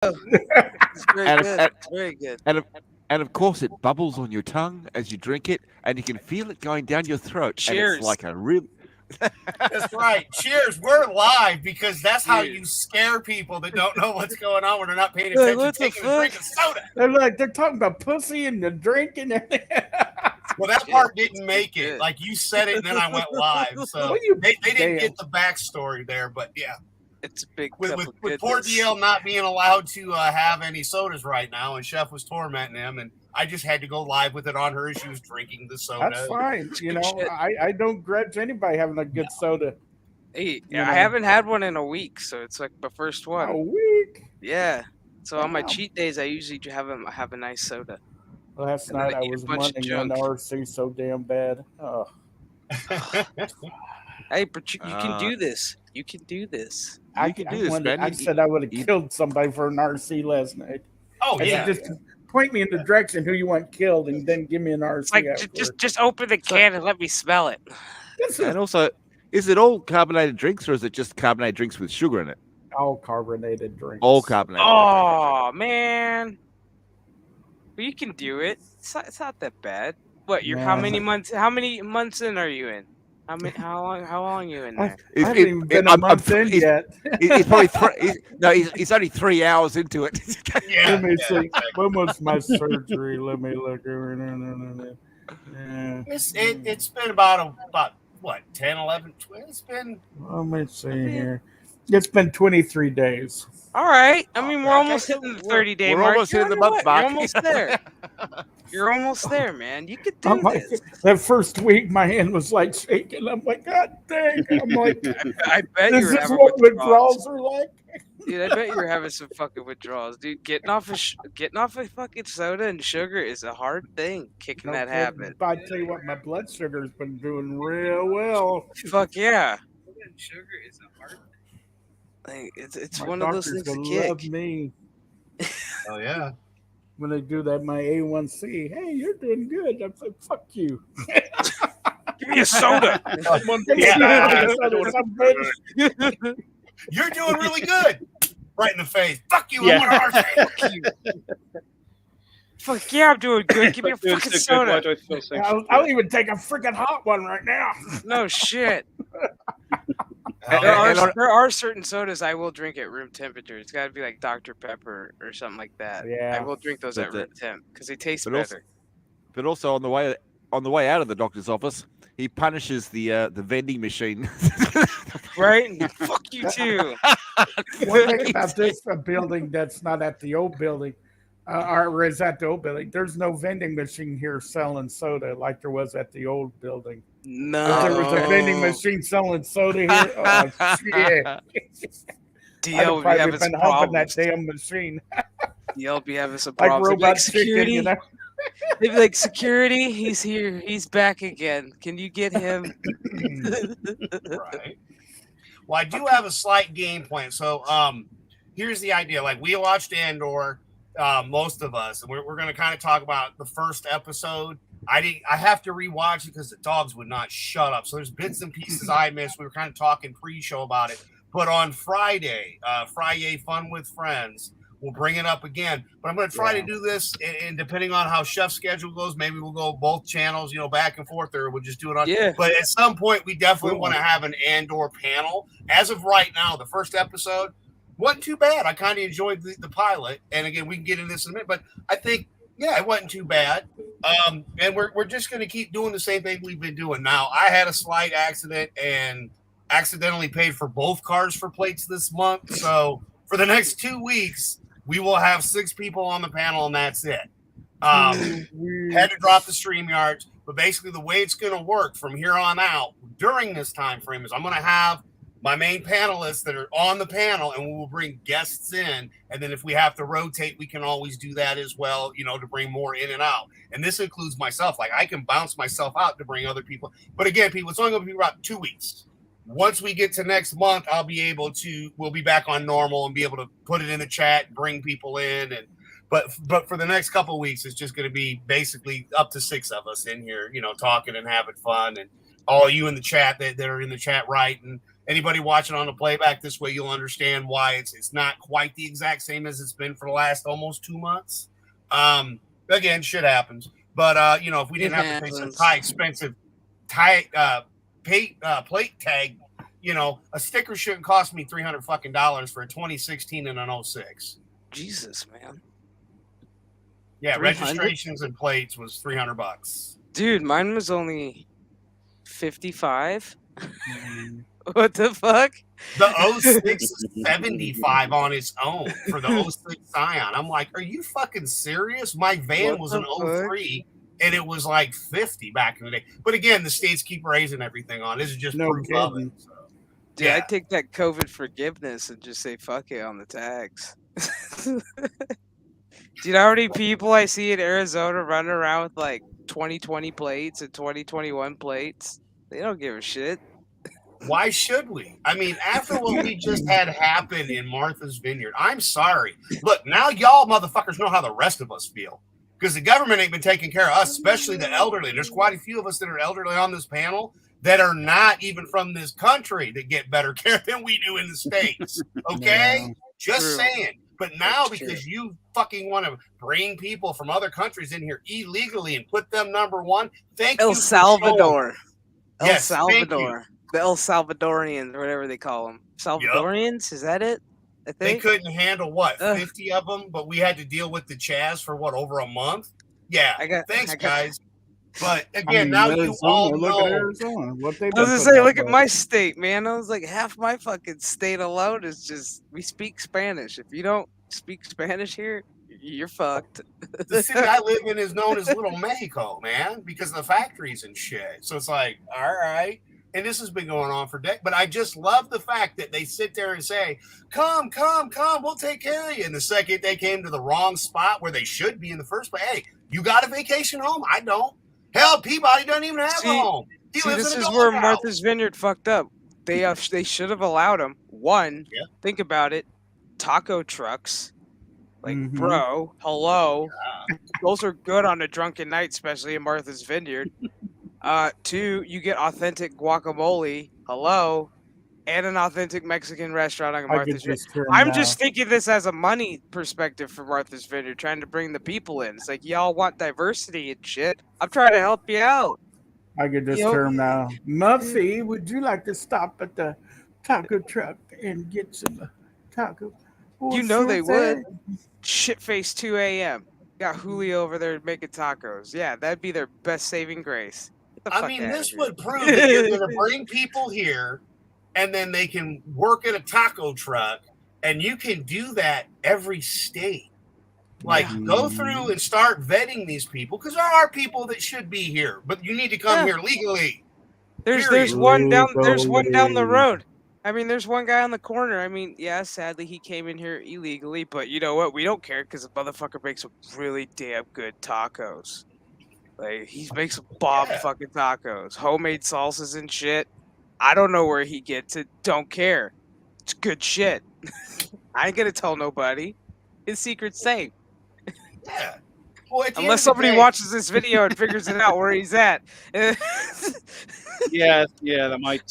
It's very And, good. and, It's very good. and, of, and of course, it bubbles on your tongue as you drink it, and you can feel it going down your throat. And Cheers. it's like a real. That's right. Cheers. We're live because that's how Cheers. you scare people that don't know what's going on when they're not paying Hey, attention, what the taking a drink of soda. They're talking about pussy and the drink and everything. Well, that part didn't make it. Like you said it, and then I went live. So they didn't get the backstory there, but yeah. It's a big With cup of poor goodness. DL not being allowed to have any sodas right now, and Chef was tormenting him, and I just had to go live with it on her as she was drinking the soda. That's fine. You know, I don't grudge anybody having a good soda. Hey, I haven't had one in a week, so it's like my first one. A week? Yeah. So on my cheat days, I usually have a nice soda. Last night I was wanting an RC so damn bad. Oh. Hey, but you can do this. You can do this. I said I would have killed somebody for an RC last night. Oh, yeah. Just point me in the direction who you want killed and then give me an RC. Like, just open the can and let me smell it. And also, is it all carbonated drinks or is it just carbonated drinks with sugar in it? All carbonated drinks. All carbonated. Oh, man. But you can do it. It's not that bad. What? You're how many months in are you in? How long are you in there? I haven't even been a month in yet. He's probably he's only 3 hours into it. Yeah. Let me see. When was my surgery? Let me look. It's been about what 10, 11, 12? It's been. Let me see here. It's been 23 days. All right. I mean, we're almost hitting the 30-day mark. We're almost hitting the month mark. You're almost there. You're almost there, man. You could do this. That first week, my hand was like shaking. I'm like, God dang. I'm like, I bet you were having withdrawals are like. Dude, I bet you were having some fucking withdrawals, dude. Getting off a fucking soda and sugar is a hard thing. Kicking that habit. But I tell you what, my blood sugar's been doing real well. Fuck yeah. Sugar is a hard thing. It's one of those things to kick. Love me. Oh yeah. When they do that, my A1C, hey, you're doing good. I'm like, fuck you. Give me a soda. You're doing really good. Right in the face. Fuck you. Yeah. I want an RC. Fuck yeah, I'm doing good. Give me a fucking soda. I'll even take a freaking hot one right now. No shit. There are certain sodas I will drink at room temperature. It's got to be like Dr. Pepper or something like that. Yeah, I will drink those at room temp because they taste better. But also on the way out of the doctor's office, he punishes the vending machine. Right? Fuck you too. One thing about this building that's not at the old building, or is at the old building, there's no vending machine here selling soda like there was at the old building. No. If there was a vending machine selling soda here. Oh, shit. DL would be having some problems. That damn machine. DL be having some problems. Like robot security. Chicken, you know? They'd be like, security, he's here. He's back again. Can you get him? Right. Well, I do have a slight game plan. So here's the idea. Like, we watched Andor, most of us, and we're going to kind of talk about the first episode. I have to rewatch it because the dogs would not shut up. So there's bits and pieces I missed. We were kind of talking pre-show about it. But on Friday Fun with Friends, we'll bring it up again. But I'm going to try to do this, and depending on how Chef's schedule goes, maybe we'll go both channels, back and forth, or we'll just do it on. Yeah. But at some point, we definitely want to have an Andor panel. As of right now, the first episode wasn't too bad. I kind of enjoyed the pilot. And again, we can get into this in a minute. But I think, it wasn't too bad. And we're just going to keep doing the same thing we've been doing. Now, I had a slight accident and accidentally paid for both cars for plates this month. So for the next 2 weeks, we will have 6 people on the panel, and that's it. Had to drop the StreamYards, but basically the way it's going to work from here on out during this time frame is I'm going to have my main panelists that are on the panel, and we will bring guests in. And then if we have to rotate, we can always do that as well, to bring more in and out. And this includes myself. Like, I can bounce myself out to bring other people. But again, people, it's only going to be about 2 weeks. Once we get to next month, we'll be back on normal and be able to put it in the chat, bring people in. But for the next couple of weeks, it's just going to be basically up to 6 of us in here, talking and having fun. And all you in the chat that are in the chat writing, Anybody watching on the playback this way, you'll understand why it's not quite the exact same as it's been for the last almost 2 months. Again, shit happens. But if we didn't have to pay some high expensive plate tag, a sticker shouldn't cost me $300 fucking for a 2016 and an 06. Jesus, man. Yeah, registrations and plates was $300. Dude, mine was only 55. What the fuck? The 06 is 75 on its own for the 06 Scion. I'm like, are you fucking serious? My van was an 03 and it was like 50 back in the day. But again, the states keep raising everything on. This is just proof of it. So, dude, I'd take that COVID forgiveness and just say fuck it on the tags. Dude, how many people I see in Arizona running around with like 2020 plates and 2021 plates? They don't give a shit. Why should we? I mean, after what we just had happen in Martha's Vineyard, I'm sorry. Look, now y'all motherfuckers know how the rest of us feel. Because the government ain't been taking care of us, especially the elderly. There's quite a few of us that are elderly on this panel that are not even from this country that get better care than we do in the States. Okay? No. Just saying. But now, because you fucking want to bring people from other countries in here illegally and put them number one, thank you. El Salvador. Yes, El Salvador. The El Salvadorians, or whatever they call them. Salvadorians? Yep. Is that it? I think they couldn't handle 50 of them, but we had to deal with the Chaz for over a month. Yeah. Thanks, guys. But again, now you all know. What they I was gonna say, look at my state, man. I was like, half my fucking state alone is just we speak Spanish. If you don't speak Spanish here, you're fucked. The city I live in is known as Little Mexico, man, because of the factories and shit. So it's like, all right. And this has been going on for decades. But I just love the fact that they sit there and say, come, we'll take care of you. And the second they came to the wrong spot where they should be in the first place, hey, you got a vacation home? I don't. Hell, Peabody doesn't even have a home. This is where Martha's Vineyard fucked up. They should have allowed them. One, think about it, taco trucks. Like, bro, hello. Yeah. Those are good on a drunken night, especially in Martha's Vineyard. 2, you get authentic guacamole, hello, and an authentic Mexican restaurant on Martha's Vineyard. I'm just thinking this as a money perspective for Martha's Vineyard, trying to bring the people in. It's like, y'all want diversity and shit. I'm trying to help you out. I get this term now. Muffy, would you like to stop at the taco truck and get some taco? You know they would. Shitface 2 a.m. Got Julio over there making tacos. Yeah, that'd be their best saving grace. I mean, this would prove that you're going to bring people here and then they can work at a taco truck, and you can do that every state. Like, go through and start vetting these people, because there are people that should be here, but you need to come here legally. There's one down the road. I mean, there's one guy on the corner. I mean, yeah, sadly he came in here illegally, but you know what? We don't care because the motherfucker makes some really damn good tacos. Like, he makes some bomb fucking tacos, homemade salsas and shit. I don't know where he gets it. Don't care. It's good shit. I ain't gonna tell nobody. His secret's safe. Yeah. Well, unless somebody watches this video and figures it out where he's at. yeah, that might.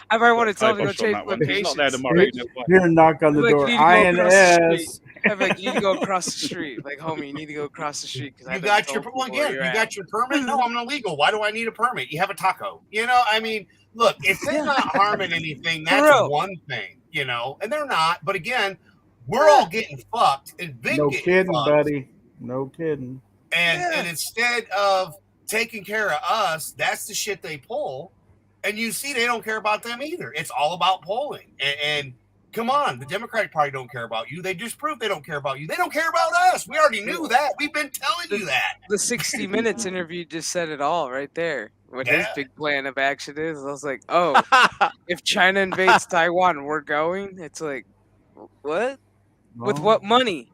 I might want to tell him to go change locations. He's not there tomorrow. You're knock on the door. INS. I'm like, you need to go across the street. Like, homie, you need to go across the street. You got your permit? No, I'm illegal. Why do I need a permit? You have a taco. I mean, look, if they're not harming anything, that's one thing, and they're not. But again, we're all getting fucked. And no kidding, buddy. No kidding. And instead of taking care of us, that's the shit they pull. And you see, they don't care about them either. It's all about polling. And come on, the Democratic Party don't care about you. They just proved they don't care about you. They don't care about us. We already knew that. We've been telling you that. The 60 Minutes interview just said it all right there. What his big plan of action is. I was like, oh, if China invades Taiwan, we're going? It's like, what? Well, with what money?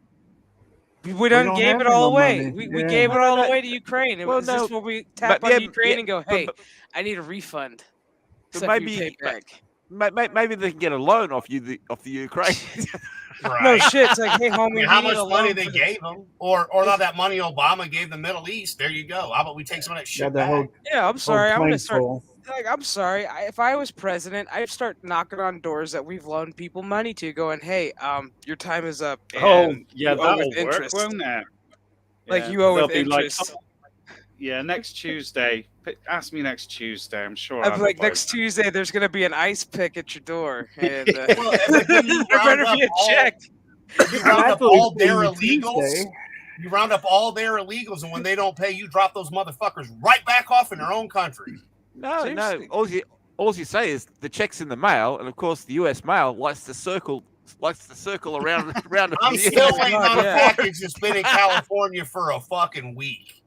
We done gave it all away. We gave it all away to Ukraine. Is this where we tap on Ukraine and go, hey, I need a refund? Maybe they can get a loan off the Ukraine. Right. No shit. It's like, hey, homie, how much money they gave them, or not that money Obama gave the Middle East. There you go. How about we take some of that shit back? Yeah, I'm sorry. I'm gonna start. like, I'm sorry. If I was president, I'd start knocking on doors that we've loaned people money to, going, "Hey, your time is up, and yeah, you owe with that'll work, interest." won't it? Like Yeah, you owe they'll with be like, interest. yeah, next Tuesday. Ask me next Tuesday. I'm sure. I'm like, next Tuesday, there's gonna be an ice pick at your door, and Well, but then you there better round be a up all- check. You round up all their illegals. Tuesday. You round up all their illegals, and when they don't pay, you drop those motherfuckers right back off in their own country. No, Seriously. no. All you say is the check's in the mail, and of course the U.S. mail likes to circle around. I'm still waiting on a Yeah. package that's been in California for a fucking week.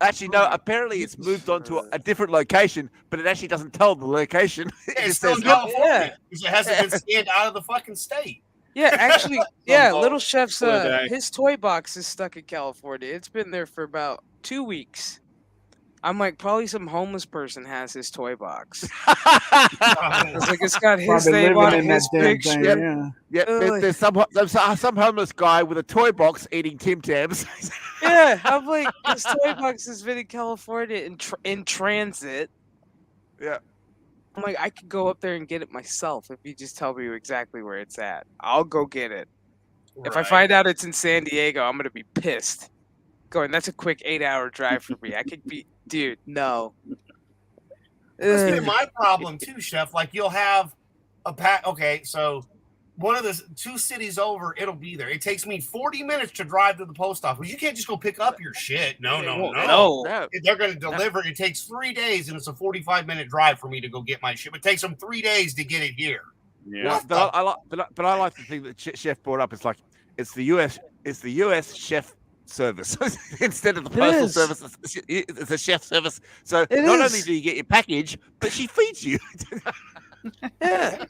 Actually, no. Apparently, it's moved on to a different location, but it actually doesn't tell the location. It It's just still in says, California because it hasn't been scanned out of the fucking state. Yeah, actually, yeah. Oh, Little Chef's holiday. his toy box is stuck in California. It's been there for about 2 weeks. I'm like, probably some homeless person has his toy box. It's like it's got his Probably name on living it, in that his damn picture. thing. Yep. Yeah. Yeah, there's some homeless guy with a toy box eating Tim Tams. Yeah, I'm like, this toy box has been in California in transit. Yeah. I'm like, I could go up there and get it myself if you just tell me exactly where it's at. I'll go get it. If I find out it's in San Diego, I'm gonna be pissed. Going, that's a quick 8-hour drive for me. I could be, dude. No. That's been my problem too, Chef. Like you'll have a pack. Okay, so one of the 2 cities over, it'll be there. It takes me 40 minutes to drive to the post office. You can't just go pick up your shit. No. They're going to deliver. It takes 3 days, and it's a 45-minute drive for me to go get my shit. It takes them 3 days to get it here. Yeah. But I like the thing that Chef brought up. It's like it's the US Chef service instead of the postal is. service. It's a chef service. So It not is. only do you get your package, but she feeds you. Yeah.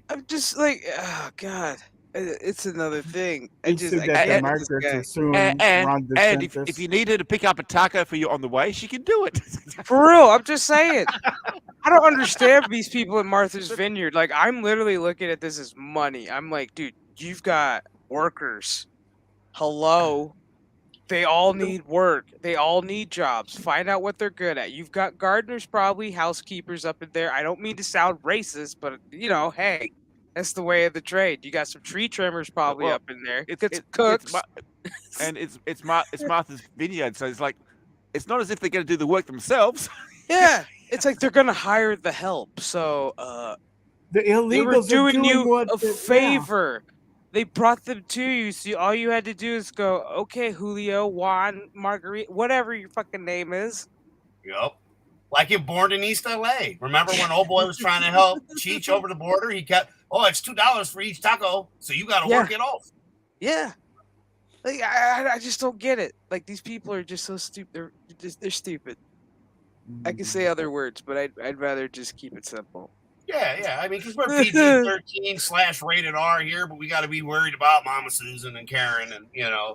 I'm just like, oh god, it's another thing. I You just see I that can't the with this markets guy. are suing and Ron and DeSantis. if you need her to pick up a taco for you on the way, she can do it. For real, I'm just saying. I don't understand these people in Martha's Vineyard. Like, I'm literally looking at this as money. I'm like, dude, you've got workers. Hello. They all need work. They all need jobs. Find out what they're good at. You've got gardeners, probably housekeepers up in there. I don't mean to sound racist, but hey, that's the way of the trade. You got some tree trimmers probably Well, up in there. It's Get some cooks. it's Martha's Vineyard, so it's like it's not as if they're going to do the work themselves. Yeah, it's like they're gonna hire the help. So the illegals they were are doing you what a favor. They brought them to you. So all you had to do is go, okay, Julio, Juan, Marguerite, whatever your fucking name is. Yep. Like in Born in East LA. Remember when old boy was trying to help Cheech over the border? He kept, it's $2 for each taco, so you got to work it off. Yeah. Like I just don't get it. Like these people are just so stupid. They're stupid. I can say other words, but I'd rather just keep it simple. Yeah. I mean, because we're PG-13/rated R here, but we got to be worried about Mama Susan and Karen, and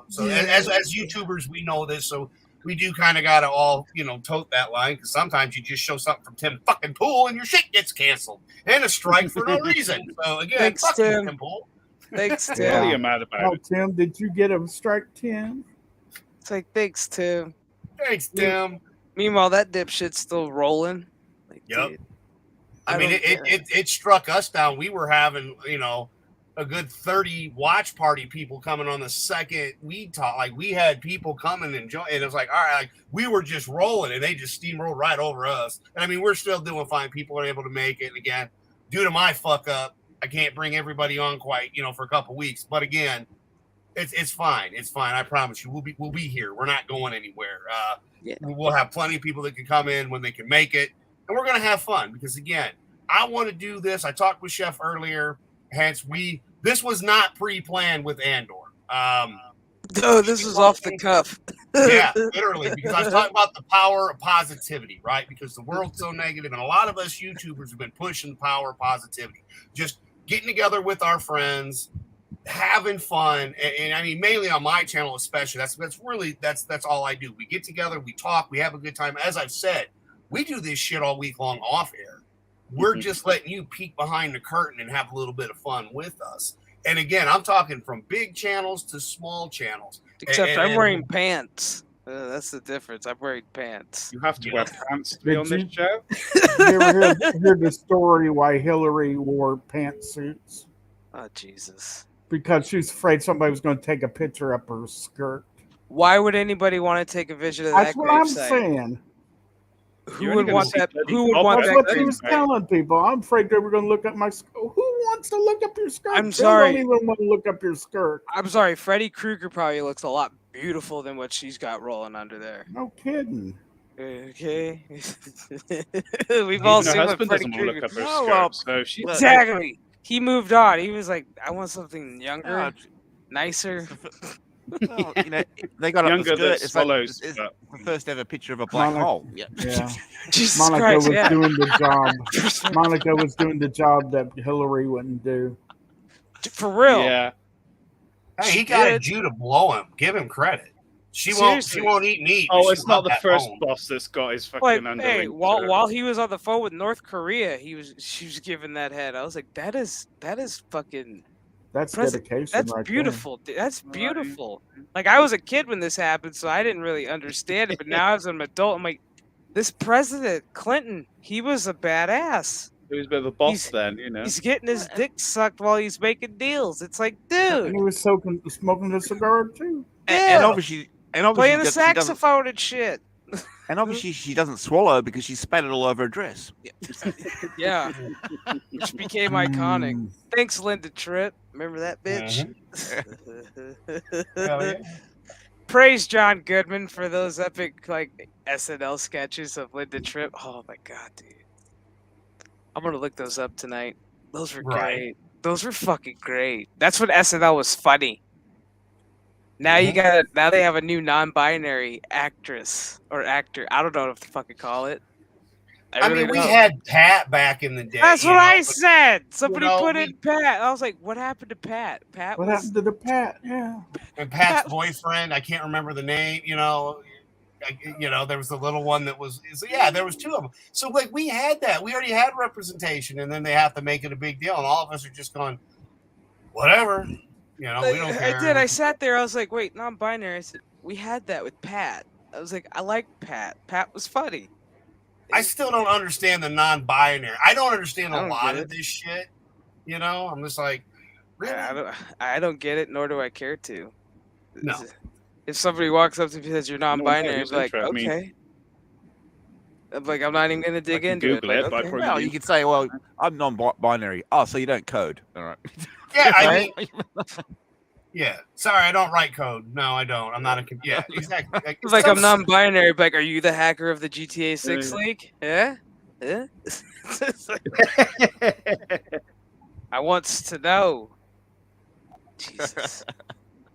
So as YouTubers, we know this, so we do kind of got to all tote that line, because sometimes you just show something from Tim fucking Pool and your shit gets canceled and a strike for no reason. So again, Thanks, fuck Tim. you, Tim Pool. Thanks, Tim. Tell you mad about it. Tim, did you get a strike, Tim? It's like, thanks, Tim. Thanks, Tim. Meanwhile, that dipshit's still rolling. Like, Yep. dude, I mean, it struck us down. We were having, a good 30 watch party people coming on the second we talked. Like, we had people coming and join, and it was like, all right, like, we were just rolling, and they just steamrolled right over us. And I mean, we're still doing fine. People are able to make it. And again, due to my fuck up, I can't bring everybody on quite, for a couple weeks. But again, it's fine. It's fine. I promise you, we'll be here. We're not going anywhere. We'll have plenty of people that can come in when they can make it. And we're going to have fun because, again, I want to do this. I talked with Chef earlier. Hence, this was not pre-planned with Andor. No, this is off the cuff. Yeah, literally, because I was talking about the power of positivity, right? Because the world's so negative, and a lot of us YouTubers have been pushing the power of positivity. Just getting together with our friends, having fun, and I mean, mainly on my channel especially. That's all I do. We get together, we talk, we have a good time. As I've said, we do this shit all week long off air. We're just letting you peek behind the curtain and have a little bit of fun with us. And again, I'm talking from big channels to small channels. Except I'm wearing pants. That's the difference. I'm wearing pants. You have to wear pants to be on this Did show. You ever hear the story why Hillary wore pantsuits? Oh Jesus! Because she was afraid somebody was going to take a picture up her skirt. Why would anybody want to take a vision of That's that what I'm gravesite? saying. Who would want that? Who would Bob want That's that? what she was telling people. I'm afraid they were going to look up my skirt. Who wants to look up your skirt? I'm Bill sorry. don't even want to look up your skirt. I'm sorry. Freddy Krueger probably looks a lot beautiful than what she's got rolling under there. No kidding. Okay. We've Even all her seen what husband Freddy doesn't want to Krueger. look up her No, skirt, well, so she Exactly. He moved on. He was like, I want something younger, nicer. Well, you know, they got up the younger skirt. than It's swallows. it's but- the first ever picture of a black hole. Yeah. Yeah. Jesus Monica Christ, was yeah. doing the job. Monica was doing the job that Hillary wouldn't do. For real. Yeah. Hey, he She got a did. Jew to blow him. Give him credit. She won't eat meat. Oh, but it's she not love the that first bone. boss that's got his fucking But underling. hey, while he was on the phone with North Korea, she was giving that head. I was like, that is fucking. That's President, dedication that's right beautiful. That's beautiful. Like I was a kid when this happened, so I didn't really understand it. But now as an adult, I'm like, this President Clinton, he was a badass. He was a bit of a boss then, you know. He's getting his dick sucked while he's making deals. It's like, dude. And he was smoking a cigar too. And obviously, playing the she doesn't- saxophone and shit. And obviously, she doesn't swallow because she spat it all over her dress. Yeah, which became iconic. Thanks, Linda Tripp. Remember that bitch? Hell yeah. Praise John Goodman for those epic like SNL sketches of Linda Tripp. Oh my god, dude! I'm gonna look those up tonight. Those were great. Those were fucking great. That's when SNL was funny. Now now they have a new non-binary actress or actor. I don't know what to fucking call it. I mean, we had Pat back in the day. That's what I said. Somebody put we- in Pat. I was like, what happened to Pat? Pat What was happened to the Pat? Yeah. And Pat's boyfriend, I can't remember the name. There was the little one that was. So yeah, there was two of them. So like we had that. We already had representation, and then they have to make it a big deal, and all of us are just going, whatever. We don't care. I did. I sat there. I was like, wait, non-binary. I said, we had that with Pat. I was like, I like Pat. Pat was funny. I still don't understand the non-binary. I don't understand I a don't lot get of this shit. I'm just like, really? I don't get it, nor do I care to. No. If somebody walks up to me and says you're non-binary, it's I'm like, interesting. okay. I'm like, I'm not even gonna dig into Google it. it, Like, but okay. probably- Well, you could say, well, I'm non-binary. Oh, so you don't code. All right. Yeah, I mean, yeah. Sorry, I don't write code. No, I don't. I'm not a. Yeah, exactly. It's like I'm non-binary. But like, are you the hacker of the GTA 6 league? Yeah. Yeah. It's like, I wants to know. Jesus.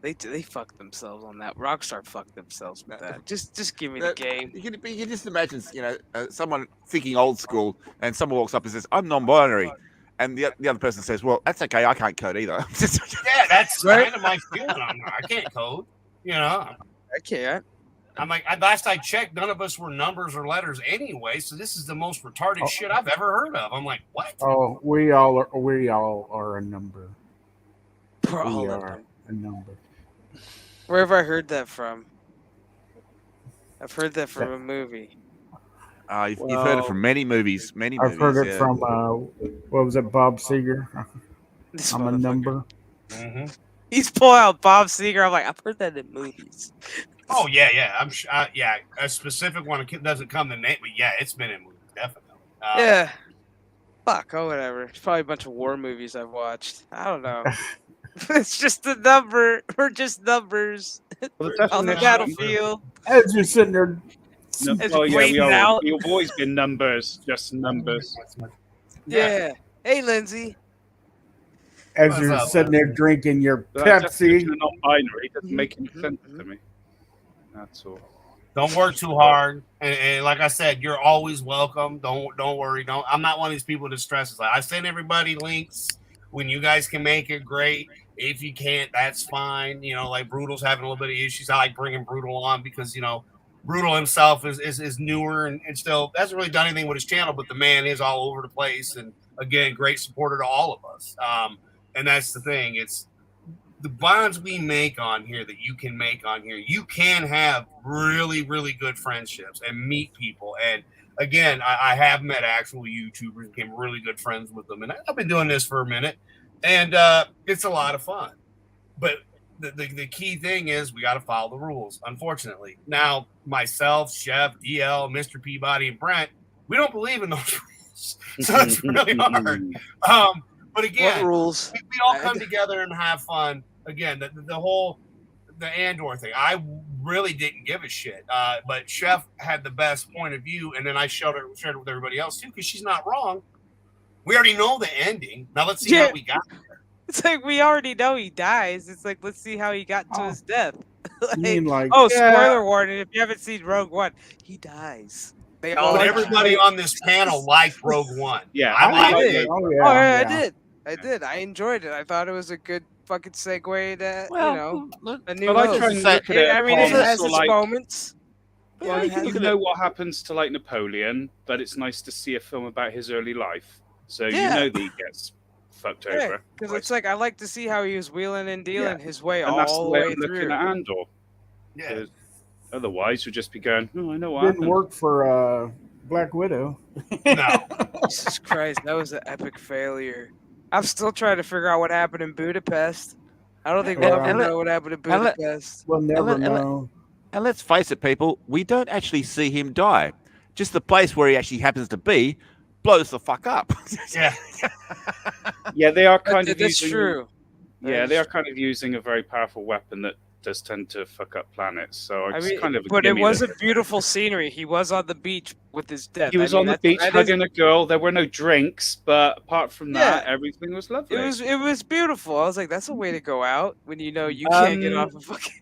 They fucked themselves on that. Rockstar fucked themselves with that. Just give me the game. You can just imagine, someone thinking old school, and someone walks up and says, "I'm non-binary," and the other person says, "Well, that's okay. I can't code either." Yeah, that's kind of my feeling. I can't code. I can't. I'm like, last I checked, none of us were numbers or letters anyway. So this is the most retarded shit I've ever heard of. I'm like, what? Oh, we all are a number. We're all We of are them. a number. Where have I heard that from? I've heard that from a movie. You've heard it from many movies. I've heard it from what was it, Bob Seger? This I'm a motherfucker. number. Mm-hmm. He's pulling out Bob Seger. I'm like, I've heard that in movies. Oh yeah. I'm yeah. A specific one doesn't come to name, but yeah, it's been in movies definitely. Yeah. Fuck. Oh, whatever. It's probably a bunch of war movies I've watched. I don't know. It's just a number. We're just numbers on the battlefield. As you're sitting there, It's Oh yeah, waiting out. we've always been numbers, just numbers. Yeah. Hey, Lindsay. as What's you're up, sitting there drinking your That's just Pepsi. not binary. It doesn't make any sense to me. That's all. Don't work too hard, and like I said, you're always welcome. Don't worry. I'm not one of these people that stresses. Like I send everybody links when you guys can make it. Great. If you can't, that's fine. Like Brutal's having a little bit of issues. I like bringing Brutal on because Brutal himself is newer and still hasn't really done anything with his channel, but the man is all over the place. And again, great supporter to all of us. And that's the thing. the bonds we make on here that you can make on here, you can have really, really good friendships and meet people. And again, I have met actual YouTubers, became really good friends with them. And I've been doing this for a minute, and it's a lot of fun. But the key thing is we got to follow the rules, unfortunately. Now, myself, Chef, DL, Mr. Peabody, and Brent, we don't believe in those rules. So it's really hard. But again, what rules? We all come together and have fun. Again, the Andor thing, I really didn't give a shit. But Chef had the best point of view, and then I shared it with everybody else too, because she's not wrong. We already know the ending. Now let's see how we got there. It's like we already know he dies. It's like, let's see how he got to his death. Spoiler warning, if you haven't seen Rogue One, he dies. But everybody on this panel liked Rogue One. Yeah, I did. I did. I enjoyed it. I thought it was a good fucking segue to, a new I try and look at it. I mean, it has its moments. Yeah, you know what happens to like Napoleon, but it's nice to see a film about his early life. So you know that he gets fucked over. Because it's like I like to see how he was wheeling and dealing his way all that's the way I'm through. looking at Andor. Yeah. Otherwise, you'd just be going, "Oh, I know what Didn't happened." work for Black Widow. No. Jesus Christ, that was an epic failure. I'm still trying to figure out what happened in Budapest. I don't think we'll ever know what happened in Budapest. We'll never know. And let's face it, people, we don't actually see him die. Just the place where he actually happens to be blows the fuck up. Yeah. Yeah, they are kind of That's using, true. Yeah, they are kind of using a very powerful weapon that does tend to fuck up planets. So but it was a beautiful scenery. He was on the beach with his death. He was on the beach hugging a girl. There were no drinks, but apart from that, everything was lovely. It was beautiful. I was like, that's a way to go out when you know you can't get off a fucking.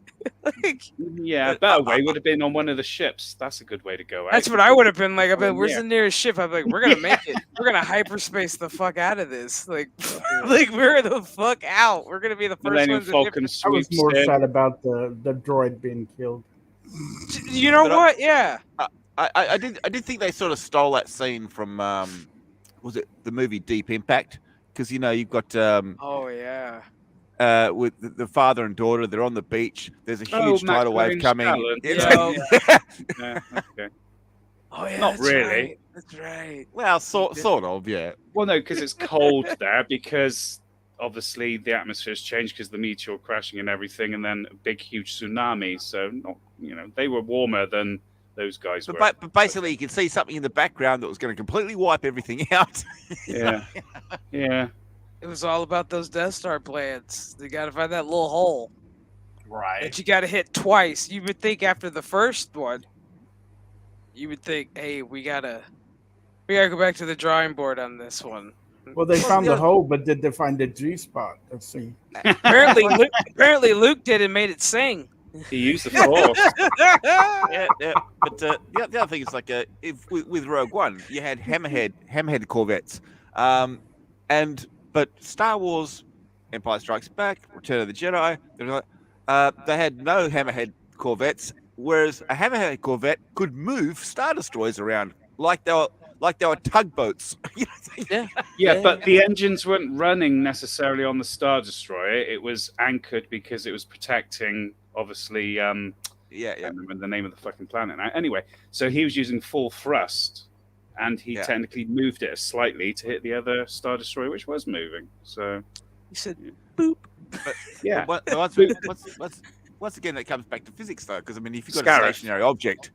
Yeah, better way would have been on one of the ships. That's a good way to go out. That's what I would have been like. Where's the nearest ship? I'm like, we're gonna make it. We're gonna hyperspace the fuck out of this. Like we're the fuck out. We're gonna be the first ones. I was more sad about the droid being killed. You know what? Yeah. I did think they sort of stole that scene from was it the movie Deep Impact? Because you've got with the father and daughter, they're on the beach. There's a huge tidal wave coming. Okay. Oh yeah, not really. Right. That's right. Well, sort of, yeah. Well, no, because it's cold there. Because obviously the atmosphere's changed because the meteor crashing and everything, and then a big, huge tsunami. So they were warmer than those guys were. But basically, you could see something in the background that was going to completely wipe everything out. Yeah. It was all about those Death Star plans. You got to find that little hole. Right. That you got to hit twice. You would think after the first one, you would think, hey, we gotta go back to the drawing board on this one. Well, they found the hole, but did they find the G spot? Let's see. Apparently Luke did and made it sing. He used the force. Yeah. But the other thing is like with Rogue One, you had hammerhead corvettes, but Star Wars, Empire Strikes Back, Return of the Jedi, they had no hammerhead corvettes, whereas a hammerhead corvette could move Star Destroyers around like they were tugboats. But the engines weren't running necessarily on the Star Destroyer. It was anchored because it was protecting, obviously. I can't remember the name of the fucking planet now. Anyway, so he was using full thrust, and he technically moved it slightly to hit the other Star Destroyer, which was moving. So he said, "Boop." But, once again, that comes back to physics, though, because if you've got a stationary object.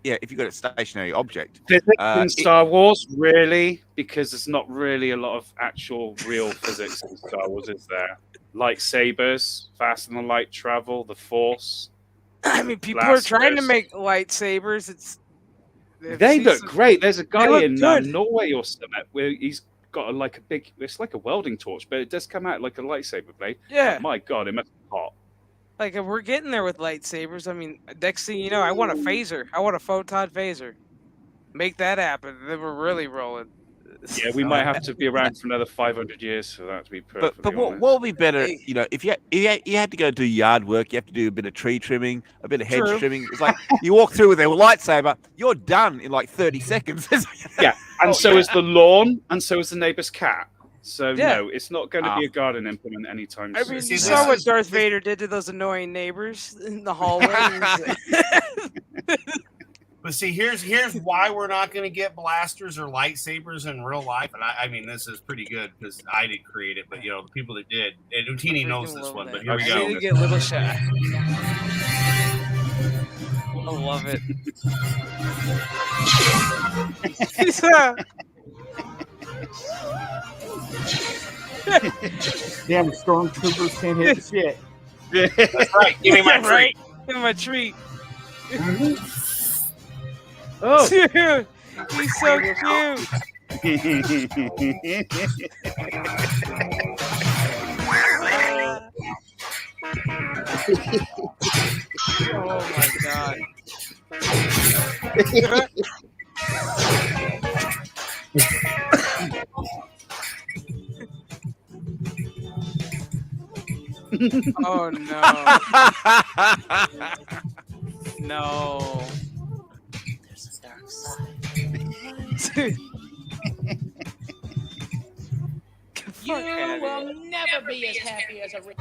Yeah, if you've got a stationary object. Physics in Star Wars, really? Because there's not really a lot of actual real physics in Star Wars, is there? Lightsabers, faster than light travel, the Force. I mean, people are trying to make lightsabers. They look great. There's a guy in Norway or something where he's got it's like a welding torch, but it does come out like a lightsaber blade. Yeah. Oh my God, it must be hot. Like, if we're getting there with lightsabers, I mean, next thing you know, I want a phaser. I want a photon phaser. Make that happen. Then we're really rolling. Yeah, we might have to be around for another 500 years for that to be perfect. But what would be better, if you had to go do yard work, you have to do a bit of tree trimming, a bit of hedge trimming. It's like you walk through with a lightsaber, you're done in like 30 seconds. Yeah, and so is the lawn, and so is the neighbor's cat. So no, it's not going to be a garden implement anytime soon. I mean, you saw what Darth Vader did to those annoying neighbors in the hallway. But see, here's why we're not going to get blasters or lightsabers in real life. And I mean, this is pretty good because I didn't create it, but you know, the people that did, and Ootini knows this one. But here we go. I need to get little shot. I love it. Damn, stormtroopers can't hit shit. That's right. Give me my treat. Give me my treat. Oh, dude, he's so cute. Oh my god. Oh no. No. There's a dark side. You will never be as happy as a rich.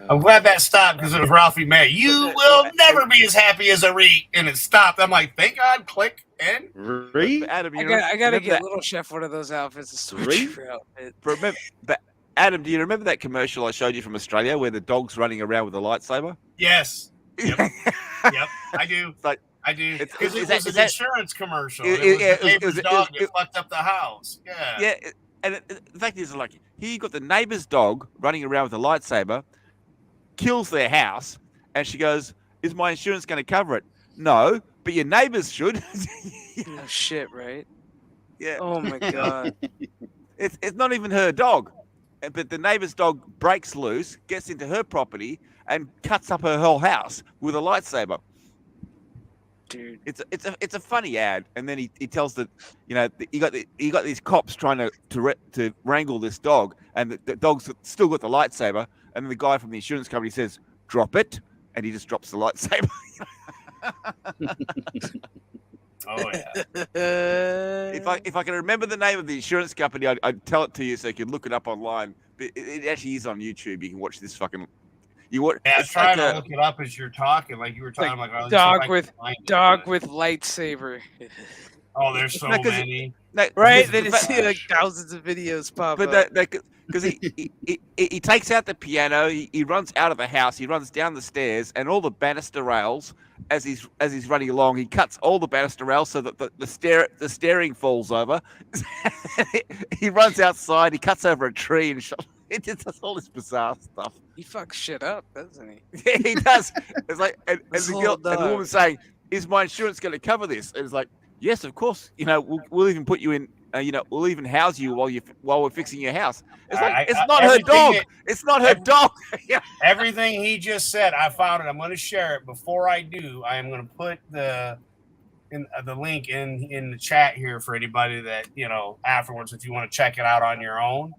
I'm glad that stopped because it was Ralphie May. You will never be as happy as a REIT, and it stopped. I'm like, thank God, click in. Adam, I gotta get Little Chef one of those outfits. A stormtrooper outfit. Remember, but Adam, do you remember that commercial I showed you from Australia where the dog's running around with a lightsaber? Yes. Yep. Yep. I do. It's like, I do. It's- Because it is was that- an insurance commercial. It was the neighbor's dog that fucked up the house. Yeah. Yeah. And the fact is, like, here you got the neighbor's dog running around with a lightsaber, kills their house, and she goes, "Is my insurance going to cover it?" No, but your neighbors should. No shit, right? Yeah. Oh my god. It's not even her dog, but the neighbor's dog breaks loose, gets into her property, and cuts up her whole house with a lightsaber. Dude, it's a funny ad, and then he tells that, you know, you got these cops trying to wrangle this dog, and the dog's still got the lightsaber, and then the guy from the insurance company says, "Drop it," and he just drops the lightsaber. Oh yeah. If I can remember the name of the insurance company, I'd tell it to you so you can look it up online. But it actually is on YouTube. You can watch this fucking. You watch. Yeah, I was trying to look it up as you're talking, like you were talking. like I'm like, dog with lightsaber. Oh, there's so many. Right? Then you see like thousands of videos pop up. Because he takes out the piano, he runs out of the house, he runs down the stairs, and all the banister rails as he's running along, he cuts all the banister rails so that the steering falls over. He runs outside, he cuts over a tree, and it just does all this bizarre stuff. He fucks shit up, doesn't he? Yeah, he does. It's like, and the woman saying, "Is my insurance going to cover this?" And it's like, "Yes, of course. You know, we'll even put you in. We'll even house you while we're fixing your house." It's like, it's not her dog. It's not her dog. Everything he just said, I found it. I'm going to share it. Before I do, I am going to put the link in the chat here for anybody that, you know, afterwards, if you want to check it out on your own.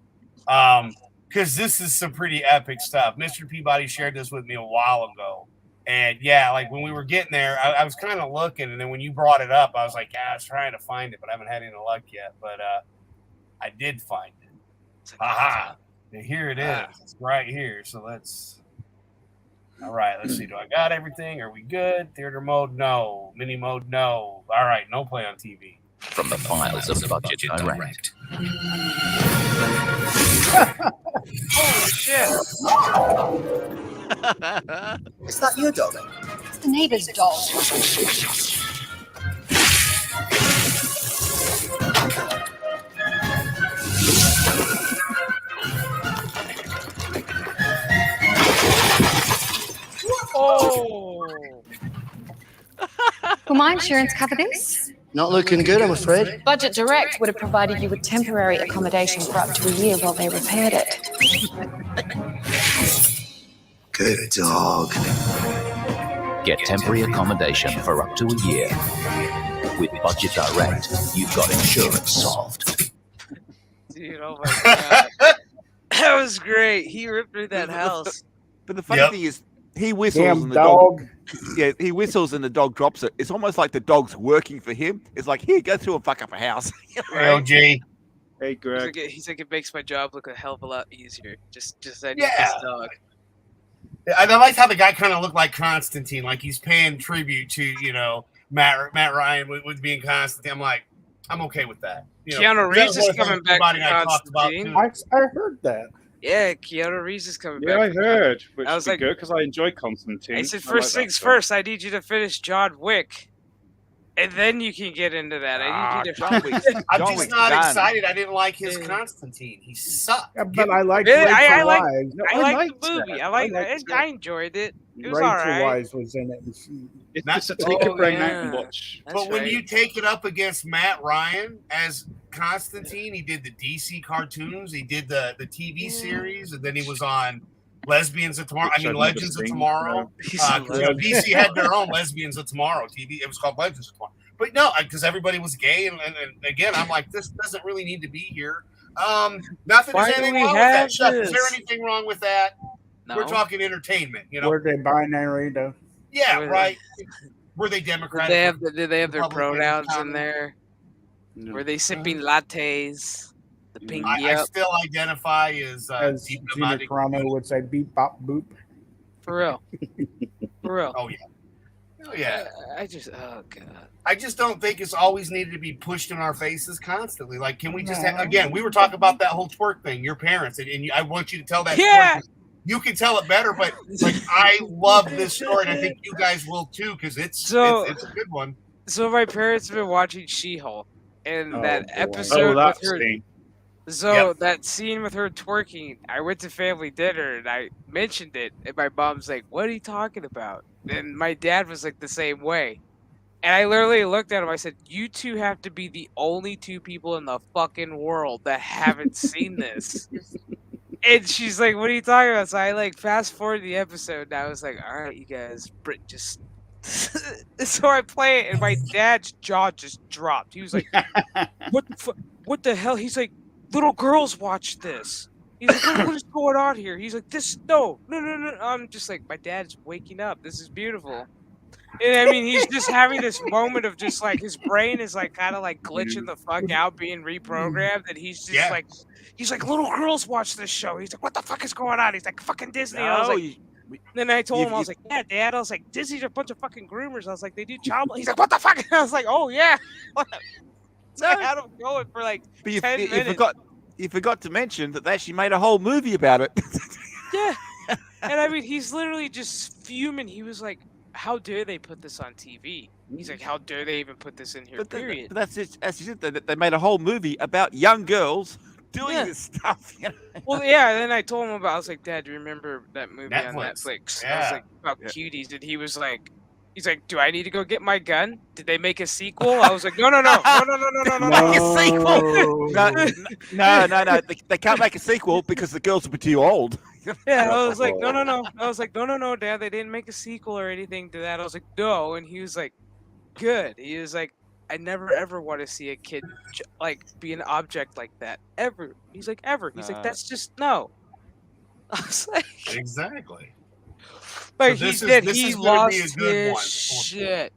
Because this is some pretty epic stuff. Mr. Peabody shared this with me a while ago. And yeah, like when we were getting there, I was kind of looking. And then when you brought it up, I was like, yeah, I was trying to find it, but I haven't had any luck yet. But I did find it. Aha. And here it is. It's right here. So all right, let's see. Do I got everything? Are we good? Theater mode? No. Mini mode? No. All right, no play on TV. From the files of Budget Direct. Holy shit. Is that your dog? It's the neighbor's dog. Oh. Will my insurance cover this? Not looking good, I'm afraid. Budget Direct would have provided you with temporary accommodation for up to a year while they repaired it. Good dog. Get temporary accommodation for up to a year. With Budget Direct, you've got insurance solved. Dude, oh my god. That was great. He ripped through that house. But the funny thing is, he whistles and the dog. Yeah, he whistles and the dog drops it. It's almost like the dog's working for him. It's like, here, go through and fuck up a house. LG. Hey, Greg. He's like, it makes my job look a hell of a lot easier. Just I need Yeah. this dog. I like how the guy kind of looked like Constantine, like he's paying tribute to Matt Ryan with being Constantine. I'm like, I'm okay with that. Keanu Reeves is coming back to Constantine. I heard that. Yeah, Keanu Reeves is coming back. Yeah, I heard. Which I was would like, be good because I enjoy Constantine. I said, first things first, I need you to finish John Wick. And then you can get into that. I need you to. John Wick. I'm just not excited. I didn't like his Constantine. He sucked. Yeah, but I like Really? Rachel I like Wise. I liked the movie. I enjoyed it. It was Rachel all right. Wise was in it. It's just a take a brain out and watch. But when you take it up against Matt Ryan as Constantine, he did the DC cartoons, he did the TV series, and then he was on Lesbians of Tomorrow. Legends of Tomorrow. DC had their own Lesbians of Tomorrow TV. It was called Legends of Tomorrow. But no, because everybody was gay, and again, I'm like, this doesn't really need to be here. Nothing. Is anything wrong with that? Chef, is there anything wrong with that? No. We're talking entertainment. Were they binary though? Yeah, right. Were they Democratic? Did they have their pronouns in there? No. Were they sipping lattes? The pinky I still identify as Gina Carano would say beep bop boop. For real. For real. Oh yeah. Oh god. I just don't think it's always needed to be pushed in our faces constantly. Like, can we just again? We were talking about that whole twerk thing. Your parents, and I want you to tell that. Yeah. Story. You can tell it better, but like I love this story, and I think you guys will too, because it's a good one. So my parents have been watching She-Hulk, and that episode with her. So that scene with her twerking, I went to family dinner and I mentioned it, and my mom's like, "What are you talking about?" And my dad was like the same way. And I literally looked at him. I said, "You two have to be the only two people in the fucking world that haven't seen this." And she's like, "What are you talking about?" So I fast forward the episode, and I was like, "All right, you guys, Brit, just." So I play it, and my dad's jaw just dropped. He was like, "What the hell?" He's like, "Little girls watch this." He's like, what is going on here? He's like, no. I'm just like, my dad's waking up. This is beautiful. And I mean, he's just having this moment of just his brain is kind of glitching the fuck out, being reprogrammed. And he's just he's like, little girls watch this show. He's like, what the fuck is going on? He's like, fucking Disney. I was like, then I told him, I was like, yeah, Dad. I was like, Disney's a bunch of fucking groomers. I was like, they do child. He's like, what the fuck? And I was like, oh yeah. So I had him going for 10 minutes. You forgot to mention that they actually made a whole movie about it. Yeah. And I mean, he's literally just fuming. He was like, how dare they put this on TV? He's like, how dare they even put this in here, period. But that's it. As you said, they made a whole movie about young girls doing this stuff. Well, yeah, and then I told him I was like, Dad, do you remember that movie on Netflix? Yeah. I was like, about cuties. And he was like, he's like, do I need to go get my gun? Did they make a sequel? I was like, no. Make a sequel. No. They can't make a sequel because the girls will be too old. Yeah, I was like, no. I was like, no, Dad, they didn't make a sequel or anything to that. I was like, no. And he was like, good. He was like, I never ever want to see a kid be an object like that ever. He's like, ever. He's like, that's just no. I was like, exactly. Like so he lost his shit.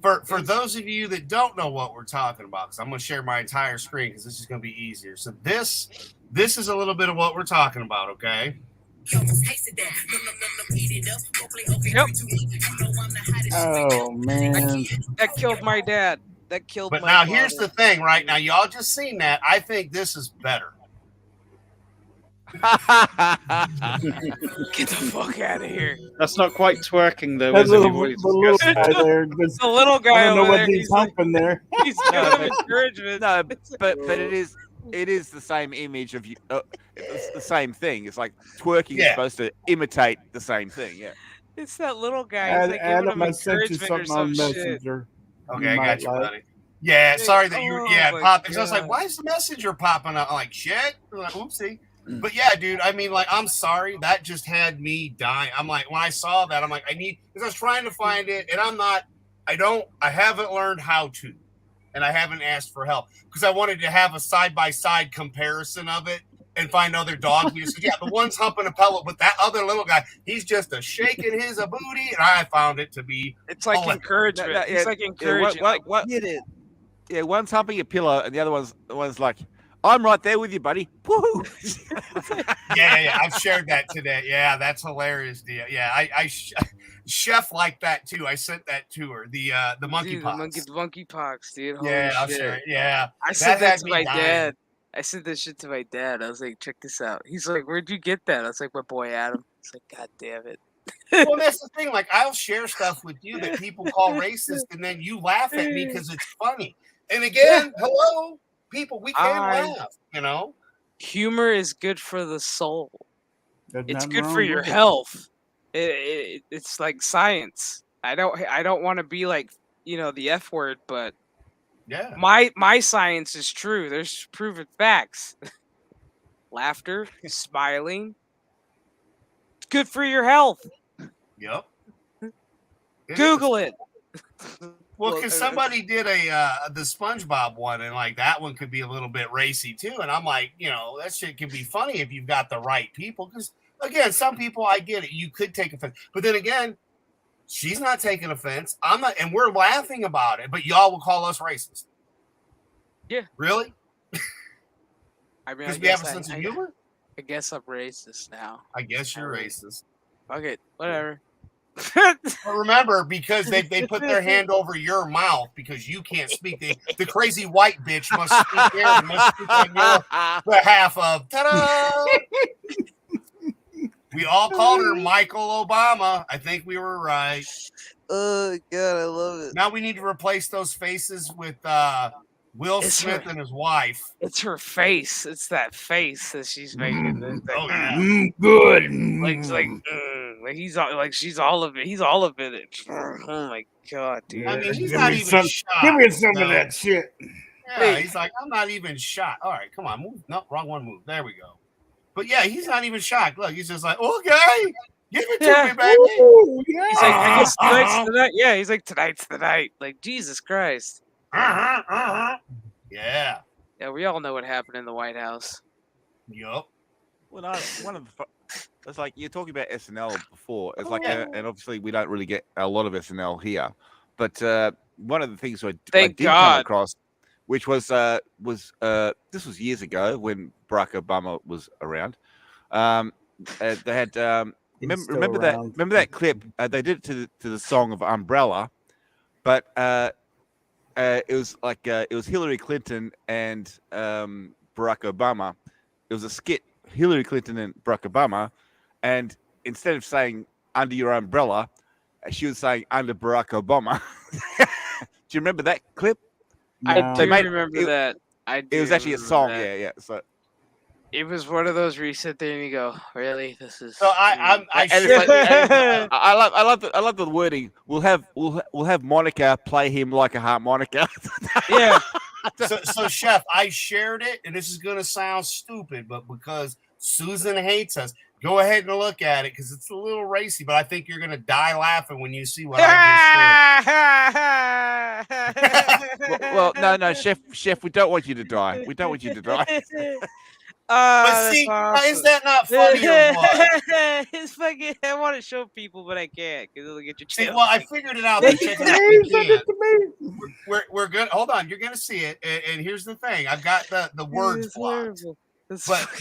For those of you that don't know what we're talking about, because I'm going to share my entire screen because this is going to be easier. So this is a little bit of what we're talking about, okay? Yep. Oh man, that killed my dad. But now here's the thing, right? Now y'all just seen that. I think this is better. Get the fuck out of here. That's not quite twerking though. That Is little it? guy there. The little guy. I don't know over what there, he's humping there. He's giving him encouragement. No, but it is the same image of you. It's the same thing. It's like twerking is supposed to imitate the same thing. Yeah. It's that little guy. He's Adam, I sent you something on Messenger. Okay, I got you, buddy. Yeah, sorry that you popped. Because I was like, why is the messenger popping up? I'm like, shit. I'm like, oopsie. But yeah, dude, I mean, I'm sorry. That just had me dying. I'm like, when I saw that, I'm like, because I was trying to find it, and I haven't learned how to, and I haven't asked for help because I wanted to have a side-by-side comparison of it and find other dog videos. Yeah, the one's humping a pillow, but that other little guy, he's just shaking his booty, and I found it to be. It's like encouragement. It's like encouraging. Get it. Yeah, one's humping a pillow, and the other one's like, I'm right there with you, buddy. Woo! Yeah. I've shared that today. Yeah, that's hilarious. Yeah, Chef liked that too. I sent that to her. The monkeypox. The monkeypox, dude. Holy Yeah, I'll shit. share it. Yeah, I sent that to had me my dying. dad. I sent that shit to my dad. I was like, check this out. He's like, where'd you get that? I was like, my boy Adam. He's like, God damn it. Well, that's the thing. Like, I'll share stuff with you that people call racist, and then you laugh at me because it's funny. And again, hello, people, we can laugh, you know? Humor is good for the soul. There's It's nothing good wrong for with your it. health. It's like science. I don't want to be like, you know, the F word, but yeah, my science is true. There's proven facts. Laughter, smiling, it's good for your health. Yep. Google it. Well, because somebody did the SpongeBob one, and like that one could be a little bit racy too. And I'm like, you know, that shit can be funny if you've got the right people. Because again, some people, I get it, you could take offense, but then again, she's not taking offense. I'm not, and we're laughing about it. But y'all will call us racist. Yeah. Really? I mean, Because we have a sense of humor. I guess I'm racist now. I guess you're racist. Fuck it, whatever. But remember, because they put their hand over your mouth because you can't speak. The crazy white bitch must speak there and must speak on your behalf of. Ta-da! We all called her Michael Obama. I think we were right. Oh God, I love it. Now we need to replace those faces with Will Smith and his wife. It's her face. It's that face that she's making. Oh yeah, good. Like he's all, like she's all of it. He's all of it. Oh my God, dude. I mean, he's Give not me even some- shot. Give me some of that shit. Yeah, he's like, I'm not even shot. All right, come on, move. No, wrong one. Move. There we go. But yeah, he's not even shocked. Look, he's just like, okay, give it to me, baby. Ooh, yeah. He's like, I guess tonight's the night. Yeah, he's like, tonight's the night. Like, Jesus Christ. Yeah. Yeah, we all know what happened in the White House. Yup. Well, one of the. It's like you're talking about SNL before. It's like, and obviously we don't really get a lot of SNL here. But one of the things I did come across, which was this was years ago when Barack Obama was around. They had remember that clip? They did it to the song of Umbrella, but it was like it was Hillary Clinton and Barack Obama. It was a skit, Hillary Clinton and Barack Obama, and instead of saying under your umbrella, she was saying under Barack Obama. Do you remember that clip? I do remember that. It was actually a song. Yeah. So it was one of those where you sit there and you go, "Really? This is." So I love the wording. We'll have Monica play him like a harmonica. Yeah. So Chef, I shared it, and this is gonna sound stupid, but because Susan hates us, go ahead and look at it because it's a little racy. But I think you're gonna die laughing when you see what I just did. well, no, Chef, we don't want you to die. We don't want you to die. But see, is that not funny or what? It's fucking. I want to show people, but I can't because it'll get your chills. Well, I figured it out. Check it out. We're good. Hold on, you're gonna see it. And here's the thing: I've got the words blocked,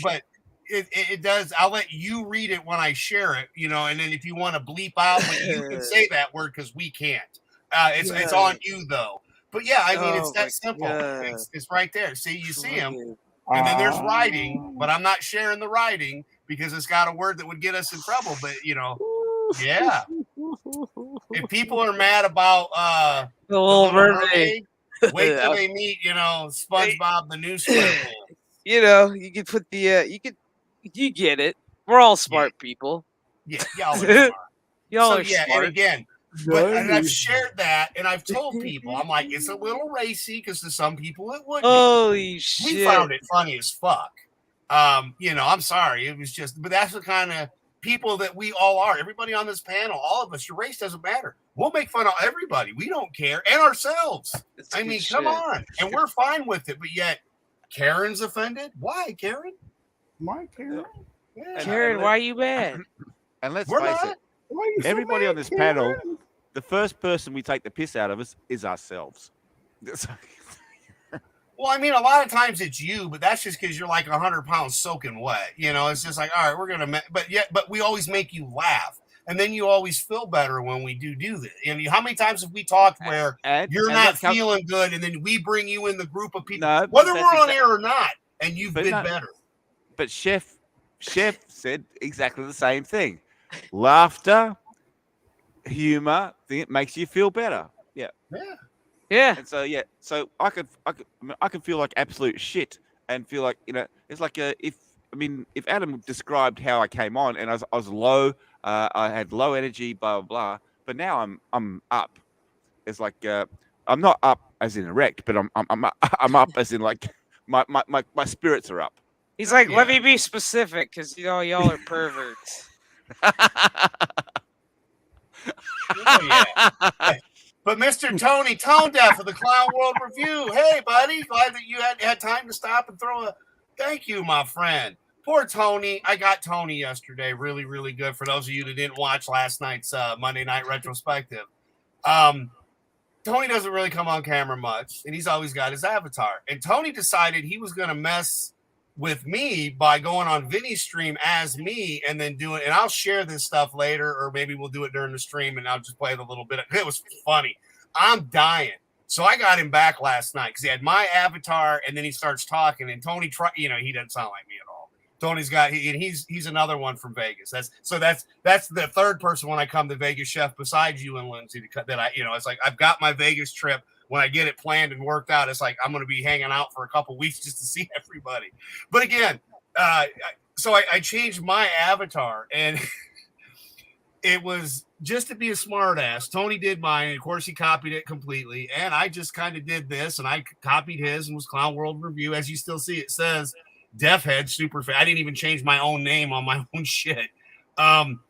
but it does. I'll let you read it when I share it. You know, and then if you want to bleep out, but you can say that word because we can't. It's on you though. But yeah, I mean, it's that simple. It's right there. See, you see him. And then there's writing, but I'm not sharing the writing because it's got a word that would get us in trouble. But you know, yeah. If people are mad about the Little Mermaid, wait till they meet, you know, SpongeBob the new Square. You know, you could put the you get it. We're all smart people. Yeah, y'all are smart. Y'all are smart. And again. And I've shared that, and I've told people, I'm like, it's a little racy because to some people it would. Holy shit! We found it funny as fuck. You know, I'm sorry, it was just, but that's the kind of people that we all are. Everybody on this panel, all of us, your race doesn't matter. We'll make fun of everybody. We don't care, and ourselves. I mean, come on, and we're fine with it. But yet, Karen's offended. Why, Karen? Why, Karen? Yeah. Karen, why are you mad? And let's face it. Everybody on this panel, the first person we take the piss out of us is ourselves. Well, I mean, a lot of times it's you, but that's just because you're like 100 pounds soaking wet. You know, it's just like, all right, we're gonna, but we always make you laugh, and then you always feel better when we do this. And how many times have we talked where you're not feeling good, and then we bring you in the group of people, whether we're on air or not, and you've been better. But Chef said exactly the same thing. Laughter, humor, it makes you feel better. Yeah. And so I could feel like absolute shit and feel like, you know, it's like if Adam described how I came on and I was low, I had low energy, blah blah blah. But now I'm up. It's like I'm not up as in erect, but I'm up as in like my spirits are up. He's like, let me be specific, because you know y'all are perverts. But Mr. Tony Tone Deaf of the Clown World Review, hey buddy, glad that you had time to stop and throw a thank you, my friend. Poor Tony. I got Tony yesterday. Really, really good. For those of you that didn't watch last night's Monday Night Retrospective, Tony doesn't really come on camera much, and he's always got his avatar. And Tony decided he was going to mess with me by going on Vinny's stream as me and then doing, and I'll share this stuff later, or maybe we'll do it during the stream and I'll just play the little bit. It was funny. I'm dying. So I got him back last night because he had my avatar and then he starts talking, and Tony, he doesn't sound like me at all. Tony's got, he's another one from Vegas. That's the third person when I come to Vegas, Chef, besides you and Lindsay, that it's like, I've got my Vegas trip. When I get it planned and worked out, it's like I'm going to be hanging out for a couple weeks just to see everybody. But again, so I changed my avatar, and it was just to be a smart ass. Tony did mine, and of course he copied it completely. And I just kind of did this, and I copied his, and was Clown World Review. As you still see, it says Deaf Head Super Fan. I didn't even change my own name on my own shit,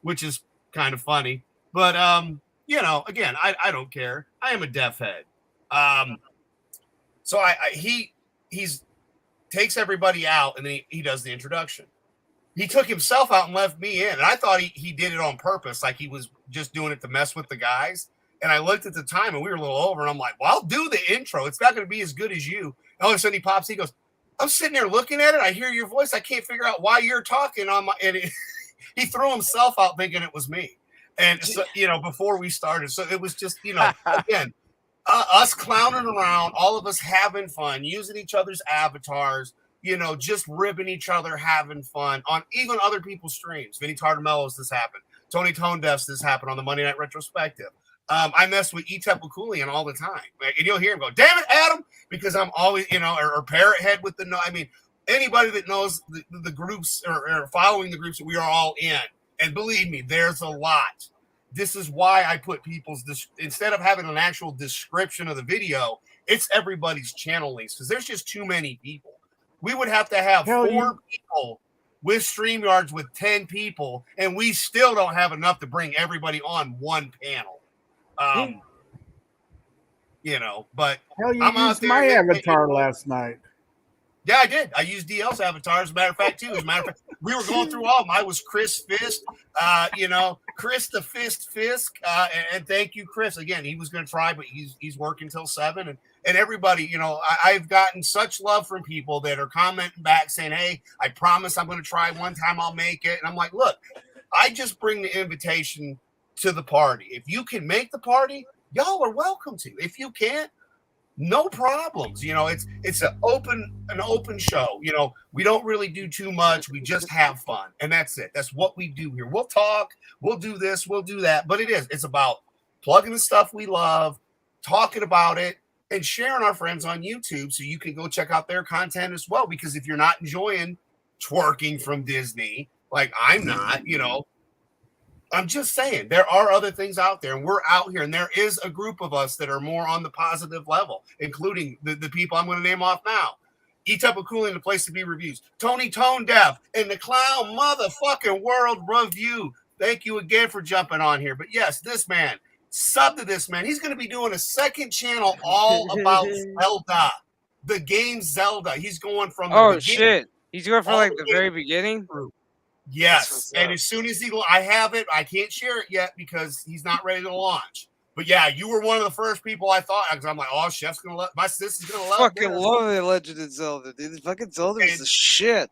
which is kind of funny. But again, I don't care. I am a deaf head. So he's takes everybody out, and then he does the introduction. He took himself out and left me in, and I thought he did it on purpose, like he was just doing it to mess with the guys. And I looked at the time, and we were a little over, and I'm like, well, I'll do the intro. It's not going to be as good as you. And all of a sudden he pops, he goes, I'm sitting there looking at it. I hear your voice. I can't figure out why you're talking on my, and he threw himself out thinking it was me. And so, before we started, so it was just, again, us clowning around, all of us having fun, using each other's avatars, just ribbing each other, having fun on even other people's streams. Vinny Tartamello's this happened. Tony Tone Deaf's this happened on the Monday Night Retrospective. I mess with Etep Wokuian all the time. And you'll hear him go, damn it, Adam, because I'm always, or Parrot Head with anybody that knows the groups or following the groups that we are all in. And believe me, there's a lot. This is why I put instead of having an actual description of the video, it's everybody's channel links, because there's just too many people. We would have to have 4 people with StreamYards with 10 people, and we still don't have enough to bring everybody on one panel. But hell, you I'm used my avatar last night. Yeah, I did. I used DL's avatar, as a matter of fact, too. As a matter of fact, we were going through all of them. I was Chris Fisk, Chris the Fisk. And thank you, Chris. Again, he was going to try, but he's working till 7. And everybody, I've gotten such love from people that are commenting back saying, hey, I promise I'm going to try one time. I'll make it. And I'm like, look, I just bring the invitation to the party. If you can make the party, y'all are welcome to. If you can't, no problems. It's an open show. We don't really do too much. We just have fun, and that's it. That's what we do here. We'll talk, we'll do this, we'll do that, but it's about plugging the stuff we love, talking about it, and sharing our friends on YouTube so you can go check out their content as well. Because if you're not enjoying twerking from Disney, like I'm not, I'm just saying there are other things out there, and we're out here, and there is a group of us that are more on the positive level, including the people I'm going to name off now. Etep Wokuian, the place to be reviews. Tony Tone Deaf and the Clown Motherfucking World Review. Thank you again for jumping on here. But yes, this man, sub to this man. He's going to be doing a second channel all about Zelda, the game Zelda. He's going from shit. He's going from like the very beginning. Yes, and as soon as I have it, I can't share it yet because he's not ready to launch. But yeah, you were one of the first people I thought, because I'm like, oh, Chef's gonna love, my sister's gonna love. Fucking love the Legend of Zelda, dude. Fucking Zelda is the shit.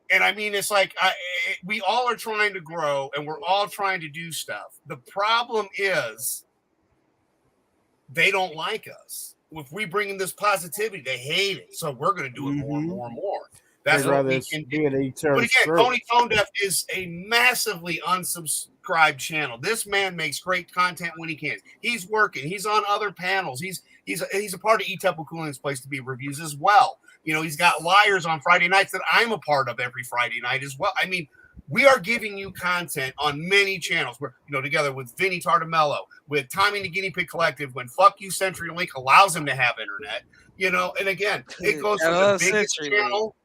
And I mean, it's like we all are trying to grow, and we're all trying to do stuff. The problem is they don't like us. If we bring in this positivity, they hate it. So we're going to do it more and more and more. That's what we can do. But again, Tony Tone Deaf is a massively unsubscribed channel. This man makes great content when he can. He's working. He's on other panels. He's a part of Etep Wokuian's Place to Be reviews as well. You know, he's got Liars on Friday nights that I'm a part of every Friday night as well. I mean, we are giving you content on many channels. We're, you know, together with Vinnie Tartamello, with Tommy and the Guinea Pig Collective, when Fuck You CenturyLink allows him to have internet, you know, and again, it goes from the biggest channel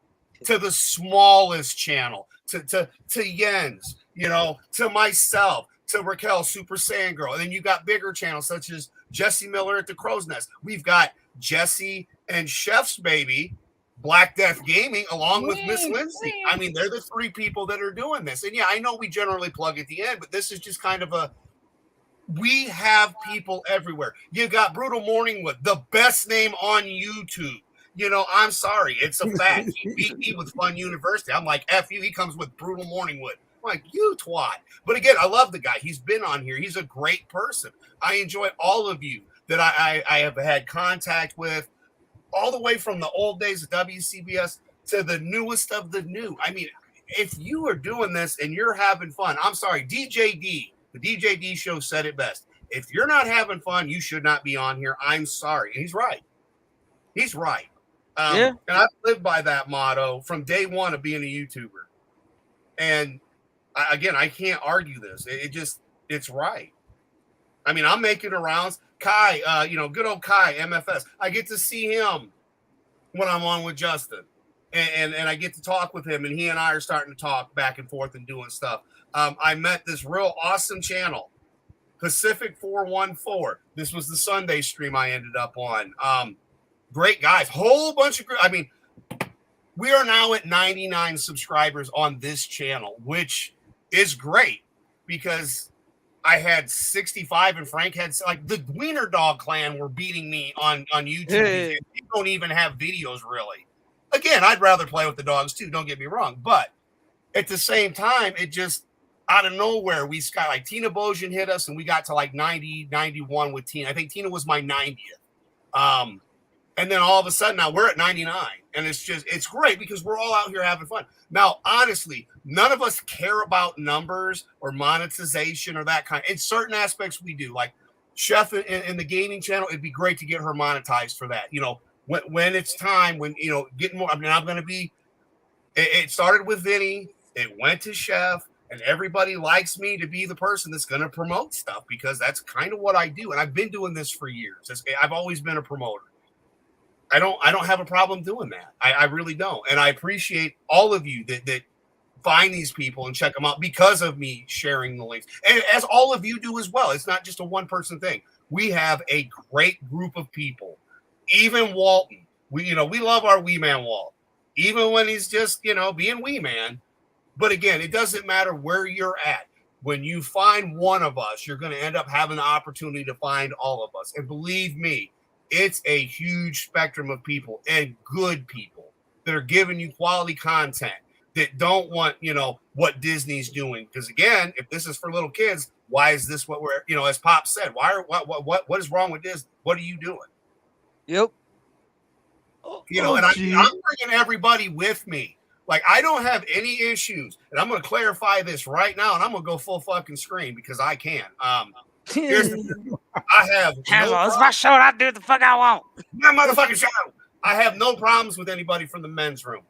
to the smallest channel, to Jens, you know, to myself, to Raquel, Super Saiyan Girl. And then you got bigger channels such as Jesse Miller at the Crow's Nest. We've got Jesse and Chef's Baby, Black Death Gaming, along with Miss Lindsay. I mean, they're the three people that are doing this. And yeah, I know we generally plug at the end, but this is just kind of we have people everywhere. You got Brutal Morningwood, the best name on YouTube. You know, I'm sorry, it's a fact. He beat me with Fun University. I'm like, F you, he comes with Brutal Morningwood. I'm like, you twat. But again, I love the guy. He's been on here. He's a great person. I enjoy all of you that I have had contact with, all the way from the old days of WCBS to the newest of the new. I mean, if you are doing this and you're having fun, I'm sorry, DJD, the DJD show said it best. If you're not having fun, you should not be on here. I'm sorry. And he's right. He's right. And I've lived by that motto from day one of being a YouTuber. And I can't argue this. It's right. I mean, I'm making the rounds. Kai, you know, good old Kai, MFS. I get to see him when I'm on with Justin. And I get to talk with him, and he and I are starting to talk back and forth and doing stuff. I met this real awesome channel, Pacific 414. This was the Sunday stream I ended up on. Great guys. Whole bunch of, I mean, we are now at 99 subscribers on this channel, which is great because I had 65 and Frank had, like, the Wiener Dog clan were beating me on YouTube. Hey. They don't even have videos really. Again, I'd rather play with the dogs too, don't get me wrong. But at the same time, it just, out of nowhere, we got, like, Tina Bojan hit us and we got to like 90, 91 with Tina. I think Tina was my 90th. And then all of a sudden now we're at 99. And it's great because we're all out here having fun. Now, honestly, none of us care about numbers or monetization or that kind. In certain aspects, we do. Like Chef in the gaming channel, it'd be great to get her monetized for that. You know, when it's time, when, you know, getting more. I mean, I'm going to be. It started with Vinny. It went to Chef, and everybody likes me to be the person that's going to promote stuff because that's kind of what I do, and I've been doing this for years. I've always been a promoter. I don't have a problem doing that. I really don't. And I appreciate all of you that find these people and check them out because of me sharing the links. And as all of you do as well. It's not just a one-person thing. We have a great group of people. Even Walton. We love our wee man Walt. Even when he's just, being wee man. But again, it doesn't matter where you're at. When you find one of us, you're going to end up having the opportunity to find all of us. And believe me, it's a huge spectrum of people and good people that are giving you quality content that don't want, what Disney's doing. Because again, if this is for little kids, why is this what we're, as Pop said, what is wrong with this? What are you doing? Yep. And I'm bringing everybody with me. Like, I don't have any issues. And I'm going to clarify this right now, and I'm going to go full fucking screen because I can. Here's the I have it's my show. I do what the fuck I want. My motherfucking show. I have no problems with anybody from the men's room.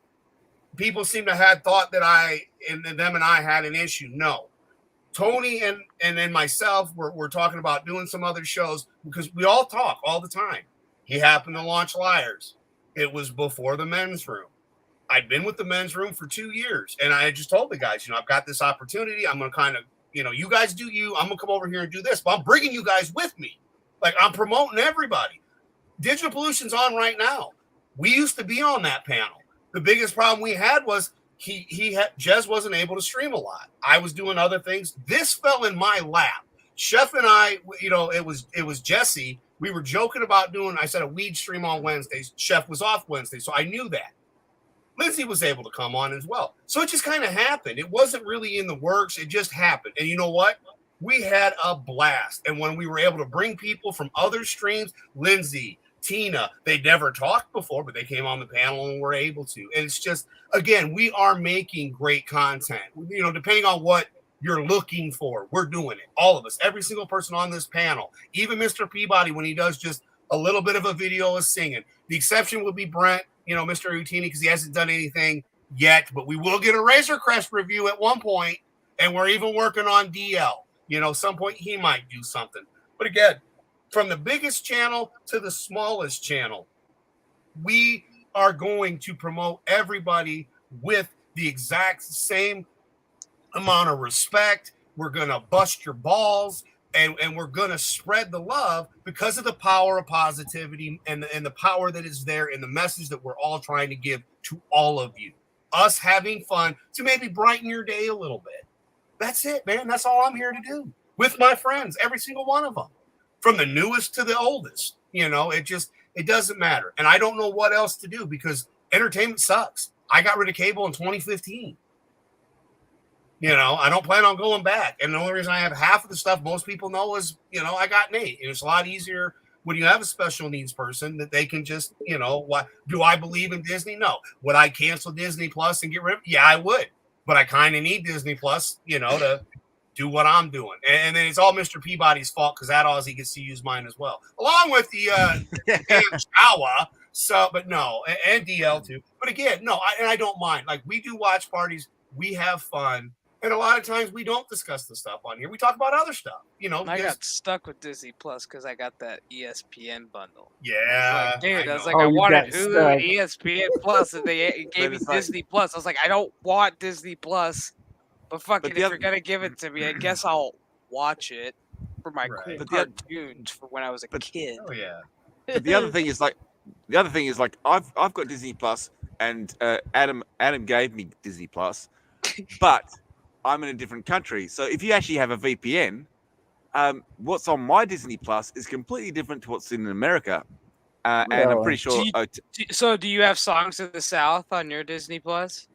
People seem to have thought that them and I had an issue. No. Tony and then myself we're talking about doing some other shows because we all talk all the time. He happened to launch Liars. It was before the men's room. I'd been with the men's room for 2 years, and I just told the guys, I've got this opportunity. I'm going to kind of, you guys do you. I'm going to come over here and do this, but I'm bringing you guys with me. Like, I'm promoting everybody. Digital Pollution's on right now. We used to be on that panel. The biggest problem we had was Jez wasn't able to stream a lot. I was doing other things. This fell in my lap. Chef and I, it was Jesse. We were joking about doing, I said, a weed stream on Wednesdays. Chef was off Wednesday, so I knew that. Lindsay was able to come on as well. So it just kind of happened. It wasn't really in the works. It just happened. And you know what? We had a blast. And when we were able to bring people from other streams, Lindsay, Tina, they'd never talked before, but they came on the panel and were able to. And it's just, again, we are making great content. Depending on what you're looking for, we're doing it. All of us, every single person on this panel, even Mr. Peabody, when he does just a little bit of a video of singing. The exception would be Brent, Mr. Ootini, because he hasn't done anything yet, but we will get a Razor Crest review at one point, and we're even working on DL. Some point he might do something. But again, from the biggest channel to the smallest channel, we are going to promote everybody with the exact same amount of respect. We're going to bust your balls, and we're going to spread the love because of the power of positivity and the power that is there in the message that we're all trying to give to all of you. Us having fun to maybe brighten your day a little bit. That's it, man. That's all I'm here to do with my friends, every single one of them, from the newest to the oldest. It doesn't matter. And I don't know what else to do because entertainment sucks. I got rid of cable in 2015. I don't plan on going back. And the only reason I have half of the stuff most people know is, I got Nate. And it's a lot easier when you have a special needs person that they can just, what do I believe in Disney? No. Would I cancel Disney Plus and get rid of it? Yeah, I would. But I kind of need Disney Plus, to do what I'm doing. And then it's all Mr. Peabody's fault because that Aussie gets to use mine as well, along with the Shawhan. So, but no, and DL too. But again, no, I don't mind. Like, we do watch parties, we have fun, and a lot of times we don't discuss the stuff on here. We talk about other stuff. I got stuck with Disney Plus because I got that ESPN bundle. Yeah, I was like, I wanted Hulu, ESPN Plus, and they gave me Disney Plus. I was like, I don't want Disney Plus, but fucking, if you're gonna give it to me, I guess I'll watch it for my cool cartoons for when I was a kid. Oh yeah. But the other thing is I've got Disney Plus, and Adam gave me Disney Plus, but I'm in a different country. So if you actually have a VPN, what's on my Disney Plus is completely different to what's in America. And I'm pretty sure. Do you have Songs of the South on your Disney Plus?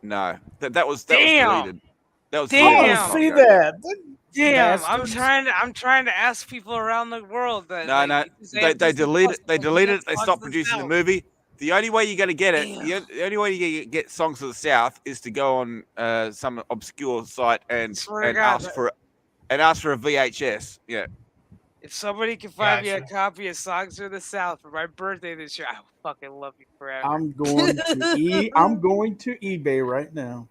No, that was deleted. That was damn. See that? Damn, I'm trying to ask people around the world that. No, they deleted it. They stopped producing the movie. The only way you're going to get it, the only way you get Songs of the South is to go on some obscure site and ask for a VHS. Yeah. If somebody can find me a copy of Songs of the South for my birthday this year, I will fucking love you forever. I'm going to eBay right now.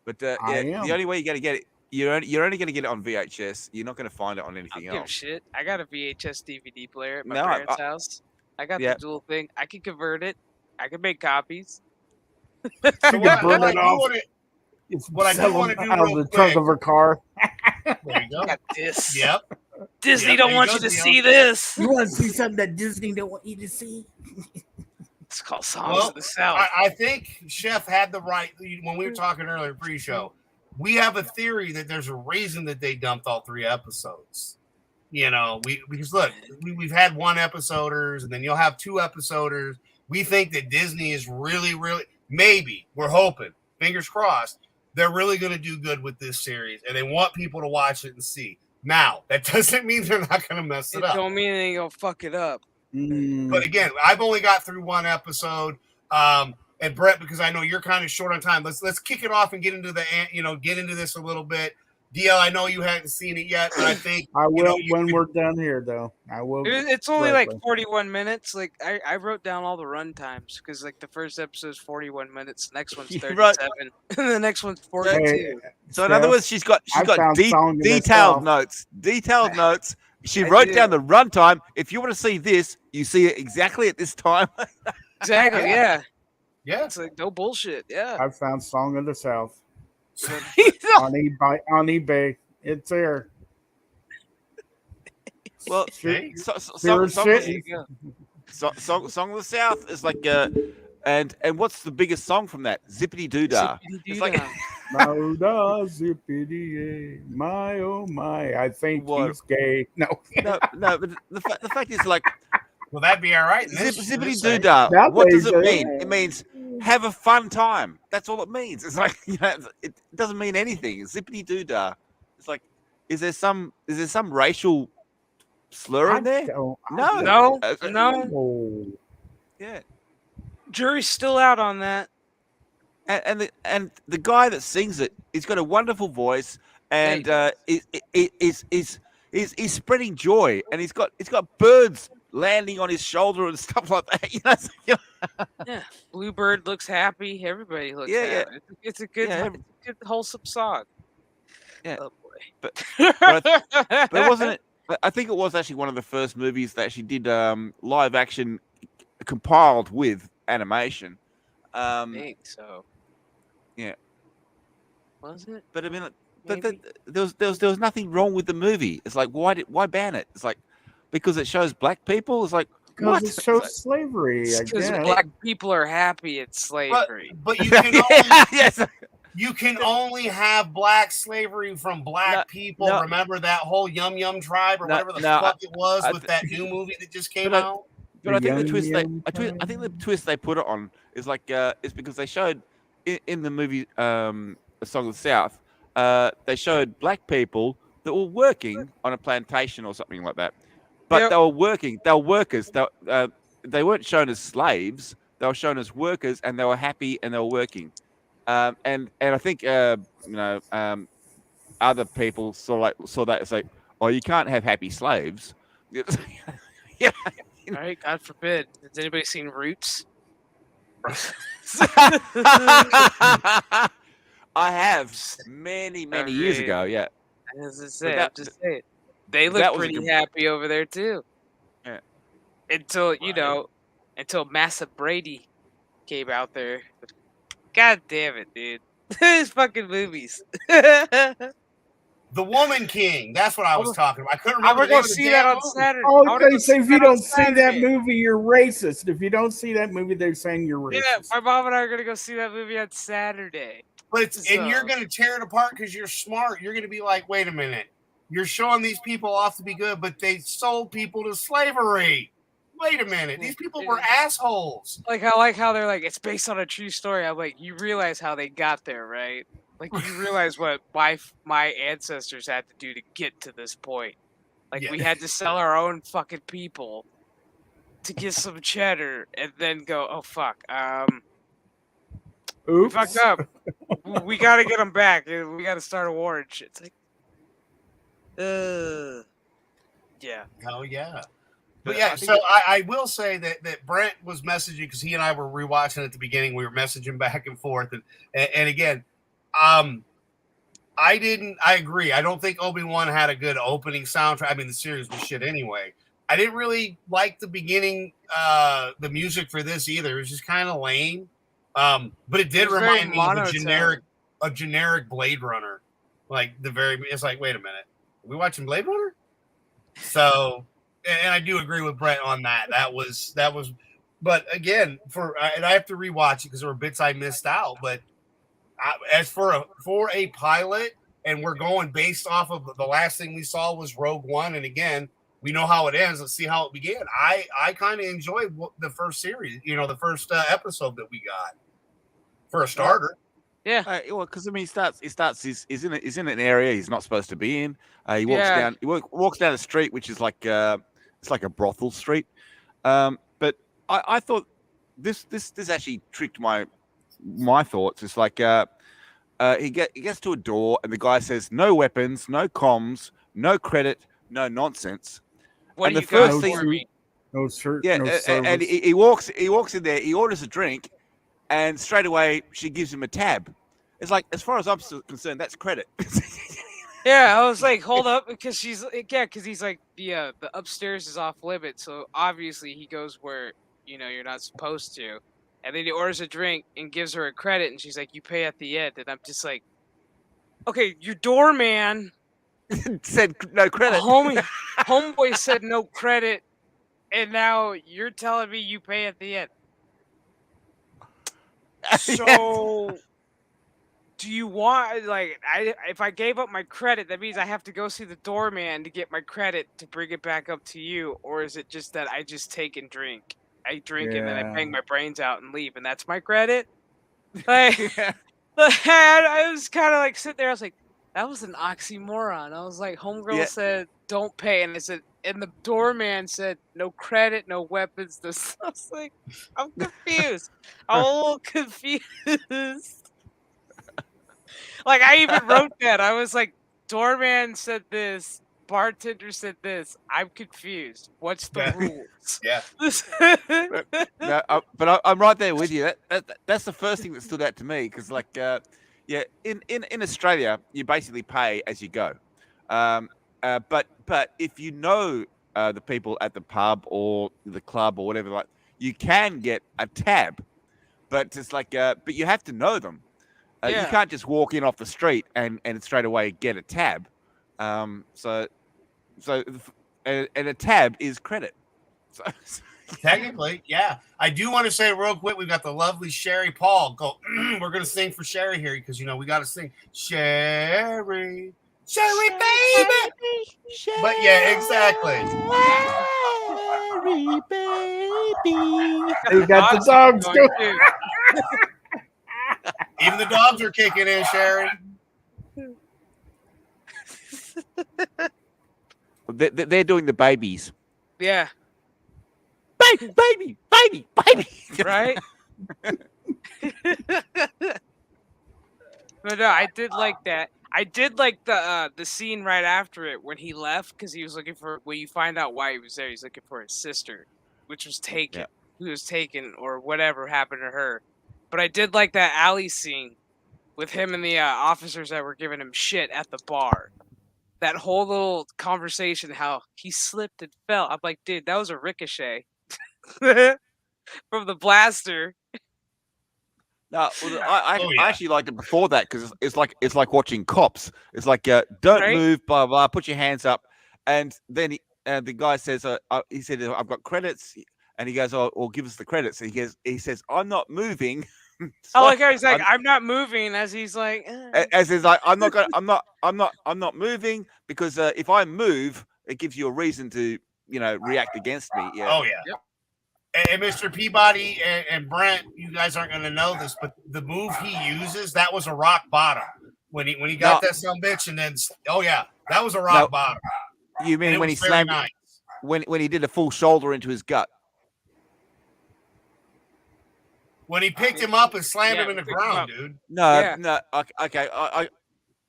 But the only way you're going to get it, you're only going to get it on VHS. You're not going to find it on anything else. Give a shit. I got a VHS DVD player at my parents' house. I got the dual thing. I can convert it. I can make copies. What I do want to do out of the trunk of her car. There you go. Got this. Yep. Disney don't want you to see this. You want to see something that Disney don't want you to see? It's called Songs of the South. I think Chef had the right when we were talking earlier pre-show. We have a theory that there's a reason that they dumped all 3 episodes. Because look, we've had 1 episoders, and then you'll have 2 episoders. We think that Disney is really, maybe, we're hoping, fingers crossed, they're really going to do good with this series, and they want people to watch it and see. Now, that doesn't mean they're not going to mess it up. It don't mean they ain't going to fuck it up. But again, I've only got through 1 episode. And Brett, because I know you're kind of short on time, let's kick it off and get into this a little bit. DL, I know you hadn't seen it yet, but I think I will when we're done here, though. I will. It's only like 41 minutes. Like I wrote down all the run times because like the first episode is 41 minutes, next one's 37, and the next one's 42. Hey, so in other words, she's got detailed notes. Detailed notes. She wrote down the runtime. If you want to see this, you see it exactly at this time. Exactly. Yeah. Yeah. It's like no bullshit. Yeah. I found Song of the South. on eBay, it's there. Well, Song of the South is like, and what's the biggest song from that? Zippity Doo Dah. It's like, Mauda zippity, my oh my! I think he's gay. No, But the fact is, like, well, that'd be all right. Zippity doodah. What does it mean? It means have a fun time. That's all it means. It's like, you know, it doesn't mean anything. Zippity doodah. It's like, is there some racial slur in there? No. Yeah. Jury's still out on that. And the guy that sings it, he's got a wonderful voice, and he's spreading joy, and he's got birds landing on his shoulder and stuff like that. You know? Yeah, Bluebird looks happy. Everybody looks happy. Yeah. It's a good wholesome song. Yeah. Oh boy. But it wasn't. I think it was actually one of the first movies that actually did live action compiled with animation. I think so. Yeah. Was it? But I mean, there was nothing wrong with the movie. It's like, why ban it? It's like, because it shows black people. It's like, because it shows slavery. Because black people are happy at slavery. But you can only, you can only have black slavery from black people. No. Remember that whole Yum Yum tribe or whatever the fuck it was with that new movie that just came out. But I think the twist they put it on is like it's because they showed in the movie A Song of the South, they showed black people that were working on a plantation or something like that. But they were working, they were workers. They weren't shown as slaves. They were shown as workers, and they were happy and they were working. And I think other people saw that it's like, oh, you can't have happy slaves. Yeah. All right, God forbid. Has anybody seen Roots? I have many years ago. Yeah. As I say, I'm just saying. They look pretty happy over there too. Yeah. Until until Massa Brady came out there. God damn it, dude! These fucking movies. The Woman King. That's what I was talking about. I couldn't remember. I'm gonna go see that on Saturday. Oh, they say if you don't see that movie, you're racist. If you don't see that movie, they're saying you're racist. Yeah, my mom and I are gonna go see that movie on Saturday. But and you're gonna tear it apart because you're smart. You're gonna be like, wait a minute, you're showing these people off to be good, but they sold people to slavery. Wait a minute, these people were assholes. I like how they're like, it's based on a true story. I'm like, you realize how they got there, right? Like, you realize what my ancestors had to do to get to this point. Like, we had to sell our own fucking people to get some cheddar and then go, oh, fuck. We fucked up. We got to get them back. We got to start a war and shit. It's like, yeah. Oh, yeah. But yeah, so I will say that Brent was messaging because he and I were rewatching at the beginning. We were messaging back and forth. And again, I agree. I don't think Obi-Wan had a good opening soundtrack. I mean, the series was shit anyway. I didn't really like the beginning, the music for this either. It was just kind of lame. But it did remind me of a generic Blade Runner. Like it's like, wait a minute, are we watching Blade Runner? So, and I do agree with Brent on that. That was, but again, and I have to rewatch it because there were bits I missed out. But as for a pilot, and we're going based off of the last thing we saw was Rogue One, and again, we know how it ends. Let's see how it began. I kind of enjoyed the first series, the first episode that we got for a starter. Yeah. Well, because I mean, he's in an area he's not supposed to be in. He walks down the street, which is like it's like a brothel street. But I thought this actually tricked my thoughts. It's like he gets to a door and the guy says, "No weapons, no comms, no credit, no nonsense." What and do the you first thing, no shirt, yeah, no and he walks in there. He orders a drink, and straight away she gives him a tab. It's like, as far as I'm concerned, that's credit. Yeah, I was like, hold up, because he's like, the upstairs is off limits, so obviously he goes where you're not supposed to, and then he orders a drink and gives her a credit, and she's like, you pay at the end, and I'm just like, okay, your doorman said no credit. Homeboy said no credit, and now you're telling me you pay at the end. So do you want if I gave up my credit, that means I have to go see the doorman to get my credit to bring it back up to you, or is it just that I just take and drink? I drink and then I bang my brains out and leave, and that's my credit? Like, I was kind of like sitting there. I was like, that was an oxymoron. I was like, homegirl said, don't pay. And I said, and the doorman said, no credit, no weapons. I was like, I'm confused. I'm a little confused. Like, I even wrote that. I was like, doorman said this. Bartender said this. I'm confused. What's the rules? Yeah. But I'm right there with you. That's the first thing that stood out to me because, like, in Australia, you basically pay as you go. But if you know the people at the pub or the club or whatever, like, you can get a tab, but it's like, but you have to know them. You can't just walk in off the street and straight away get a tab. So a tab is credit. So, technically, yeah. I do want to say real quick, we've got the lovely Sherry Paul. We're going to sing for Sherry here because, we got to sing. Sherry, baby. Sherry. But yeah, exactly. Sherry, baby. You got the dogs too. Even the dogs are kicking in, Sherry. They're doing the babies. Yeah. Baby. Right? But no, I did like that. I did like the scene right after it when he left because he was looking for. When you find out why he was there, he's looking for his sister, which was taken. Who was taken or whatever happened to her. But I did like that alley scene with him and the officers that were giving him shit at the bar. That whole little conversation, how he slipped and fell. I'm like, dude, that was a ricochet from the blaster. No, I actually liked it before that because it's like watching Cops. It's like don't move, blah blah. Put your hands up, and then the guy says, he said, I've got credits, and he goes, "Oh, give us the credits." And he says, "I'm not moving." I like how he's like, I'm not moving, as he's like, as he's like, I'm not moving because if I move, it gives you a reason to react against me. Yeah. Oh yeah. Yep. And Mr. Peabody and Brent, you guys aren't going to know this, but the move he uses, that was a rock bottom when he got that son bitch, and then that was a rock bottom. You mean when he slammed when he did a full shoulder into his gut? When he picked him up and slammed him in the ground, dude. No. Okay.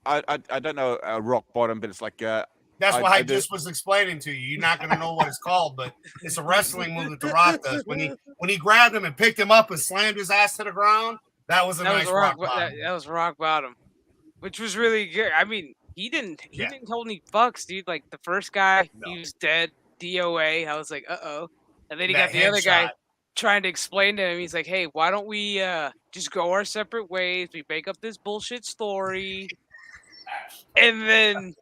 I don't know a rock bottom, but it's like that's why I just was explaining to you. You're not going to know what it's called, but it's a wrestling move that The Rock does. When he grabbed him and picked him up and slammed his ass to the ground, that was a nice rock bottom. That was rock bottom, which was really good. I mean, he didn't hold any fucks, dude. Like the first guy, he was dead. DOA. I was like, uh-oh. And then he got the other guy trying to explain to him. He's like, hey, why don't we just go our separate ways? We make up this bullshit story. And then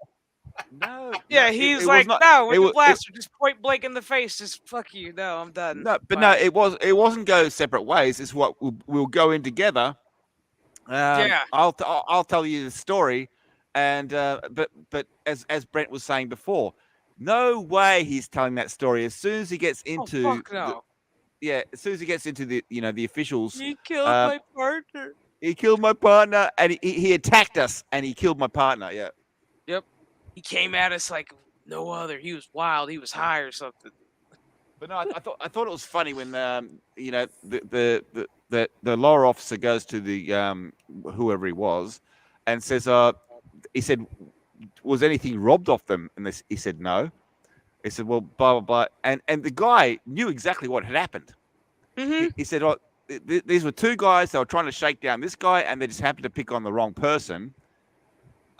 he's like, no, with the blaster, just point blank in the face, just fuck you. No, I'm done. No, but it wasn't go separate ways. It's what we'll go in together. I'll tell you the story, and but as Brent was saying before, no way he's telling that story. As soon as he gets into as soon as he gets into the the officials, he killed my partner. He killed my partner, and he attacked us, and he killed my partner. Yeah. Yep. He came at us like no other. He was wild. He was high or something. But no, I thought it was funny when the law officer goes to the whoever he was, and says he said, was anything robbed off them? And he said no. He said, well, blah blah blah, and the guy knew exactly what had happened. Mm-hmm. He said, these were two guys. They were trying to shake down this guy, and they just happened to pick on the wrong person.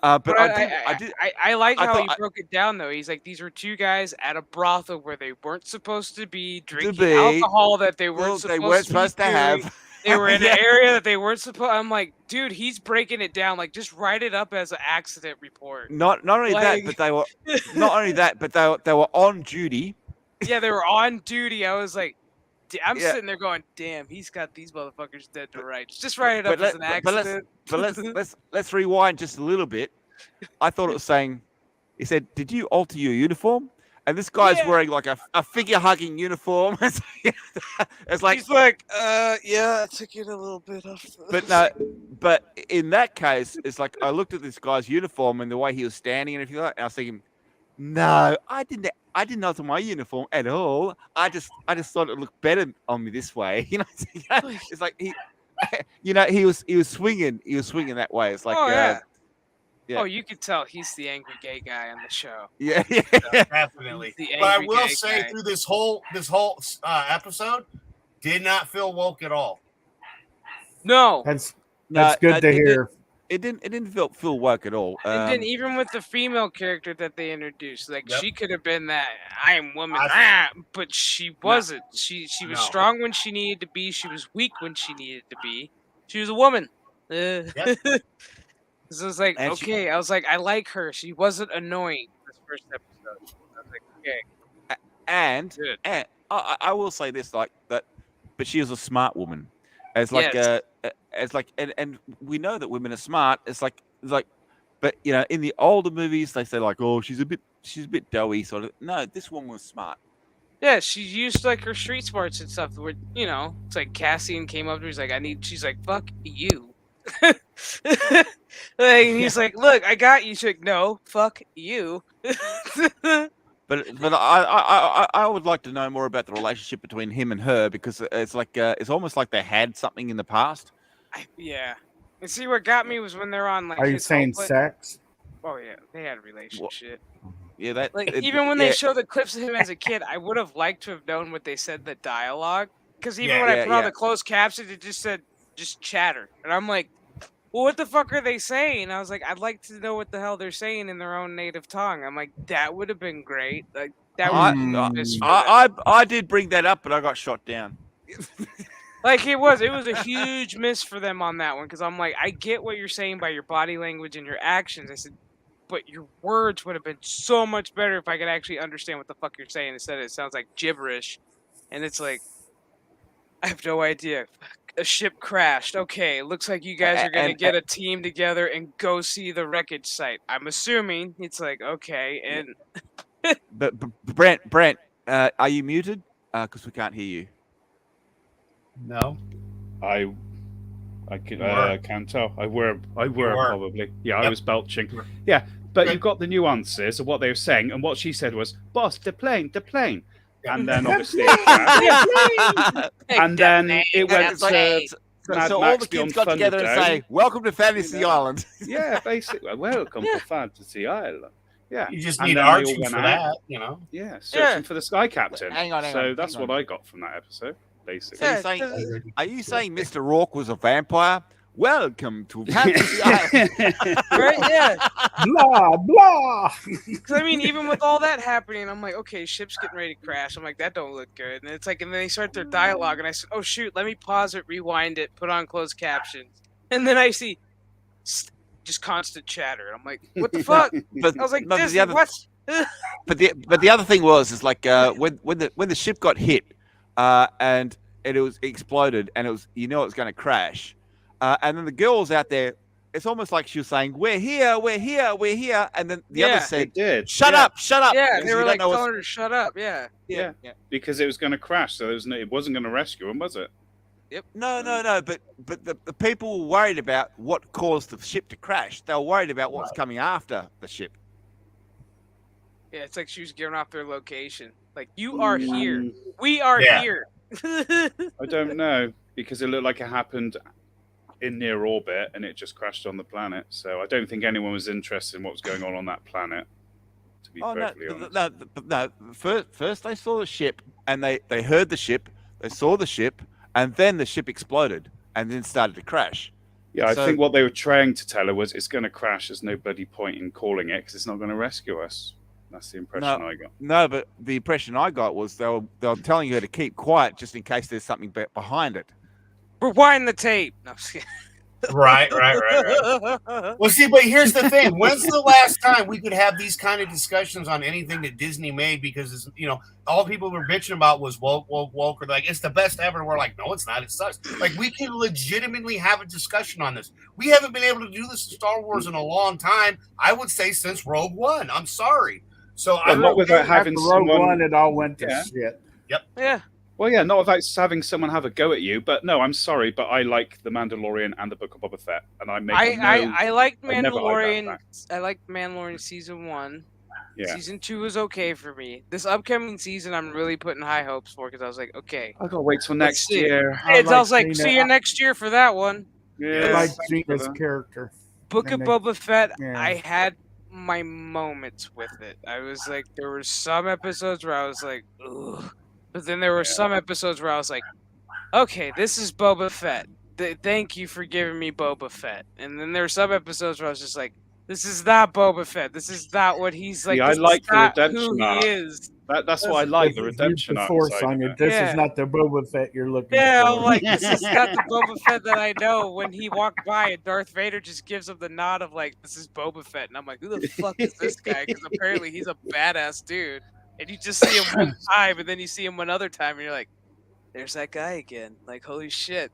But I like how he broke it down, though. He's like, these were two guys at a brothel where they weren't supposed to be drinking alcohol that they weren't supposed to have. They were in an area that they weren't supposed. I'm like, dude, he's breaking it down. Like, just write it up as an accident report. Not only that, but they were they were on duty. Yeah, they were on duty. I was like, I'm sitting there going, damn, he's got these motherfuckers dead to rights. Just write it up as an accident. Let's rewind just a little bit. I thought it was saying, he said, "Did you alter your uniform?" And this guy's wearing like a figure hugging uniform. It's like he's like, yeah, I took it a little bit off. But in that case, it's like I looked at this guy's uniform and the way he was standing and everything like that, and I was thinking, no, I didn't alter my uniform at all. I just thought it looked better on me this way. You know, it's like he was swinging that way. It's like, yeah. Oh, you could tell he's the angry gay guy on the show. Yeah. Definitely. But I will say, through this whole episode, did not feel woke at all. No, that's good to hear. It didn't feel woke at all. And then even with the female character that they introduced, like she could have been that I am woman, but she wasn't. She was strong when she needed to be. She was weak when she needed to be. She was a woman. So I was like, and okay. I was like, I like her. She wasn't annoying this first episode. I was like, okay. And I will say this, like that, but she was a smart woman. As like and we know that women are smart. It's like, but you know, in the older movies they say like, oh, she's a bit doughy sort of. No, this woman was smart. Yeah, she used like her street smarts and stuff. Where it's like Cassian came up to her, he's like, she's like, fuck you. Like, he's like, look, I got you. She's like, no, fuck you. But I would like to know more about the relationship between him and her, because it's like it's almost like they had something in the past. Yeah. And see, what got me was when they're on like. Are you saying sex? Oh yeah, they had a relationship. Yeah, that even when they show the clips of him as a kid, I would have liked to have known what they said the dialogue, because even when I put on the closed captions, it just said just chatter, and I'm like, well, what the fuck are they saying? I was like, I'd like to know what the hell they're saying in their own native tongue. I'm like, that would have been great. Like that was. I did bring that up, but I got shot down. Like it was a huge miss for them on that one, because I'm like, I get what you're saying by your body language and your actions. I said, but your words would have been so much better if I could actually understand what the fuck you're saying. Instead, it sounds like gibberish, and it's like, I have no idea. A ship crashed. Okay, looks like you guys are gonna get a team together and go see the wreckage site. I'm assuming it's like, okay, and but Brent, are you muted? Because we can't hear you. No, I can't tell. I were probably. Yeah, I was belching. Yeah, but you got the nuances of what they were saying, and what she said was, "Boss, the plane." And then obviously, and then it went to. So all the kids got together and say, "Welcome to Fantasy Island." Yeah, basically, welcome to Fantasy Island. Yeah, you just need Archie for that, you know. Yeah, searching for the Sky Captain. Hang on. So that's what I got from that episode, basically. So are you saying Mr. Rourke was a vampire? Welcome to Fantasy Island. Right? Yeah. Blah blah. I mean, even with all that happening, I'm like, okay, ship's getting ready to crash. I'm like, that don't look good. And it's like, and then they start their dialogue, and I said, oh shoot, let me pause it, rewind it, put on closed captions, and then I see just constant chatter. I'm like, what the fuck? I was like, what? But the other thing is like when the ship got hit, and it exploded, and it was it was going to crash. And then the girls out there, it's almost like she was saying, we're here, and then the other said, shut up. Yeah, they were like telling her to shut up, yeah. Because it was going to crash, so it wasn't going to rescue him, was it? Yep. No, but the people were worried about what caused the ship to crash. They were worried about what's coming after the ship. Yeah, it's like she was giving off their location. Like, you are here. We are here. I don't know, because it looked like it happened in near orbit and it just crashed on the planet. So I don't think anyone was interested in what was going on that planet, to be perfectly honest. No. First they saw the ship, and they heard the ship, they saw the ship, and then the ship exploded and then started to crash. Yeah, I think what they were trying to tell her was it's going to crash. There's no bloody point in calling it because it's not going to rescue us. That's the impression I got. No, but the impression I got was they were telling her to keep quiet just in case there's something behind it. Rewind the tape. No, Right. Well, see, but here's the thing. When's the last time we could have these kind of discussions on anything that Disney made? Because, it's, all people were bitching about was woke, or like, it's the best ever. We're like, no, it's not. It sucks. Like, we can legitimately have a discussion on this. We haven't been able to do this in Star Wars in a long time. I would say since Rogue One. I'm sorry. So I'm not without having Rogue someone. One, it all went to shit. Yep. Yeah. Well, yeah, not without having someone have a go at you, but no, I'm sorry, but I like The Mandalorian and the Book of Boba Fett, and I liked Mandalorian. I liked Mandalorian season 1. Yeah. Season 2 was okay for me. This upcoming season, I'm really putting high hopes for because I was like, okay, I gotta wait till next year. I was like, see you next year for that one. I like Gina's character. Book of Boba Fett, I had my moments with it. I was like, there were some episodes where I was like, ugh. But then there were some episodes where I was like, okay, this is Boba Fett. Thank you for giving me Boba Fett. And then there were some episodes where I was just like, this is not Boba Fett. This is not what he's like. Yeah, I like the redemption who arc. he is. That's what I like, the redemption arc. Force on you. This is not the Boba Fett you're looking for. I'm like, this is not the Boba Fett that I know. When he walked by and Darth Vader just gives him the nod of like, this is Boba Fett. And I'm like, who the fuck is this guy? Because apparently he's a badass dude. And you just see him one time, and then you see him one other time, and you're like, there's that guy again. Like, holy shit.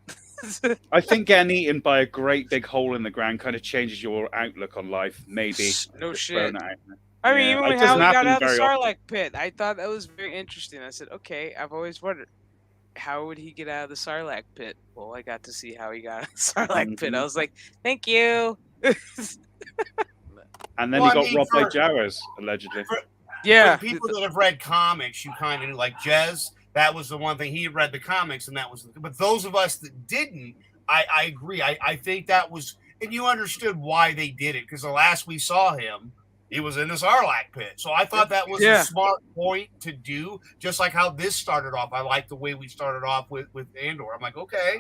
I think getting eaten by a great big hole in the ground kind of changes your outlook on life, maybe. No shit. I mean, even how he got out of the Sarlacc pit, I thought that was very interesting. I said, okay, I've always wondered, how would he get out of the Sarlacc pit? Well, I got to see how he got out of the Sarlacc pit. I was like, thank you. And then he got robbed by Jawas, allegedly. For people that have read comics, you kind of knew, like Jez, that was the one thing. He had read the comics, and that was. But those of us that didn't, I agree. I think that was, and you understood why they did it, because the last we saw him, he was in the Sarlacc pit. So I thought that was a smart point to do, just like how this started off. I like the way we started off with Andor. I'm like, okay,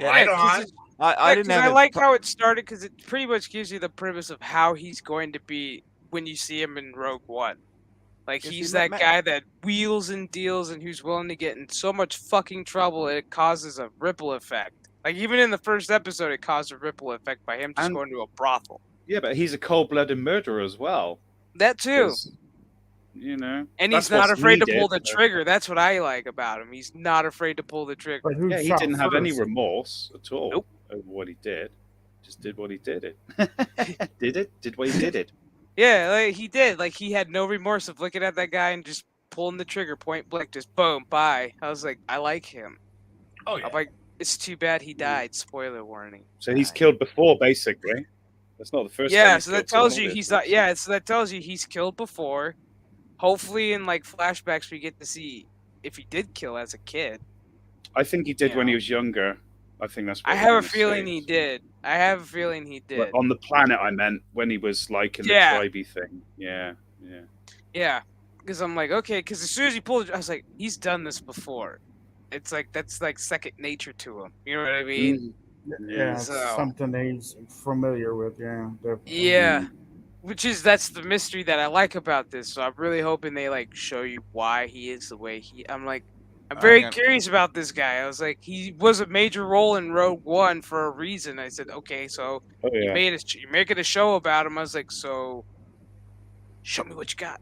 right on. I like how it started because it pretty much gives you the premise of how he's going to be when you see him in Rogue One. Like, he's that guy that wheels and deals and who's willing to get in so much fucking trouble it causes a ripple effect. Like, even in the first episode, it caused a ripple effect by him just going to a brothel. Yeah, but he's a cold-blooded murderer as well. That too. And he's not afraid to pull the trigger. That's what I like about him. He's not afraid to pull the trigger. Yeah, he didn't have any remorse at all over what he did. Just did what he did. Did what he did it. Yeah, like he did. Like, he had no remorse of looking at that guy and just pulling the trigger point blank, just boom, bye. I was like, I like him. Oh yeah. I'm like, it's too bad he died. Spoiler warning. So he's killed before, basically. That's not the first. Yeah, so that tells you he's not. Yeah, so that tells you he's killed before. Hopefully, in like flashbacks, we get to see if he did kill as a kid. I think he did when he was younger. I think that's. I have a feeling he did. I have a feeling he did. But on the planet, I meant when he was like in the tribey thing. Yeah. Because I'm like, okay, because as soon as he pulled it, I was like, he's done this before. It's like that's like second nature to him. You know what I mean? Yeah, something he's familiar with. Yeah. Definitely. Yeah. That's the mystery that I like about this. So I'm really hoping they like show you why he is the way he. I'm very curious about this guy. I was like, he was a major role in Rogue One for a reason. I said, okay, so you're making a show about him. I was like, so show me what you got.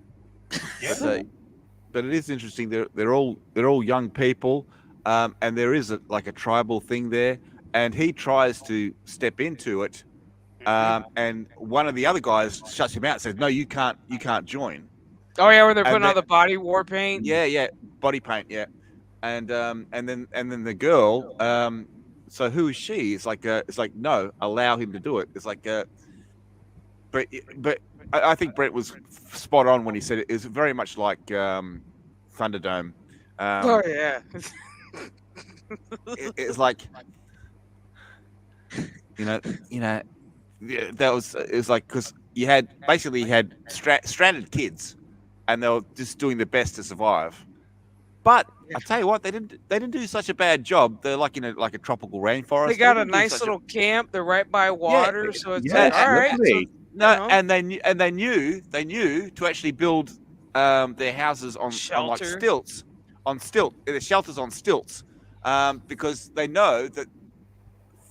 But it is interesting. They're all young people, and there is a tribal thing there. And he tries to step into it, and one of the other guys shuts him out and says, "No, you can't join." Oh yeah, where they're putting all the body war paint. Yeah, body paint. Yeah. And then the girl, so who is she? It's like no, allow him to do it. It's like but I think Brent was spot on when he said it is very much like Thunderdome. Oh yeah. It's like that was like because you had stranded kids, and they were just doing their best to survive. But I tell you what, they didn't do such a bad job. They're like in a tropical rainforest. They got a nice little camp. They're right by water, so it's like, all right. So, and they knew to actually build their houses on like stilts, their shelters on stilts, because they know that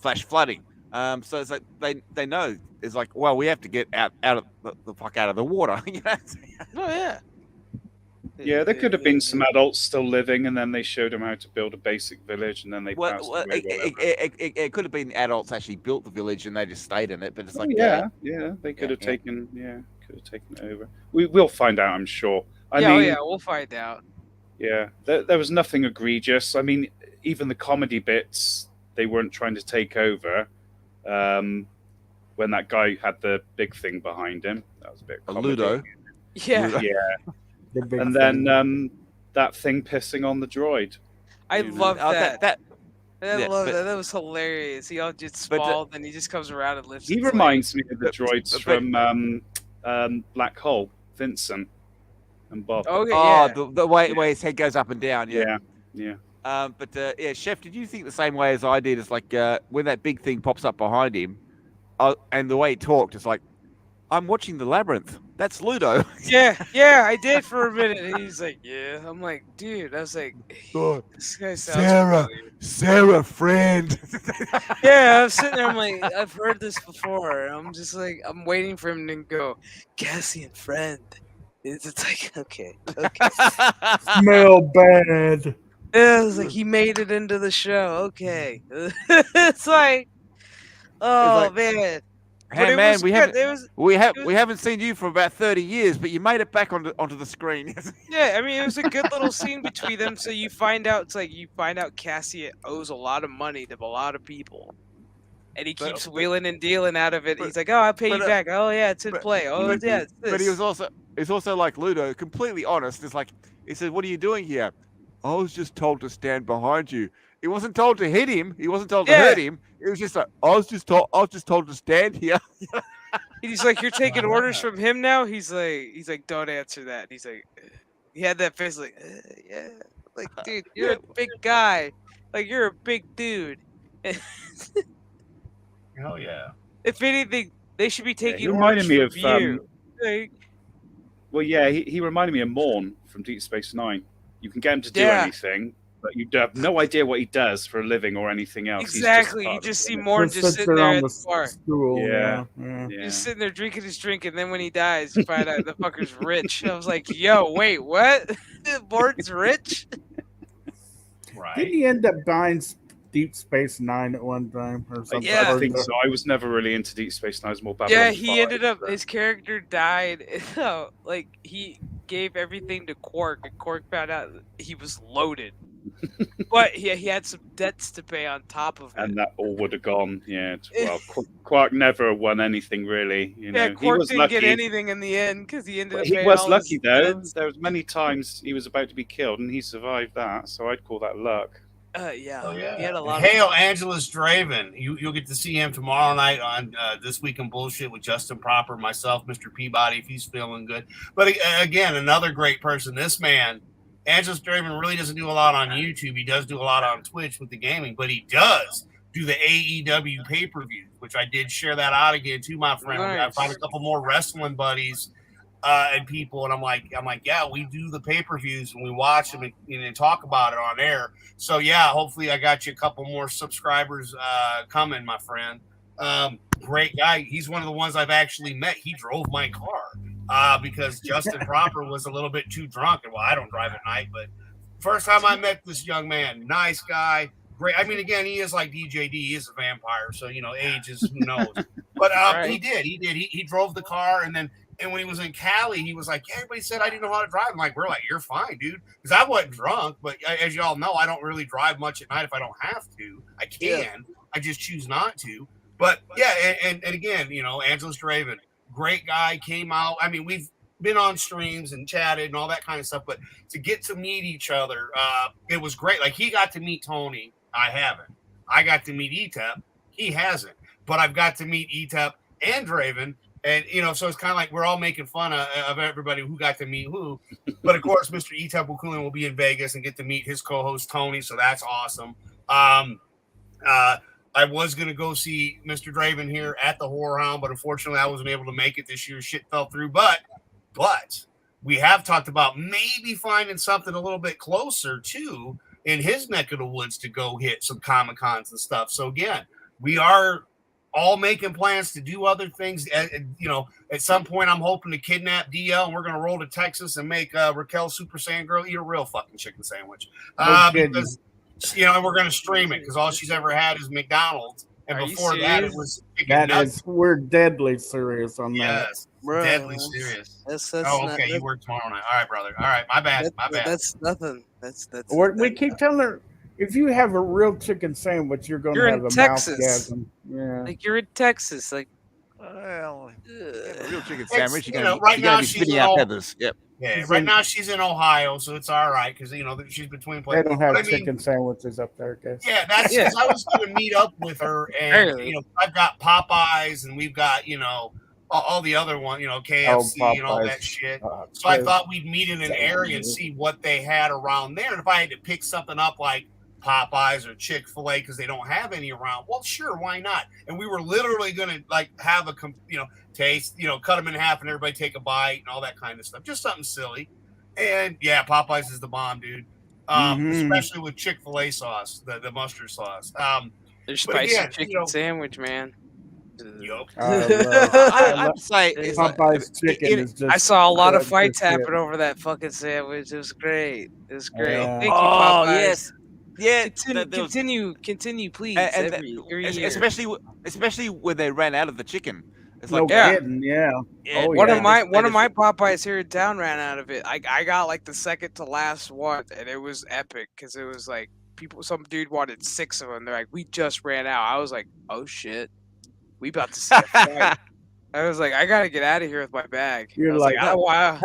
flash flooding. So it's like they know it's like, well, we have to get out of the fuck out of the water. You know? Oh yeah. Yeah, there could have been some adults still living, and then they showed them how to build a basic village, and then they passed away. It could have been adults actually built the village, and they just stayed in it. But it's like, they could have taken it over. We'll find out, I'm sure. I mean, we'll find out. Yeah, there was nothing egregious. I mean, even the comedy bits, they weren't trying to take over. When that guy had the big thing behind him, that was a bit comedy. Ludo. Yeah. Yeah. And then that thing pissing on the droid. I love that. I love but- that. That was hilarious. He all just spalled, and he just comes around and lifts. He his leg. reminds me of the droids from Black Hole, Vincent and Bob. Okay, yeah. The way his head goes up and down. Yeah. But Chef, did you think the same way as I did? It's like when that big thing pops up behind him, and the way he talked, it's like, I'm watching the Labyrinth. That's Ludo. Yeah, I did for a minute. And he's like, yeah. I'm like, dude. I was like, this guy sounds Sarah, friend. Yeah, I'm sitting there. I'm like, I've heard this before. I'm just like, I'm waiting for him to go, Cassian, friend. It's like, okay. Smell bad. Yeah, it's like he made it into the show. Okay. It's like, man. Hey man, we haven't seen you for about 30 years, but you made it back onto the screen. Yeah, I mean, it was a good little scene between them. So you find out, Cassian owes a lot of money to a lot of people, and he keeps wheeling and dealing out of it. He's like, "Oh, I'll pay you back. Oh yeah, it's in play. Oh yeah, it's this." But he's also like Ludo, completely honest. It's like he said, "What are you doing here?" I was just told to stand behind you. He wasn't told to hit him. He wasn't told to hurt him. It was just like, I was just told to stand here. He's like, you're taking orders from him now. He's like, don't answer that. He's like, he had that face like, yeah, like, dude, you're a big guy, like you're a big dude. Hell yeah. If anything, they should be taking he reminded me of you. Well, yeah, he reminded me of Morn from Deep Space Nine. You can get him to do anything, but you have no idea what he does for a living or anything else. Exactly. You just see Morn just sitting there at the bar. Yeah. Just sitting there drinking his drink, and then when he dies, you find out the fucker's rich. I was like, yo, wait, what? Morn's rich? Right. Didn't he end up buying Deep Space Nine at one time or something? Yeah. I think so. I was never really into Deep Space Nine. I was more Babylon Yeah, he 5, ended up, his character died. Like, he gave everything to Quark, and Quark found out he was loaded. But he had some debts to pay on top of it. And that all would have gone. Yeah. Well, Quark never won anything, really. You know? Yeah, Quark didn't get anything in the end because he ended up He paying was all lucky, his though. debts. There was many times he was about to be killed, and he survived that. So I'd call that luck. Yeah. He had a lot Hail AngelousDraven. You'll get to see him tomorrow night on This Week in Bullshit with Justin Proper, myself, Mr. Peabody, if he's feeling good. But again, another great person. This man, AngelousDraven, really doesn't do a lot on YouTube. He does do a lot on Twitch with the gaming, but he does do the AEW pay-per-views, which I did share that out again too, my friend. Nice. I found a couple more wrestling buddies and people, and I'm like, yeah, we do the pay-per-views and we watch them and talk about it on air. So yeah, hopefully I got you a couple more subscribers coming, my friend. Great guy. He's one of the ones I've actually met. He drove my car because Justin Proper was a little bit too drunk, and well, I don't drive at night, but first time I met this young man, nice guy. Great. I mean, again, he is like DJD. He is a vampire, so age is who knows. But Right. he did. He drove the car, and when he was in Cali, he was like, yeah, everybody said I didn't know how to drive. I'm like, we're like, you're fine, dude. Because I wasn't drunk, but as y'all know, I don't really drive much at night if I don't have to. I can. I just choose not to. But yeah, and again, AngelousDraven, great guy, came out. I mean, we've been on streams and chatted and all that kind of stuff, but to get to meet each other, it was great. Like, he got to meet Tony. I haven't. I got to meet Etep. He hasn't. But I've got to meet Etep and Draven. And, so it's kind of like we're all making fun of everybody who got to meet who. But, of course, Mr. Etep Wokuian will be in Vegas and get to meet his co-host, Tony. So that's awesome. I was going to go see Mr. Draven here at the Horror Hound, but unfortunately I wasn't able to make it this year. Shit fell through. But we have talked about maybe finding something a little bit closer to in his neck of the woods to go hit some Comic-Cons and stuff. So, again, we are all making plans to do other things. At some point, I'm hoping to kidnap DL, and we're going to roll to Texas and make Raquel Super Saiyan Girl eat a real fucking chicken sandwich. Because and we're going to stream it because all she's ever had is McDonald's, and before that it was chicken nuggets. We're deadly serious on that. Yes, deadly serious. Okay, you work tomorrow night. All right, brother. All right, my bad. That's nothing. That's we keep telling her. If you have a real chicken sandwich, you're going to have a mouthgasm. Yeah. Like you're in Texas. Like, well, a real chicken sandwich. You're going right now to be she's spitting out feathers. Yep. Yeah, right now she's in Ohio, so it's all right because she's between places. They don't have chicken sandwiches up there, guys. Yeah, that's because I was going to meet up with her, and I've got Popeyes, and we've got all the other one, KFC and all that shit. So I thought we'd meet in an area and see what they had around there, and if I had to pick something up like Popeyes or Chick-fil-A because they don't have any around, well, sure, why not? And we were literally going to have a taste, cut them in half and everybody take a bite and all that kind of stuff, just something silly. And yeah, Popeyes is the bomb, dude. Especially with Chick-fil-A sauce, the mustard sauce. Their spicy chicken sandwich, man. I'd say Popeye's chicken is just. I saw a lot of fights happen over that fucking sandwich. It was great. It was great. Thank you, Popeyes. Yes. Yeah, continue, please. Every year. Especially when they ran out of the chicken. It's like, kidding, yeah. One of my Popeyes here in town ran out of it. I got like the second to last one, and it was epic because it was like some dude wanted 6 of them. They're like, we just ran out. I was like, oh shit, we about to see a fight. I was like, I gotta get out of here with my bag. You're like, how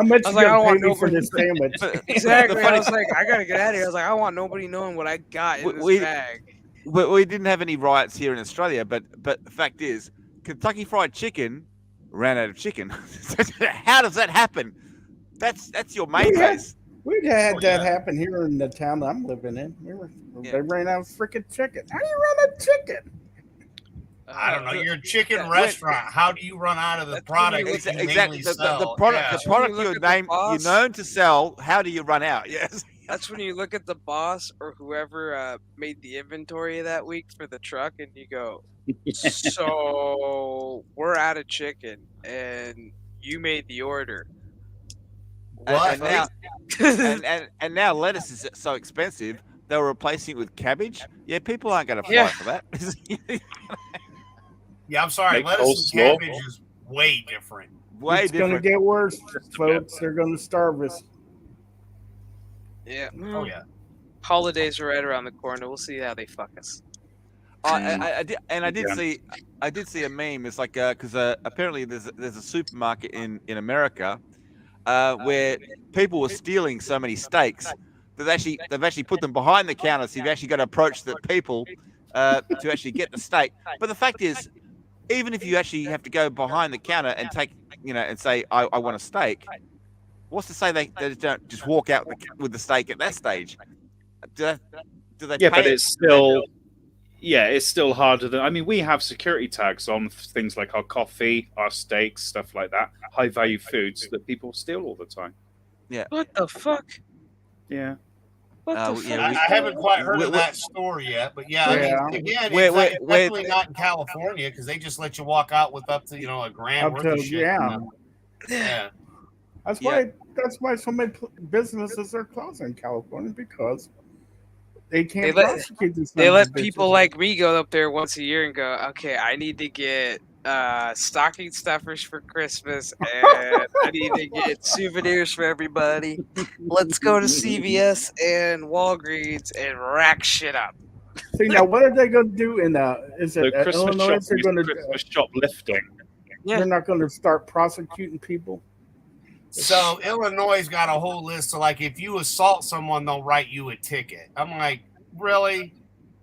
much you gonna pay me for this sandwich? Exactly. I was like, I gotta get out of here. I was like, I don't want nobody knowing what I got in this bag. We didn't have any riots here in Australia, but the fact is, Kentucky Fried Chicken ran out of chicken. How does that happen? That's your main base. We had that happen here in the town I'm living in. They ran out of freaking chicken. How do you run out of chicken? I don't know. You're a chicken restaurant. How do you run out of the product? Exactly. The product you're known to sell. How do you run out? Yes. That's when you look at the boss or whoever made the inventory that week for the truck, and you go, "So we're out of chicken, and you made the order." What? And now lettuce is so expensive. They were replacing it with cabbage. Yeah, people aren't going to fight for that. Yeah, I'm sorry. Lettuce and cabbage is way different. It's going to get worse, folks. They're going to starve us. Yeah. Oh, yeah. Holidays are right around the corner. We'll see how they fuck us. I did see a meme. It's like because apparently there's a supermarket in America where people were stealing so many steaks that they've actually put them behind the counter. So you've actually got to approach the people to actually get the steak. But the fact is, even if you actually have to go behind the counter and take, and say, I want a steak, what's to say they don't just walk out with the steak at that stage? Do they yeah, pay but it? it's still harder than. I mean, we have security tags on things like our coffee, our steaks, stuff like that, high value foods that people steal all the time. Yeah. What the fuck? Yeah. What the fuck? I haven't quite heard of that story yet, but I mean, again, it's definitely not in California because they just let you walk out with up to $1,000 worth of shit. Yeah. That's why so many businesses are closing in California because they can't prosecute this. They let people like me go up there once a year and go, okay, I need to get stocking stuffers for Christmas and I need to get souvenirs for everybody. Let's go to CVS and Walgreens and rack shit up. See, now what are they going to do in Illinois? They're going to Christmas shoplifting. Yeah. They're not going to start prosecuting people. So Illinois got a whole list of if you assault someone, they'll write you a ticket. I'm like, really?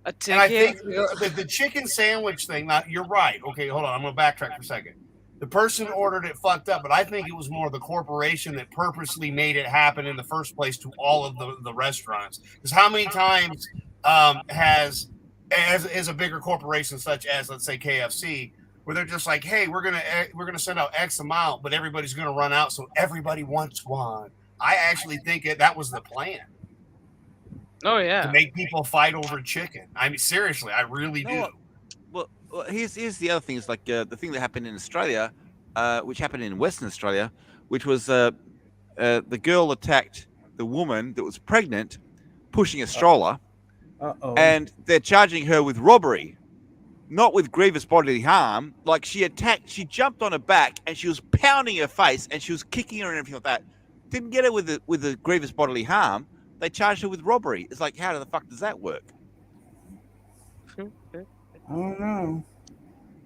A ticket? And I think the chicken sandwich thing. You're right. Okay, hold on. I'm going to backtrack for a second. The person who ordered it fucked up, but I think it was more the corporation that purposely made it happen in the first place to all of the restaurants. Because how many times has a bigger corporation such as, let's say, KFC, where they're just like, hey, we're gonna send out X amount, but everybody's gonna run out, so everybody wants one. I actually think that was the plan. Oh yeah, to make people fight over chicken. I mean, seriously, I really do. Well, Well, here's the other thing. Is like the thing that happened in Australia, which happened in Western Australia, which was the girl attacked the woman that was pregnant, pushing a stroller, and they're charging her with robbery, not with grievous bodily harm. Like she jumped on her back and she was pounding her face and she was kicking her and everything like that. Didn't get her with the grievous bodily harm. They charged her with robbery. It's like, how the fuck does that work? I don't know.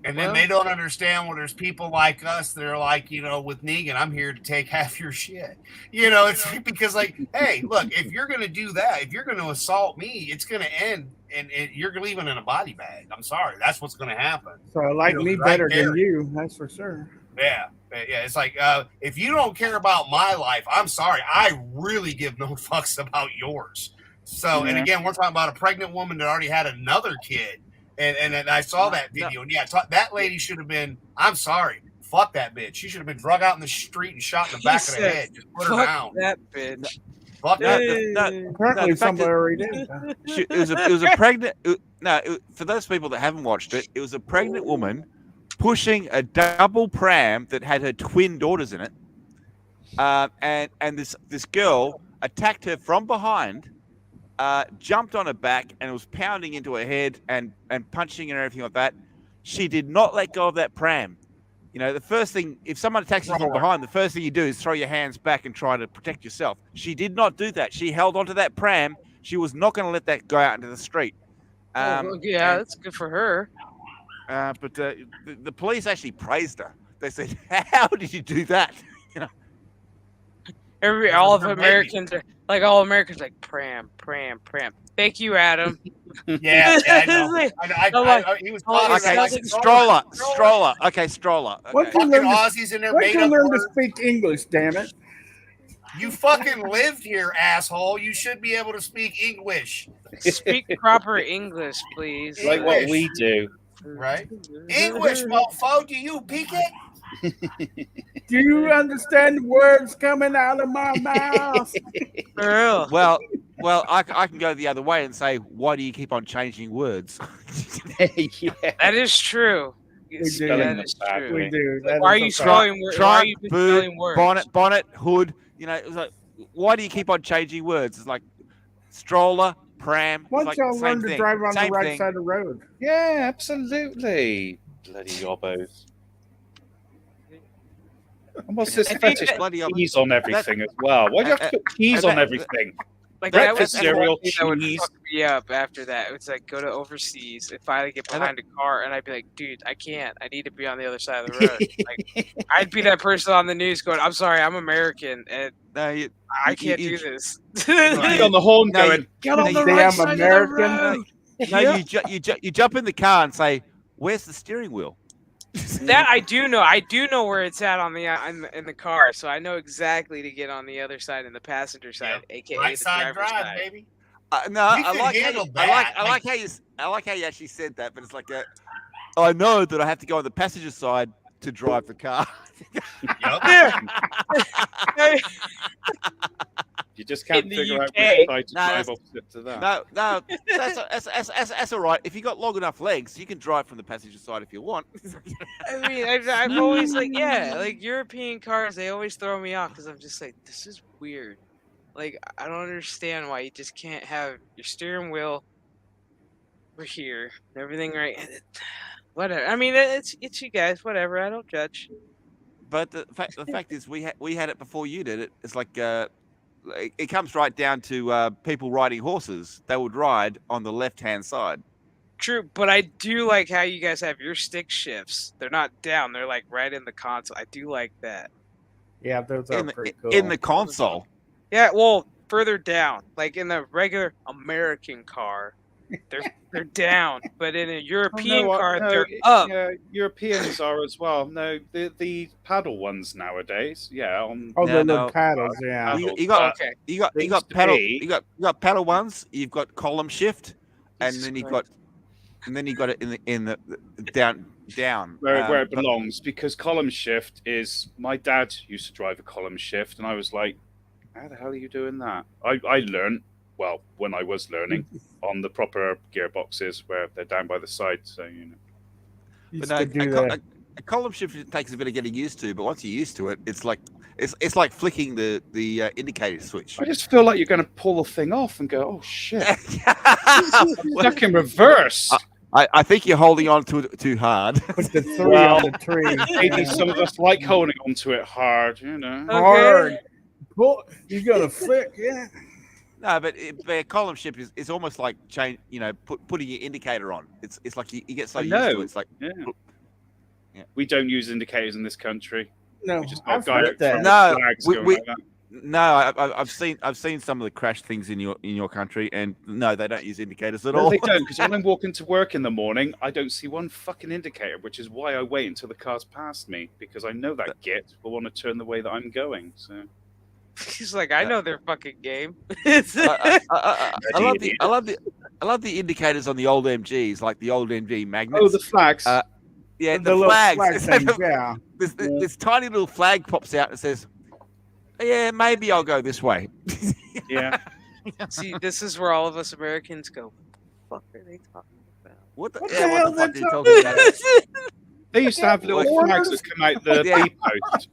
And then they don't understand when there's people like us that are like, with Negan, I'm here to take half your shit. It's because like, hey, look, if you're going to do that, if you're going to assault me, it's going to end and you're leaving in a body bag. I'm sorry. That's what's going to happen. So I like me better than you. That's for sure. Yeah. It's like, if you don't care about my life, I'm sorry. I really give no fucks about yours. So, and again, we're talking about a pregnant woman that already had another kid. And I saw that video, and that lady should have been. I'm sorry, fuck that bitch. She should have been drug out in the street and shot in the back of the head. Just put her down. That bitch. Fuck that. Apparently, somebody already did. It was a pregnant. For those people that haven't watched it, it was a pregnant woman pushing a double pram that had her twin daughters in it, and this girl attacked her from behind. Jumped on her back and was pounding into her head and punching and everything like that. She did not let go of that pram. The first thing, if someone attacks you from behind, the first thing you do is throw your hands back and try to protect yourself. She did not do that. She held onto that pram. She was not going to let that go out into the street. That's good for her. But the police actually praised her. They said, "How did you do that?" All Americans are like pram. Thank you, Adam. Yeah, I know. He was stroller. Okay, stroller. What fucking Aussies in there Why made can up learn to words. speak English? Damn it! You fucking lived here, asshole. You should be able to speak English. Speak proper English, please. Like what we do, right? English, mofo. Do you peek it? Do you understand words coming out of my mouth? Well, I can go the other way and say, why do you keep on changing words? That is true. We do. Why are you spelling words? Why are you spelling words? Bonnet, hood. It was like, why do you keep on changing words? It's like stroller, pram. Once y'all learn to drive on the right side of the road. Yeah, absolutely. Bloody yobbos. And what's this fetish cheese on everything as well? Why do you have to put cheese on everything? Like breakfast that cereal, cheese. That would fuck me up after that. It's like go to overseas and finally get behind a car, and I'd be like, dude, I can't. I need to be on the other side of the road. Like, I'd be that person on the news going, I'm sorry, I'm American, and I can't do this. On the horn going, get on the right side American. of the road. No, you jump in the car and say, where's the steering wheel? That I do know. I do know where it's at on the in the car, so I know exactly to get on the other side and the passenger side, aka right the side driver's drive, side. baby. I like how you actually said that, but it's like I know that I have to go on the passenger side to drive the car. You just can't figure out which side to drive opposite to that. No, that's all right. If you got long enough legs, you can drive from the passenger side if you want. I mean, I've always like European cars. They always throw me off because I'm just like, this is weird. Like, I don't understand why you just can't have your steering wheel over here, everything right. Whatever. I mean, it's you guys. Whatever. I don't judge. But the fact is, we had it before you did it. It's like it comes right down to people riding horses. They would ride on the left-hand side. True, but I do like how you guys have your stick shifts. They're not down; they're like right in the console. I do like that. Yeah, those are pretty cool. In the console. Yeah, well, further down, like in the regular American car, they're down, but in a European car, they're up. Yeah, Europeans are as well. No, the paddle ones nowadays. Yeah. The little paddles. Yeah. You got paddle ones. You've got column shift, and then you've got it in the down where it belongs. Because column shift is my dad used to drive a column shift, and I was like, how the hell are you doing that? I learned. Well, when I was learning on the proper gearboxes where they're down by the side, so But no, a column shift takes a bit of getting used to, but once you're used to it, it's like flicking the indicator switch. I just feel like you're going to pull the thing off and go, oh shit, stuck in reverse. I think you're holding on to it too hard. Put the 3 on the tree. Maybe some of us like holding onto it hard, you know. Hard. Pull. You got to flick, yeah. No, but a column shift is almost like putting your indicator on. It's like you get so used to it. It's like we don't use indicators in this country. No, we just I've got heard that. No, like that. No, I've seen some of the crash things in your country, and no, they don't use indicators at all. No, they don't, because when I'm walking to work in the morning, I don't see one fucking indicator, which is why I wait until the car's past me, because I know that git will want to turn the way that I'm going. So he's like, I know their fucking game. I love the indicators on the old MGs, like the old MG magnets. Oh, the flags. Yeah, the flags. Flag things, yeah. This tiny little flag pops out and says, yeah, maybe I'll go this way. Yeah. See, this is where all of us Americans go, what the fuck are they talking about? What the hell fuck are you talking about? They used to have little flags that come out the B post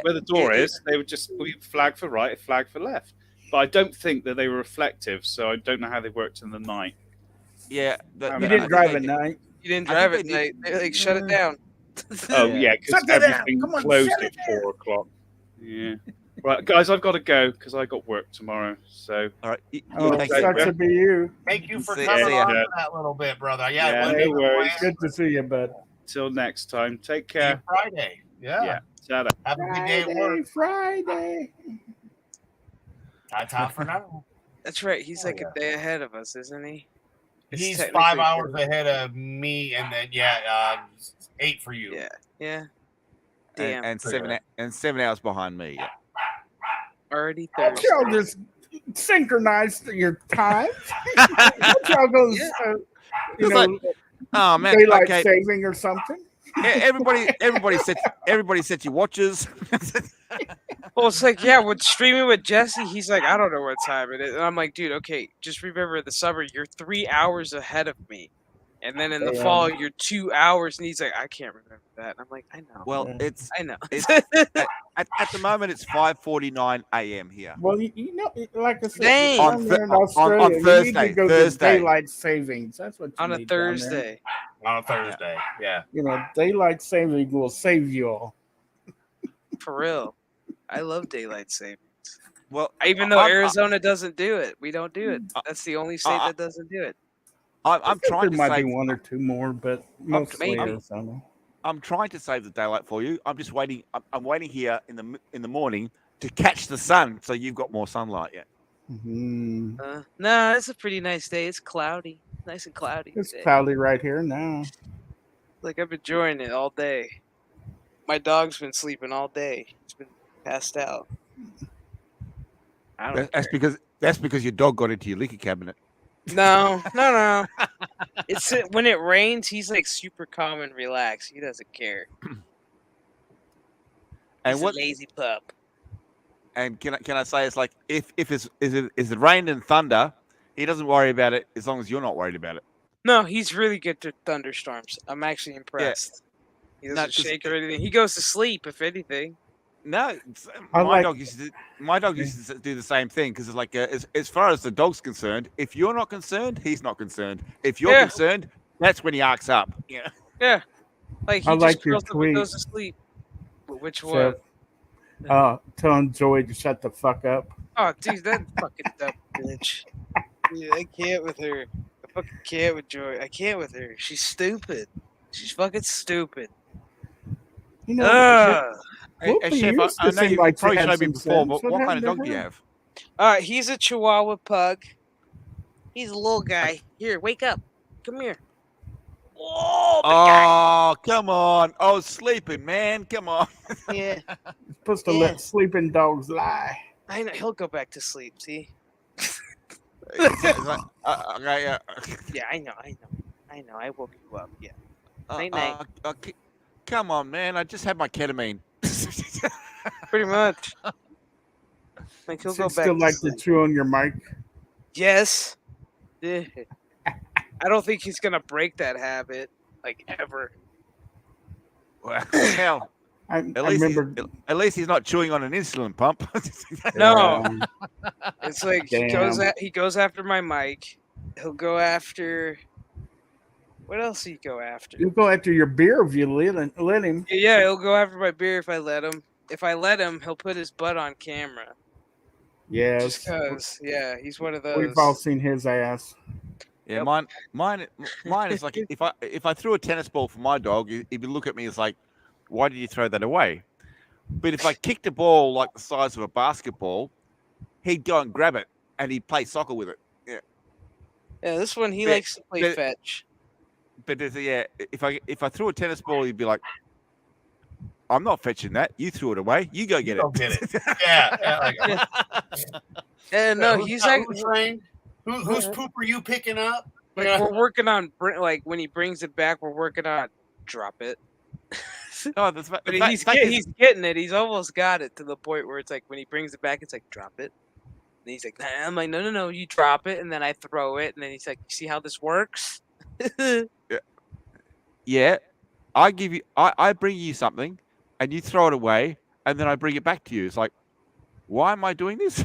where the door is. They would just put a flag for right, a flag for left. But I don't think that they were reflective, so I don't know how they worked in the night. Yeah. You didn't drive at night. You didn't drive at night. They like shut it down. Oh, yeah, because everything closed at 4 o'clock. Yeah. Right, guys, I've got to go because I got work tomorrow. So, all right. Sucks to be you. Thank you for coming on for that little bit, brother. Yeah, no worries. Good to see you, bud. Till next time. Take care. Friday. Yeah. Ta-da. Have a good day at work. Friday. Ta-ta for now. That's right. He's like a day ahead of us, isn't he? He's 5 hours ahead of me, and then 8 for you. Yeah. Damn. And 7 hours behind me. Yeah. Already Thursday. Y'all just synchronized your times. Y'all go, oh man, daylight saving or something. Everybody set your watches. Well, it's like, with streaming with Jesse, he's like, I don't know what time it is. And I'm like, dude, okay, just remember the summer, you're 3 hours ahead of me. And then in the fall, you're 2 hours. And he's like, I can't remember that. And I'm like, I know. Well, I know. At the moment, it's 5:49 a.m. here. Well, like I said, on Thursday, you need to go to Thursday. daylight savings. That's what you on need a Thursday. On a Thursday, yeah. Daylight saving will save you all. For real. I love daylight savings. Well, even though Arizona doesn't do it, we don't do it. That's the only state that doesn't do it. I'm trying to might save be one or two more, but mostly Arizona. I'm trying to save the daylight for you. I'm just waiting. I'm waiting here in the morning to catch the sun, so you've got more sunlight. Yeah. Mm-hmm. No, it's a pretty nice day. It's cloudy, nice and cloudy. It's cloudy right here now. Like I'm enjoying it all day. My dog's been sleeping all day. It's been passed out. That's because your dog got into your liquor cabinet. No. It's when it rains, he's like super calm and relaxed. He doesn't care. He's a lazy pup. And can I say it's like if it's rain and thunder, he doesn't worry about it as long as you're not worried about it. No, he's really good to thunderstorms. I'm actually impressed. Yeah. He doesn't shake or anything. He goes to sleep, if anything. No, my dog used to do the same thing because it's like as far as the dog's concerned, if you're not concerned, he's not concerned. If you're concerned, that's when he arcs up. Yeah. Yeah. Like he just curls up and goes to sleep. Which one? Telling Joey to shut the fuck up. Oh, dude, that fucking dumb bitch. Dude, I can't with her. I fucking can't with Joy. I can't with her. She's stupid. She's fucking stupid. Hey, Chef, I know you've probably showed me before, but what kind of dog do you have? He's a Chihuahua pug. He's a little guy. Here, wake up. Come here. Oh, come on. Oh, sleeping, man. Come on. Yeah. You're supposed to let sleeping dogs lie. I know. He'll go back to sleep, see? Yeah, I know. I woke you up. Yeah. Night. Come on, man. I just had my ketamine. Pretty much. Like he'll go back. Still like to chew on your mic? Yes. Yeah. I don't think he's gonna break that habit, like ever. Well, hell, I at least remember. at least he's not chewing on an insulin pump. No, it's like Damn. he goes after my mic. He'll go after. What else he go after? He'll go after your beer if you let him. Yeah, he'll go after my beer if I let him. If I let him, he'll put his butt on camera. Yes. Just because, yeah, he's one of those. We've all seen his ass. Yeah, mine is like if I threw a tennis ball for my dog, he'd look at me as like, why did you throw that away? But if I kicked a ball like the size of a basketball, he'd go and grab it and he'd play soccer with it. Yeah. Yeah, this one he likes to play fetch. But if I threw a tennis ball, he'd be like, I'm not fetching that. You threw it away. You go get it. Go get it. Yeah. Yeah, no, he's like, whose poop are you picking up? Like we're working on, like when he brings it back, we're working on drop it. Oh, but he's getting it. He's almost got it to the point where it's like when he brings it back, it's like drop it. And he's like, nah. I'm like, no, you drop it, and then I throw it, and then he's like, you see how this works? Yeah. I bring you something, and you throw it away, and then I bring it back to you. It's like, why am I doing this?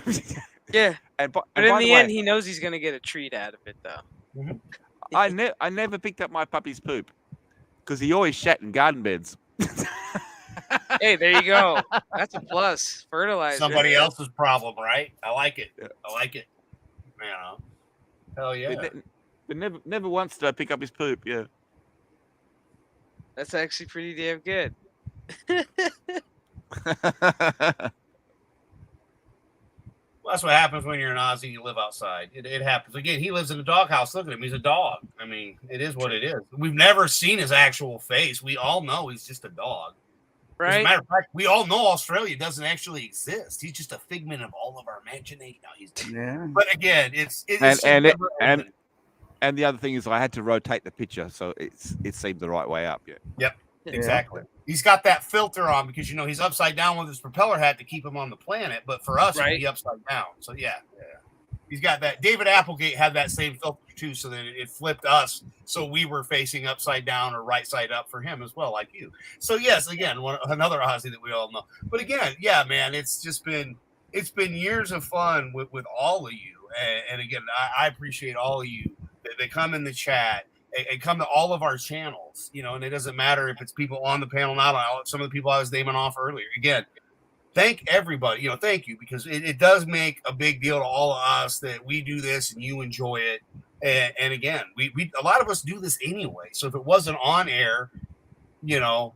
Yeah. But in the way, end, he knows he's gonna get a treat out of it, though. I never picked up my puppy's poop because he always shat in garden beds. Hey, there you go. That's a plus. Fertilizer. Somebody else's problem, right? I like it. I like it. You know. Hell yeah. But never once did I pick up his poop. Yeah. That's actually pretty damn good. Well, that's what happens when you're an Aussie. You live outside. It happens. Again, he lives in a doghouse. Look at him. He's a dog. I mean, it is what it is. We've never seen his actual face. We all know he's just a dog. Right. As a matter of fact, we all know Australia doesn't actually exist. He's just a figment of all of our imagination. No, but again, it's and the other thing is I had to rotate the picture so it seemed the right way up. Yeah. Yep. Exactly. He's got that filter on because he's upside down with his propeller hat to keep him on the planet, but for us, he'd be upside down. So yeah. He's got that. David Applegate had that same filter too, so that it flipped us, so we were facing upside down or right side up for him as well, like you. So yes, again, another Aussie that we all know. But again, yeah, man, it's been years of fun with all of you, and again, I appreciate all of you that come in the chat. And come to all of our channels, and it doesn't matter if it's people on the panel, not on some of the people I was naming off earlier. Again, thank everybody, thank you, because it does make a big deal to all of us that we do this and you enjoy it. And again, we a lot of us do this anyway. So if it wasn't on air, oh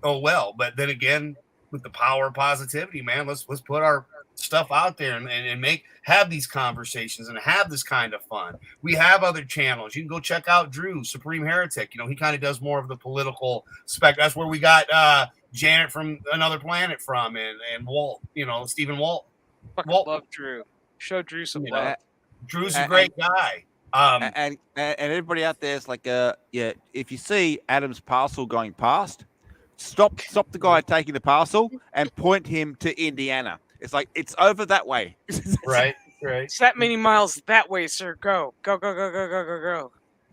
well. But then again, with the power of positivity, man, let's put our stuff out there and have these conversations and have this kind of fun. We have other channels. You can go check out Drew, Supreme Heretic. He kind of does more of the political spectrum. That's where we got Janet from Another Planet from, and Walt, Stephen Walt. Walt, love Drew. Show Drew some love. Drew's a great guy. And everybody out there is like, if you see Adam's parcel going past, stop the guy taking the parcel and point him to Indiana. It's like, it's over that way. Right. It's that many miles that way, sir. Go.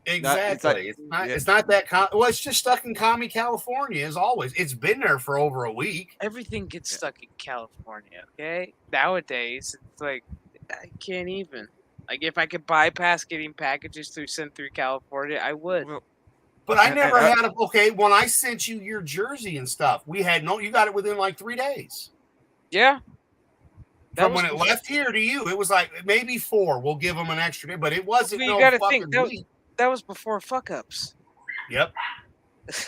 Exactly. It's not that. Well, it's just stuck in commie California as always. It's been there for over a week. Everything gets stuck in California. Okay. Nowadays, it's like I can't even. Like if I could bypass getting packages sent through California, I would. But I never had a. Okay, when I sent you your jersey and stuff, you got it within like 3 days. Yeah. From when it left here to you, it was like maybe 4. We'll give them an extra day, but it wasn't. You got to think that was before fuck ups. Yep.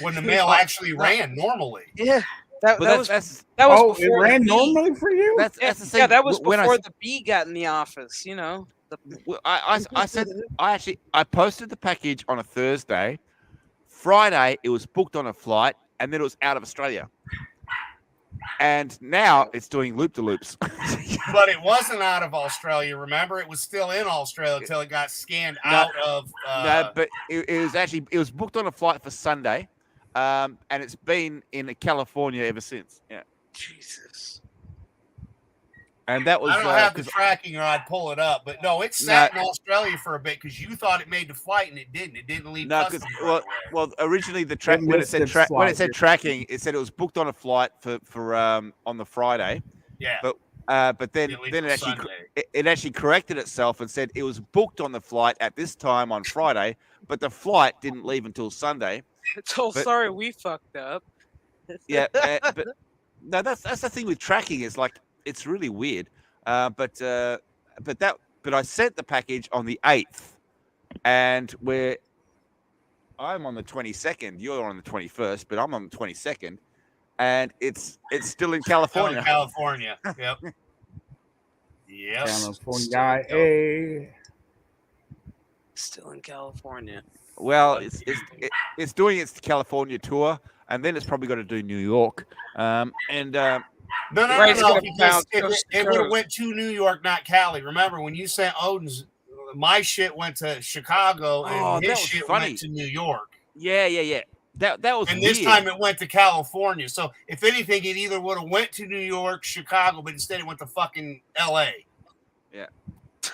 When the mail actually ran normally. Yeah. That was before it ran normally for you. That's the thing. Yeah, that was before the bee got in the office. I said I posted the package on a Thursday. Friday it was booked on a flight, and then it was out of Australia. And now it's doing loop-de-loops. But it wasn't out of Australia. Remember, it was still in Australia until it got scanned out of. No, but it was booked on a flight for Sunday, and it's been in California ever since. Yeah. Jesus. And that was I don't have the tracking, or I'd pull it up. But no, it sat in Australia for a bit because you thought it made the flight, and it didn't. It didn't leave. No, because well, originally the track when it said tracking, it said it was booked on a flight for on the Friday. Yeah. But then it actually corrected itself and said it was booked on the flight at this time on Friday, but the flight didn't leave until Sunday. Sorry, we fucked up. Yeah, but no, that's the thing with tracking is like it's really weird. But I sent the package on the 8th, and I'm on the 22nd. You're on the 21st, but I'm on the 22nd, and it's still in California. California. Yep. Yep. California. Still in California. Well, it's doing its California tour, and then it's probably got to do New York. No. Because it would have went to New York, not Cali. Remember when you sent Odin's, my shit went to Chicago, and his shit went to New York. Yeah. That was and weird. This time it went to California. So if anything, it either would have went to New York, Chicago, but instead it went to fucking L.A. Yeah.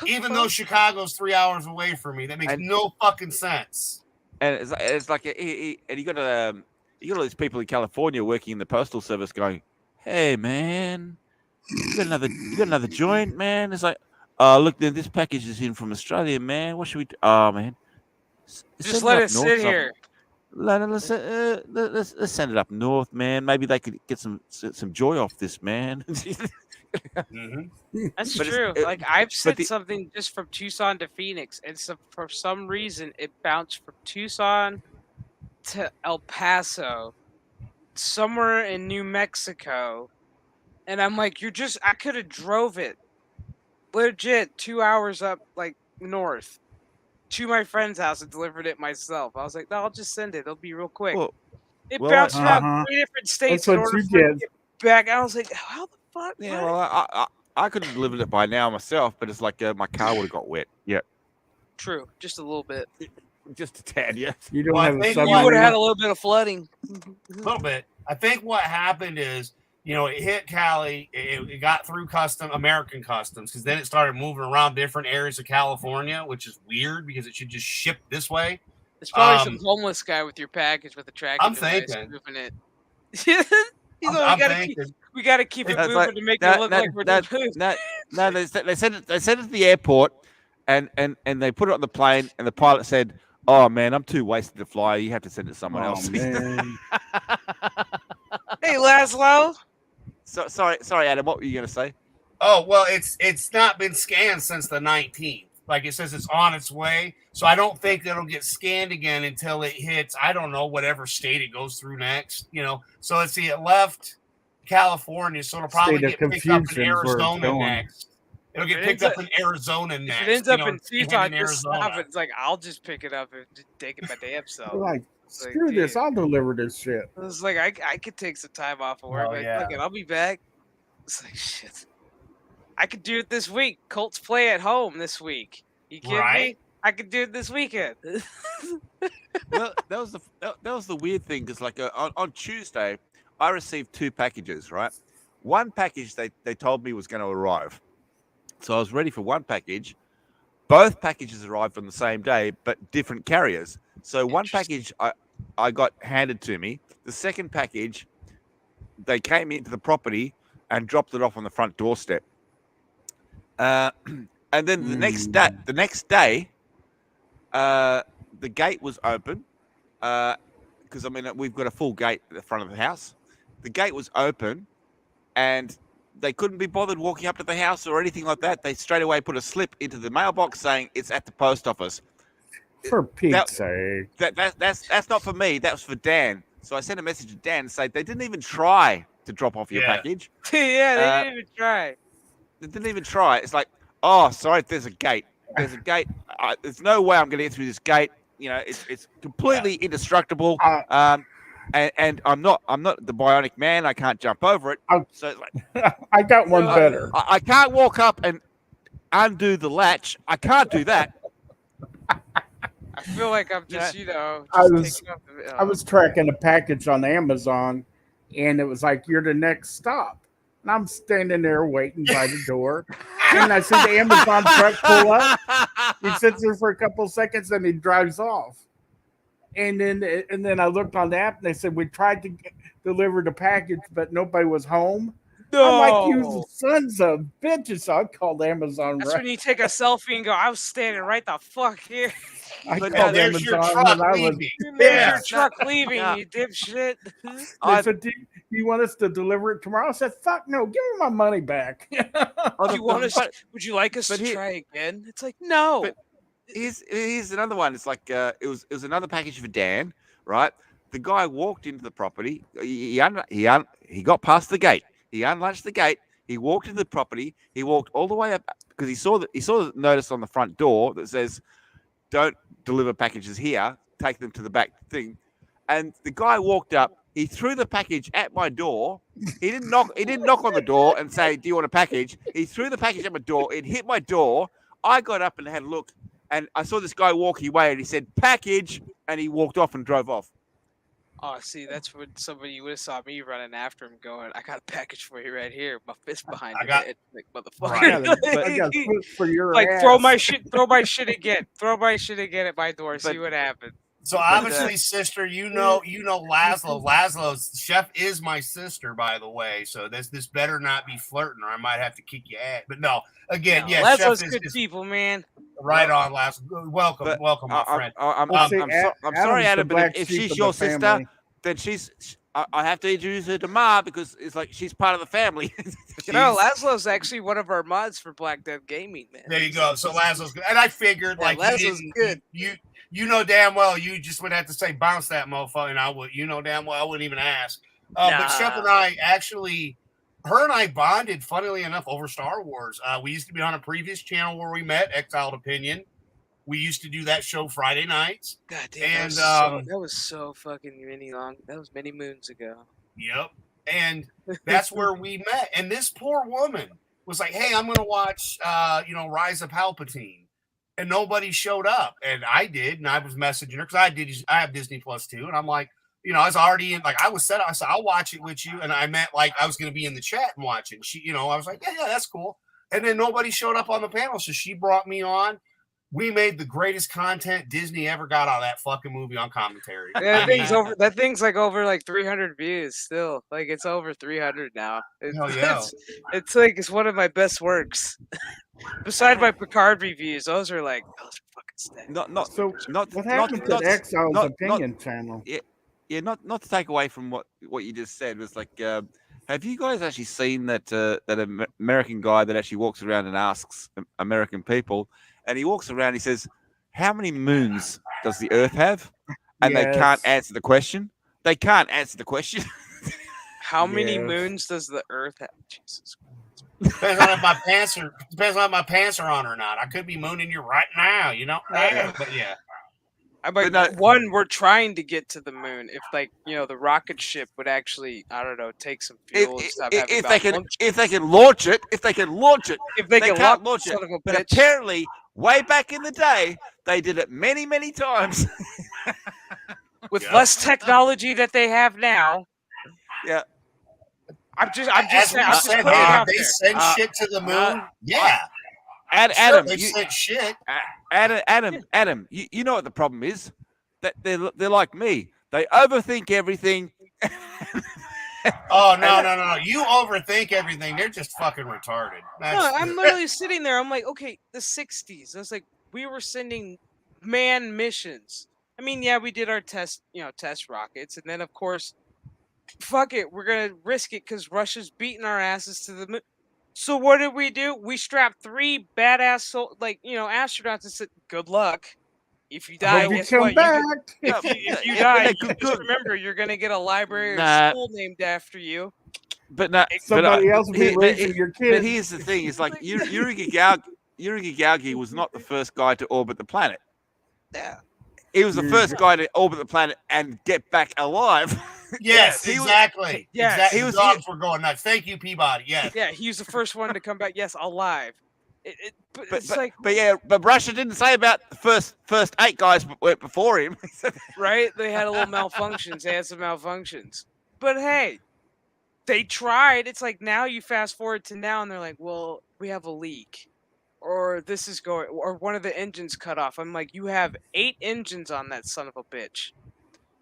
Even though Chicago's 3 hours away from me, that makes no fucking sense. And it's like, and you got all these people in California working in the postal service going, "Hey man, you got another joint, man." It's like, "Oh look, then this package is in from Australia, man. What should we do?" Oh man, just let it sit here. Let's send it up north, man. Maybe they could get some joy off this, man. That's true. Like I've sent something just from Tucson to Phoenix, and for some reason it bounced from Tucson to El Paso, somewhere in New Mexico, and I'm like, I could have drove it, legit 2 hours up like north, to my friend's house and delivered it myself. I was like, no, I'll just send it. It'll be real quick. It bounced around 3 different states in order for it to get back. I was like, how the fuck? Yeah, well, I could have delivered it by now myself, but it's like my car would have got wet. Yeah. True, just a little bit. Just a tad, yeah. You don't have you would have had a little bit of flooding. A little bit. I think what happened is, it hit Cali, it got through American customs, because then it started moving around different areas of California, which is weird because it should just ship this way. It's probably some homeless guy with your package with a tracking device moving it. We got to keep it moving to make it look like we're doing No, they sent it to the airport, and they put it on the plane, and the pilot said, "Oh man, I'm too wasted to fly. You have to send it to someone else." Hey, Laszlo. Sorry, Adam. What were you going to say? Oh well, it's not been scanned since the 19th. Like it says, it's on its way. So I don't think it'll get scanned again until it hits, I don't know, whatever state it goes through next. So let's see, it left California, so it'll probably get picked up in Arizona next. It'll get picked up in Arizona next. If it ends up in Tucson, it's like I'll just pick it up and just take it my damn self. Like, screw this, I'll deliver this shit. It's like I could take some time off of work. Look, I'll be back. It's like shit. I could do it this week. Colts play at home this week. You kidding me? I could do it this weekend. Well, that was the weird thing, because like on Tuesday, I received 2 packages. Right, one package they told me was going to arrive, so I was ready for one package. Both packages arrived on the same day, but different carriers. So one package I got handed to me. The second package, they came into the property and dropped it off on the front doorstep. And then the next day, the gate was open, because we've got a full gate at the front of the house. The gate was open, and they couldn't be bothered walking up to the house or anything like that. They straight away put a slip into the mailbox saying it's at the post office. For Pete's sake. That's not for me. That was for Dan. So I sent a message to Dan and said they didn't even try to drop off your package. Yeah, they didn't even try. They didn't even try. It's like, oh, sorry, there's a gate. There's a gate. There's no way I'm going to get through this gate. It's completely indestructible. And I'm not the bionic man. I can't jump over it. So it's like, I got one better. I can't walk up and undo the latch. I can't do that. I feel like I'm just, I was tracking a package on Amazon, and it was like, you're the next stop. And I'm standing there waiting by the door. And I see the Amazon truck pull up. He sits there for a couple seconds and he drives off. And then I looked on the app and they said we tried to deliver the package, but nobody was home. No. I'm like, you sons of bitches. So I called Amazon. That's when you take a selfie and go, I was standing right the fuck here. I But called there's Amazon your truck and I was. leaving. There's your truck leaving, you dipshit. They said, do you want us to deliver it tomorrow? I said, fuck no, give me my money back. Would you like us to try again? It's like, no. But here's another one. It's like it was another package for Dan, right? The guy walked into the property. He got past the gate. He unlatched the gate. He walked into the property. He walked all the way up because he saw the notice on the front door that says, "Don't deliver packages here. Take them to the back thing." And the guy walked up. He threw the package at my door. He didn't knock on the door and say, "Do you want a package?" He threw the package at my door. It hit my door. I got up and had a look, and I saw this guy walking away, and he said, "Package," and he walked off and drove off. Oh, see, that's when somebody would have saw me running after him going, I got a package for you right here. My fist behind your head. Like, motherfucker. I got food for your like, ass. throw my shit again. Throw my shit again at my door. See what happens. So obviously, sister, you know Laszlo. Laszlo's chef is my sister, by the way. So this better not be flirting, or I might have to kick your ass. But no, again, yeah, Laszlo's chef good people, man. Right on, Laszlo. Welcome, my friend. I'm sorry, Adam, but if she's your sister, then I have to introduce her to Ma because it's like she's part of the family. You know, Laszlo's actually one of our mods for Black Death Gaming, man. There you go. So Laszlo's good, and I figured Laszlo's good. You know damn well you just would have to say bounce that mofo, and I would. You know damn well I wouldn't even ask. But Chef and I actually, her and I bonded, funnily enough, over Star Wars. We used to be on a previous channel where we met, Exiled Opinion. We used to do that show Friday nights. God damn, that was so fucking many moons ago. Yep. And that's where we met. And this poor woman was like, hey, I'm going to watch, Rise of Palpatine. And nobody showed up. And I did. And I was messaging her because I have Disney Plus too. And I'm like, I was already in, like, I said, I'll watch it with you. And I meant like I was going to be in the chat and watch it. She, I was like, yeah, that's cool. And then nobody showed up on the panel. So she brought me on. We made the greatest content Disney ever got out of that fucking movie on commentary. Yeah, that thing's like over 300 views still. Like it's over 300 now. It's one of my best works. Besides my Picard reviews, those are fucking sick. What happened to the Exile's Opinion channel? Yeah, not to take away from what you just said was like, have you guys actually seen that American guy that actually walks around and asks American people? And he walks around, he says, how many moons does the Earth have? And they can't answer the question. They can't answer the question. How many moons does the Earth have? Jesus Christ. Depends on if my pants are on or not. I could be mooning you right now, But yeah. One, we're trying to get to the moon. If the rocket ship would actually, I don't know, take some fuel and stop having if they can launch it, if they can't launch it. Son of a but bitch. Apparently, way back in the day, they did it many, many times. With less technology that they have now. Yeah. I'm just saying. They send shit to the moon. Yeah. Adam, they sent shit. Adam, you know what the problem is? That they're like me. They overthink everything. Oh no! You overthink everything. They're just fucking retarded. I'm literally sitting there. I'm like, okay, the '60s. I was like, we were sending manned missions. I mean, yeah, we did our test rockets, and then of course, fuck it, we're gonna risk it because Russia's beating our asses to the moon. So what did we do? We strapped 3 badass astronauts and said, "Good luck. If you die, guess what? If you die, just remember you're gonna get a library or school named after you." But not somebody else will be raising your kids. But here's the thing: it's like Yuri Gagarin was not the first guy to orbit the planet. Yeah. He was the first guy to orbit the planet and get back alive. Yes, exactly. Exactly. The dogs were going nuts. Thank you, Peabody. Yes. Yeah, he was the first one to come back. Yes, alive. But Russia didn't say about the first 8 guys went before him. Right? They had a little malfunctions. They had some malfunctions. But hey, they tried. It's like now you fast forward to now, and they're like, "Well, we have a leak, or this is going, or one of the engines cut off." I'm like, "You have 8 engines on that son of a bitch.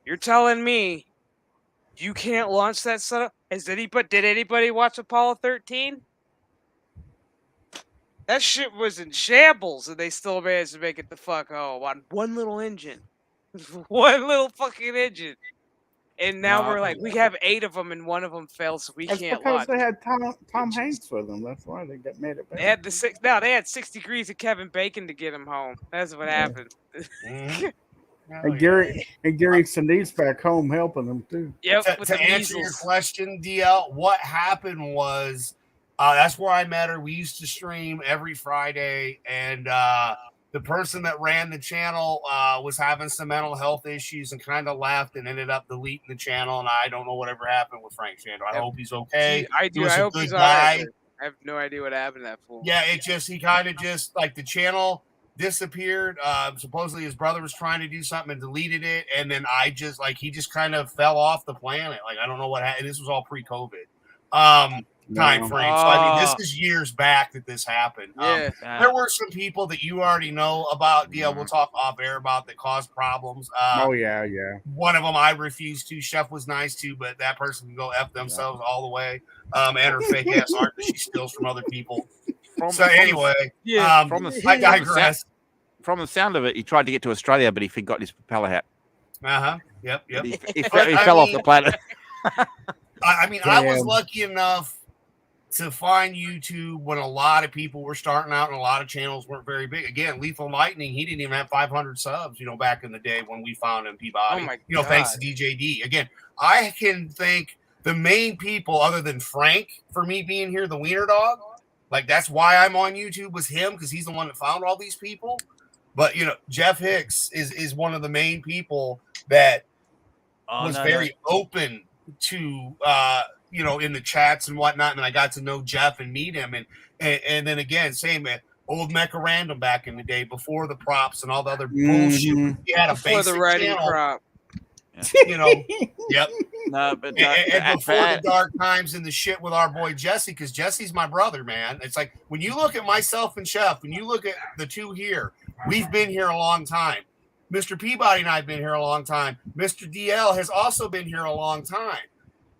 You're telling me you can't launch that son of?" Did anybody watch Apollo 13? That shit was in shambles, and they still managed to make it the fuck home on one little engine, one little fucking engine. And now we're like, we have 8 of them, and one of them fails, so we That's can't because launch. they had Tom Hanks with them. That's why they got made it back. They had they had 6 degrees of Kevin Bacon to get him home. That's what happened. And Gary Sinise back home helping them too. Yep. To answer your question, DL, what happened was that's where I met her. We used to stream every Friday, and the person that ran the channel was having some mental health issues and kind of left and ended up deleting the channel. And I don't know whatever happened with Frank Chandler. I hope he's okay. I do. I hope he's all right. I have no idea what happened to that fool. Yeah, he kind of just like the channel disappeared. Supposedly his brother was trying to do something and deleted it, and then he just kind of fell off the planet. Like I don't know what happened. This was all pre-COVID time frame. So I mean, this is years back that this happened. There were some people that you already know about. Yeah, we'll talk off air about that caused problems. Yeah. One of them I refused to. Chef was nice to, but that person can go F themselves all the way. And her fake ass art that she steals from other people. I digress. From the sound of it, he tried to get to Australia, but he forgot his propeller hat. Yep. He fell off the planet. I mean, I was lucky enough to find YouTube when a lot of people were starting out and a lot of channels weren't very big. Again, Lethal Lightning, he didn't even have 500 subs, back in the day when we found him, Peabody. Oh my God. Thanks to DJD. Again, I can thank the main people other than Frank for me being here, the Wiener dog. Like, that's why I'm on YouTube was him, because he's the one that found all these people. But, Jeff Hicks is one of the main people that was very open to, in the chats and whatnot. And I got to know Jeff and meet him. And then again, same old Mecha Random back in the day before the props and all the other bullshit. He had a before basic the writing channel. prop. Yep. No, but and before the dark times and the shit with our boy Jesse, because Jesse's my brother, man. It's like when you look at myself and Chef, when you look at the two here, we've been here a long time. Mr. Peabody and I have been here a long time. Mr. DL has also been here a long time.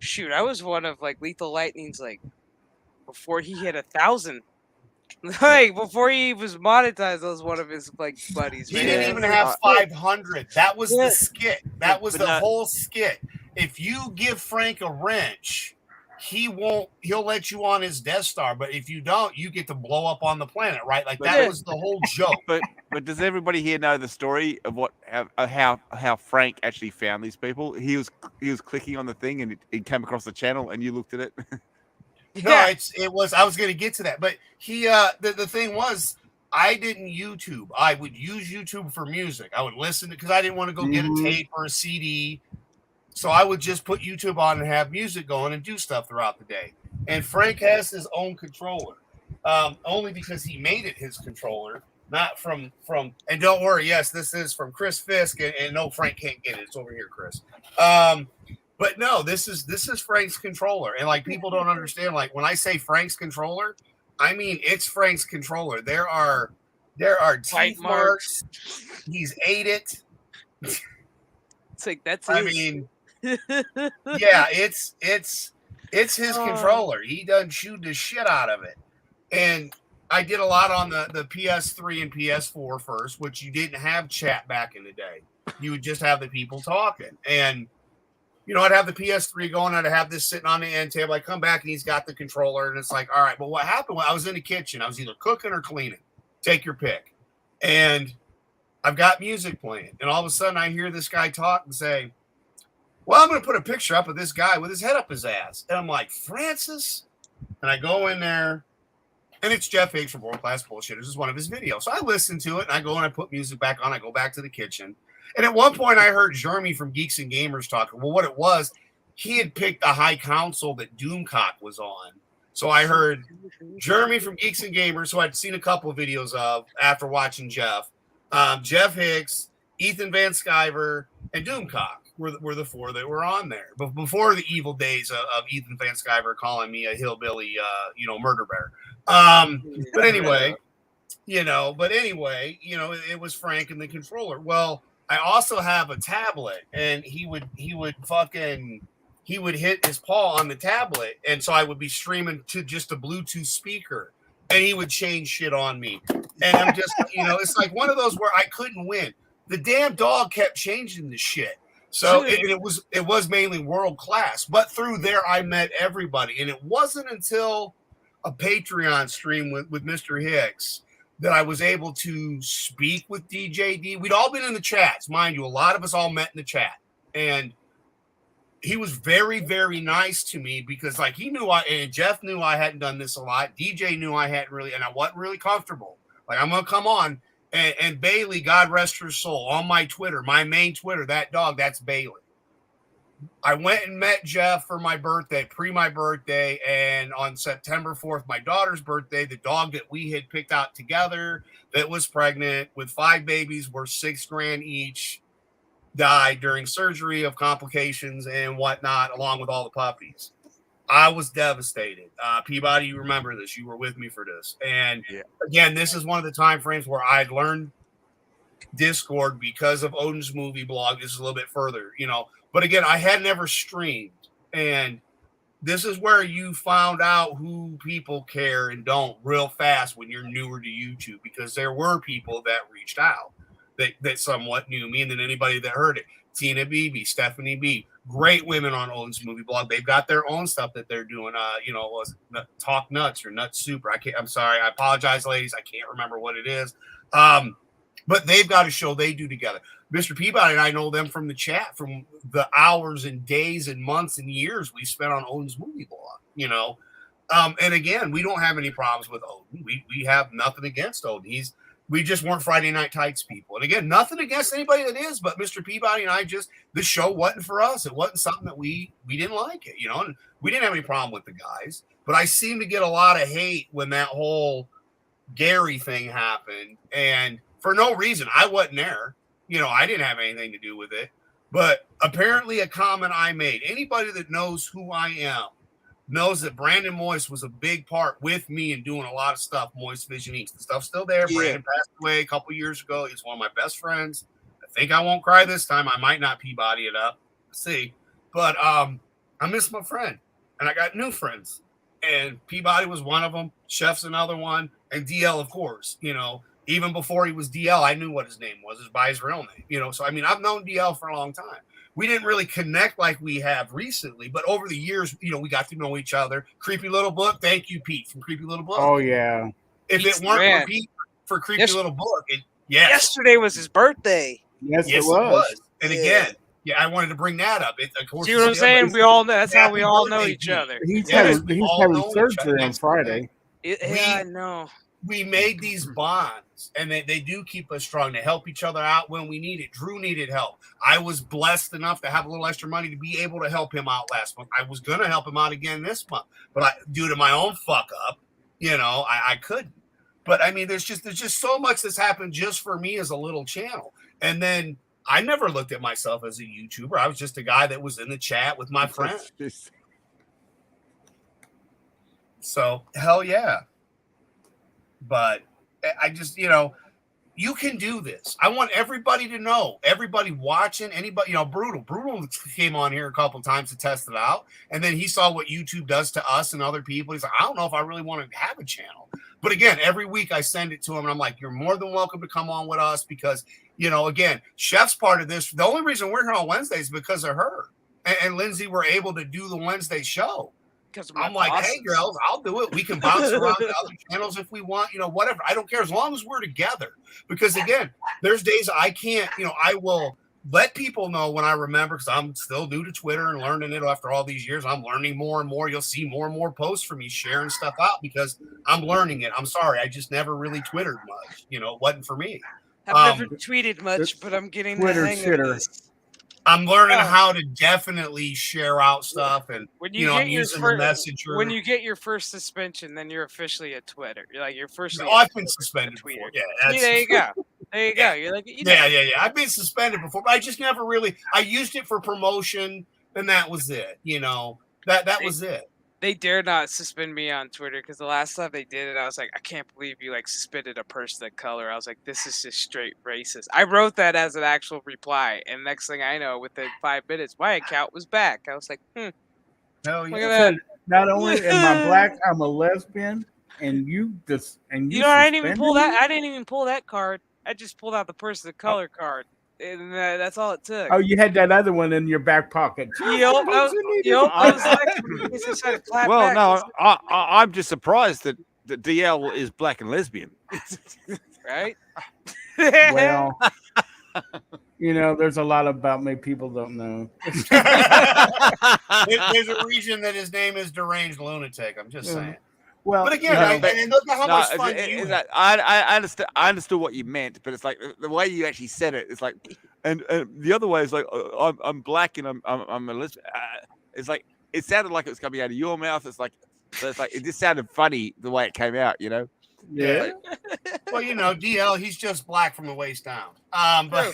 Shoot, I was one of Lethal Lightning's before he hit 1,000. Before he was monetized, I was one of his buddies. He didn't even have 500. That was the skit. That was the whole skit. If you give Frank a wrench, he'll let you on his Death Star. But if you don't, you get to blow up on the planet, right? That was the whole joke. But does everybody here know the story of how Frank actually found these people? He was clicking on the thing and it came across the channel and you looked at it. No, it was. I was going to get to that, but he. The thing was, I didn't YouTube. I would use YouTube for music. I would listen because I didn't want to go get a tape or a CD, so I would just put YouTube on and have music going and do stuff throughout the day. And Frank has his own controller, only because he made it his controller, not from. And don't worry, yes, this is from Chris Fisk, and no, Frank can't get it. It's over here, Chris. But no, this is Frank's controller. And people don't understand, when I say Frank's controller, I mean it's Frank's controller. There are teeth marks. He's ate it. It's that's I mean, yeah, it's his controller. He done chewed the shit out of it. And I did a lot on the PS3 and PS4 first, which you didn't have chat back in the day. You would just have the people talking. And I'd have the PS3 going. I'd have this sitting on the end table. I come back and he's got the controller, and it's like, all right. But what happened when I was in the kitchen? I was either cooking or cleaning. Take your pick. And I've got music playing, and all of a sudden I hear this guy talk and say, "Well, I'm going to put a picture up of this guy with his head up his ass." And I'm like, "Francis?" And I go in there, and it's Jeff Higgs from WorldClassBullshitters. This is one of his videos. So I listen to it, and I go and I put music back on. I go back to the kitchen. And at one point, I heard Jeremy from Geeks and Gamers talking. Well, what it was, he had picked the high council that Doomcock was on. So I heard Jeremy from Geeks and Gamers, who I'd seen a couple of videos of after watching Jeff. Jeff Hicks, Ethan Van Sciver, and Doomcock. were the 4 that were on there. But before the evil days of Ethan Van Sciver calling me a hillbilly, murder bear. But anyway, it was Frank and the controller. Well, I also have a tablet, and he would hit his paw on the tablet, and so I would be streaming to just a Bluetooth speaker, and he would change shit on me. And I'm just, it's like one of those where I couldn't win. The damn dog kept changing the shit. So it was mainly world class, but through there I met everybody. And it wasn't until a Patreon stream with Mr. Hicks that I was able to speak with DJD. We'd all been in the chats, mind you. A lot of us all met in the chat, and he was very, very nice to me because, like, he knew and Jeff knew I hadn't done this a lot. DJ knew I hadn't really, and I wasn't really comfortable. Like, I'm gonna come on, and Bailey, God rest her soul, on my Twitter, my main Twitter, that dog, that's Bailey. I went and met Jeff for my birthday, my birthday, and on September 4th, my daughter's birthday, the dog that we had picked out together that was pregnant with 5 babies worth $6,000 each died during surgery of complications and whatnot, along with all the puppies. I was devastated. Peabody, you remember this. You were with me for this. And again, this is one of the time frames where I'd learned Discord because of Odin's movie blog. This is a little bit further, But again, I had never streamed. And this is where you found out who people care and don't real fast when you're newer to YouTube, because there were people that reached out that somewhat knew me, and then anybody that heard it. Tina Beebe, Stephanie B, great women on Odin's movie blog. They've got their own stuff that they're doing. Was Talk Nuts or Nuts Super. I'm sorry. I apologize, ladies. I can't remember what it is. But they've got a show they do together. Mr. Peabody and I know them from the chat, from the hours and days and months and years we spent on Odin's movie blog, And again, we don't have any problems with Odin. We have nothing against Odin. We just weren't Friday Night Tights people. And again, nothing against anybody that is, but Mr. Peabody and I the show wasn't for us. It wasn't something that we didn't like it, and we didn't have any problem with the guys. But I seem to get a lot of hate when that whole Gary thing happened. And for no reason, I wasn't there. I didn't have anything to do with it. But apparently a comment I made, anybody that knows who I am knows that Brandon Moist was a big part with me in doing a lot of stuff. Moist Vision Eats. The stuff's still there. Yeah. Brandon passed away a couple years ago. He's one of my best friends. I think I won't cry this time. I might not Peabody it up. Let's see. But I miss my friend. And I got new friends. And Peabody was one of them. Chef's another one. And DL, of course. Even before he was DL, I knew what his name was. It was by his real name. So, I've known DL for a long time. We didn't really connect like we have recently, but over the years, we got to know each other. Creepy Little Book. Thank you, Pete, from Creepy Little Book. Oh, yeah. If it weren't for Pete for Creepy Little Book, yesterday was his birthday. Yes, it was. And again, I wanted to bring that up. Of course, see what I'm saying? We all know. That's how we all know each other. He's having surgery on Friday. I know. We made these bonds, and they do keep us strong to help each other out when we need it. Drew needed help. I was blessed enough to have a little extra money to be able to help him out last month. I was going to help him out again this month, but due to my own fuck up, I couldn't. But there's just so much that's happened just for me as a little channel. And then I never looked at myself as a YouTuber. I was just a guy that was in the chat with my friends. So hell yeah. But I just, you can do this. I want everybody to know, everybody watching, anybody, Brutal came on here a couple of times to test it out. And then he saw what YouTube does to us and other people. He's like, I don't know if I really want to have a channel. But again, every week I send it to him and I'm like, you're more than welcome to come on with us because, again, Chef's part of this. The only reason we're here on Wednesdays is because of her. And Lindsay were able to do the Wednesday show. I'm like, hey, girls, I'll do it. We can bounce around to other channels if we want, whatever. I don't care as long as we're together. Because, again, there's days I can't, I will let people know when I remember because I'm still new to Twitter and learning it after all these years. I'm learning more and more. You'll see more and more posts from me sharing stuff out because I'm learning it. I'm sorry. I just never really Twittered much. It wasn't for me. I've never tweeted much, but I'm getting the hang of this. I'm learning how to definitely share out stuff and I'm using the messenger. When you get your first suspension, then you're officially a Twitter. You're officially. I've been suspended before. Yeah, there you go. There you go. You're like, yeah. I've been suspended before, but I just never really. I used it for promotion, and that was it. That was it. They dare not suspend me on Twitter because the last time they did it, I was like, I can't believe you suspended a person of color. I was like, this is just straight racist. I wrote that as an actual reply, and next thing I know, within 5 minutes, my account was back. I was like, Hell look yeah. at that. Not only am I black, I'm a lesbian, and you I didn't even pull that. I didn't even pull that card. I just pulled out the person of color card, and that's all it took. Oh, you had that other one in your back pocket. Well, no, I'm just surprised that DL is black and lesbian. Right? Well, there's a lot about me people don't know. There's a reason that his name is Deranged Lunatic. I'm just saying. Well, but again, and look at how much fun you had. I understood what you meant, but it's like the way you actually said it. It's like, and the other way is like, I'm black and I'm a lesbian. It's like it sounded like it was coming out of your mouth. It's like it just sounded funny the way it came out. Yeah. Well, DL, he's just black from the waist down. But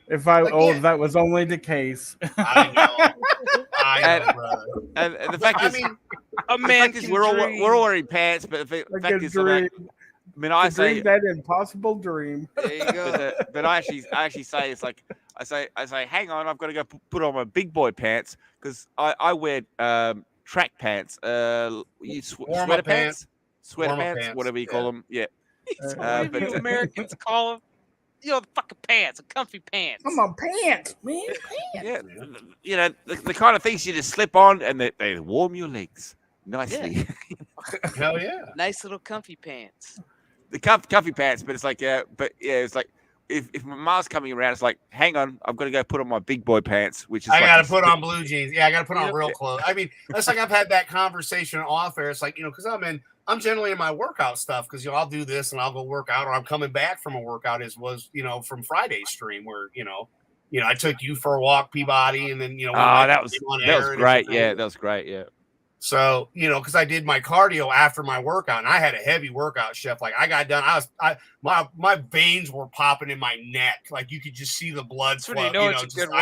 if that was only the case. I know, brother. And the fact is, we're all wearing pants, but the fact is, I say that impossible dream. There you go. But I actually say it's like I say, hang on, I've got to go put on my big boy pants because I wear track pants, sweater pants, whatever you call them. Yeah. But you Americans call them. The fucking pants, the comfy pants. Come on, pants, man. Pants. Yeah, the kind of things you just slip on and they warm your legs nicely. Yeah. Hell yeah. Nice little comfy pants. The comfy pants, but it's like, it's like if my mom's coming around, it's like, hang on, I've got to go put on my big boy pants, which is I got to put on blue jeans. Yeah, I got to put on real clothes. I mean, that's like I've had that conversation off air. It's like, because I'm generally in my workout stuff because I'll do this and I'll go work out, or I'm coming back from a workout from Friday's stream where I took you for a walk, Peabody, and then that was great. Yeah, that was great. Yeah. So because I did my cardio after my workout, and I had a heavy workout, Chef. Like I got done, my veins were popping in my neck, like you could just see the blood flow. I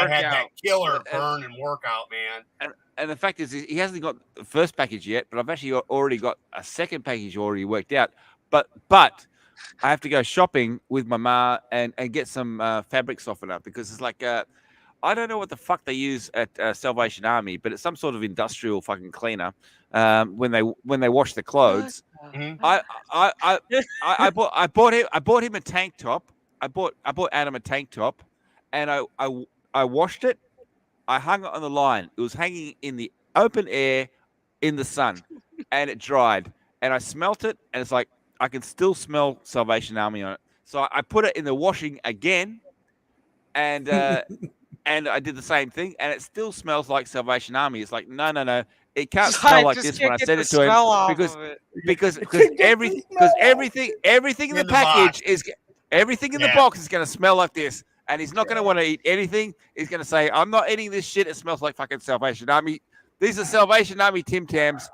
had that killer burn and workout, man. And the fact is, he hasn't got the first package yet, but I've actually already got a second package already worked out. But I have to go shopping with my ma and get some fabric softener because it's like I don't know what the fuck they use at Salvation Army, but it's some sort of industrial fucking cleaner when they wash the clothes. Mm-hmm. I bought him a tank top. I bought Adam a tank top, and I washed it. I hung it on the line. It was hanging in the open air in the sun, and it dried. And I smelt it, and it's like I can still smell Salvation Army on it. So I put it in the washing again, and and I did the same thing, and it still smells like Salvation Army. It's like no, it can't smell like this when I said it to him because everything in the package is everything in the box is going to smell like this. And he's not going to want to eat anything. He's going to say, I'm not eating this shit. It smells like fucking Salvation Army. These are Salvation Army Tim Tams.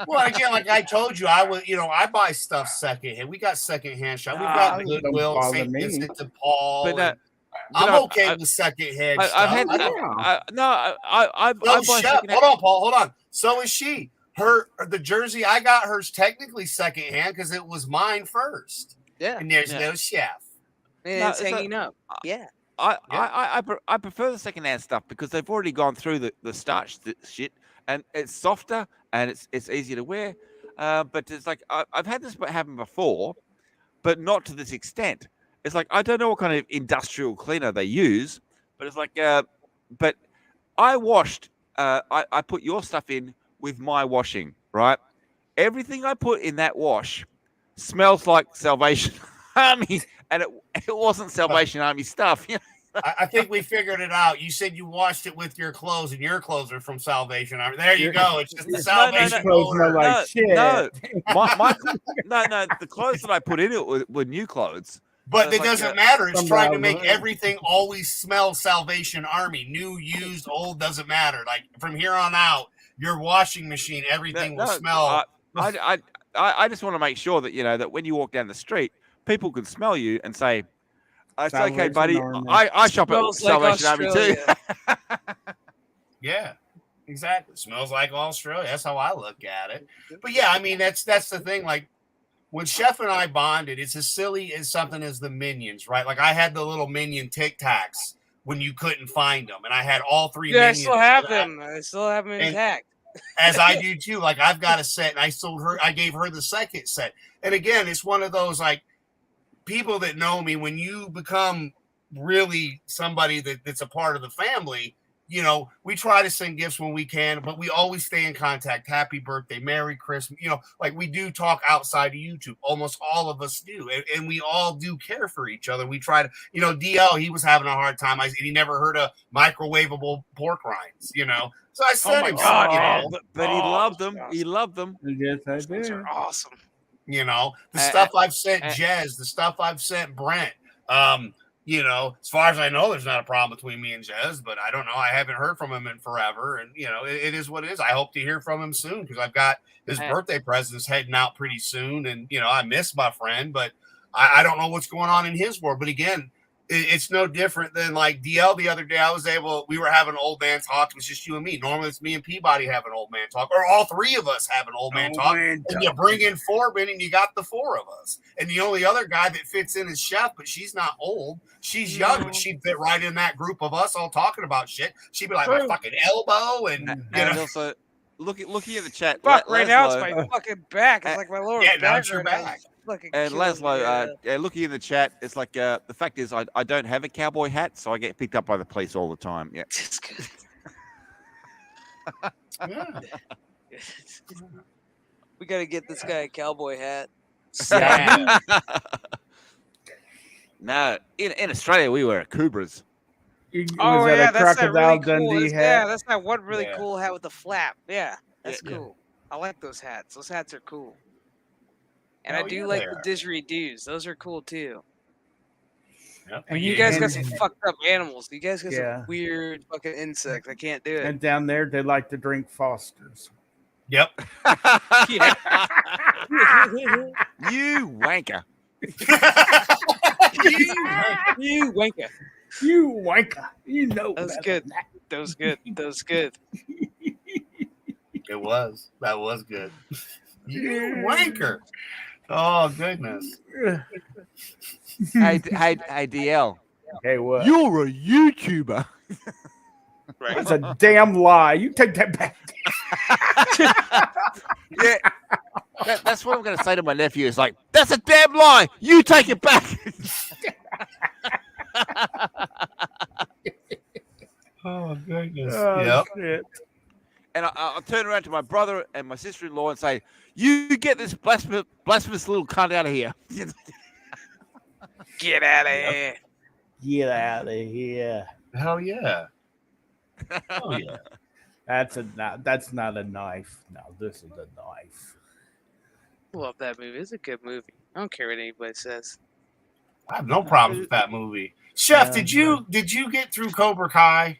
Well, again, like I told you, I buy stuff secondhand. We got secondhand shop. We've got Goodwill, St. Vincent de Paul. I'm okay with secondhand stuff. I buy secondhand. Hold on, Paul. Hold on. So is she. The jersey I got hers technically secondhand because it was mine first. Yeah. And there's no chef. It's hanging up. Yeah. I prefer the secondhand stuff because they've already gone through the starch shit and it's softer and it's easier to wear. But it's like I've had this happen before, but not to this extent. It's like I don't know what kind of industrial cleaner they use, but it's like but I washed I put your stuff in with my washing, right? Everything I put in that wash smells like Salvation Army, and it wasn't Salvation Army stuff. I think we figured it out. You said you washed it with your clothes, and your clothes are from Salvation Army. There you go. It's just the Salvation clothes smell like shit. No, the clothes that I put in it were new clothes. But it doesn't matter. It's trying to make everything always smell Salvation Army. New, used, old, doesn't matter. Like from here on out, your washing machine, everything will smell. I just want to make sure that that when you walk down the street, people can smell you and say, "It's okay, buddy. I shop at Salvation Army too." Yeah, exactly. Smells like Australia. That's how I look at it. But yeah, I mean that's the thing. Like when Chef and I bonded, it's as silly as something as the Minions, right? Like I had the little Minion Tic Tacs when you couldn't find them, and I had all 3 Yeah, Minions. I still have them. I still have them intact. As I do too. Like I've got a set, and I gave her the second set. And again, it's one of those like people that know me. When you become really somebody that's a part of the family, we try to send gifts when we can, but we always stay in contact. Happy birthday, Merry Christmas. Like we do talk outside of YouTube. Almost all of us do, and we all do care for each other. We try to, DL, he was having a hard time. He never heard of microwavable pork rinds. So I sent him. But he loved them. He loved them. Yes, I did. Those are awesome. The stuff I've sent Jez, the stuff I've sent Brent. As far as I know, there's not a problem between me and Jez, but I don't know. I haven't heard from him in forever, and it is what it is. I hope to hear from him soon because I've got his birthday presents heading out pretty soon, and I miss my friend, but I don't know what's going on in his world. But again, it's no different than like DL the other day. We were having old man talk. It was just you and me. Normally it's me and Peabody having old man talk, or all 3 of us having old man talk. And you bring in Forbin and you got the 4 of us. And the only other guy that fits in is Chef, but she's not old. She's young, but she'd fit right in that group of us all talking about shit. She'd be like, my fucking elbow. And also, looking at the chat. Fuck, right now it's my fucking back. It's like my lower back. Now it's your back. And Laszlo, looking in the chat, it's like the fact is I don't have a cowboy hat, so I get picked up by the police all the time. Yeah. We gotta get this guy a cowboy hat. Yeah. No, in Australia we wear Kubras. Oh yeah, that's that really Dundee cool. hat? Yeah, that's that one really cool hat with the flap. Yeah, that's cool. I like those hats. Those hats are cool. And I do like the didgeridoos. Those are cool too. Yep. And you guys got some fucked up animals. You guys got some weird fucking insects. I can't do it. And down there, they like to drink Fosters. Yep. You wanker. You wanker. You wanker. You know that was good. That was good. That was good. It was. That was good. You wanker. Oh goodness. Hey DL. Hey, what? You're a YouTuber. Right. That's a damn lie. You take that back. Yeah. That's what I'm going to say to my nephew. Is like, that's a damn lie. You take it back. Oh goodness. Oh, yep. And I'll turn around to my brother and my sister-in-law and say, "You get this blasphemous little cunt out of here." Get out of here. Get out of here. Hell yeah. Oh yeah. That's not a knife. No, this is a knife. Love that movie. It's a good movie. I don't care what anybody says. I have no problems with that movie. Chef, did you get through Cobra Kai?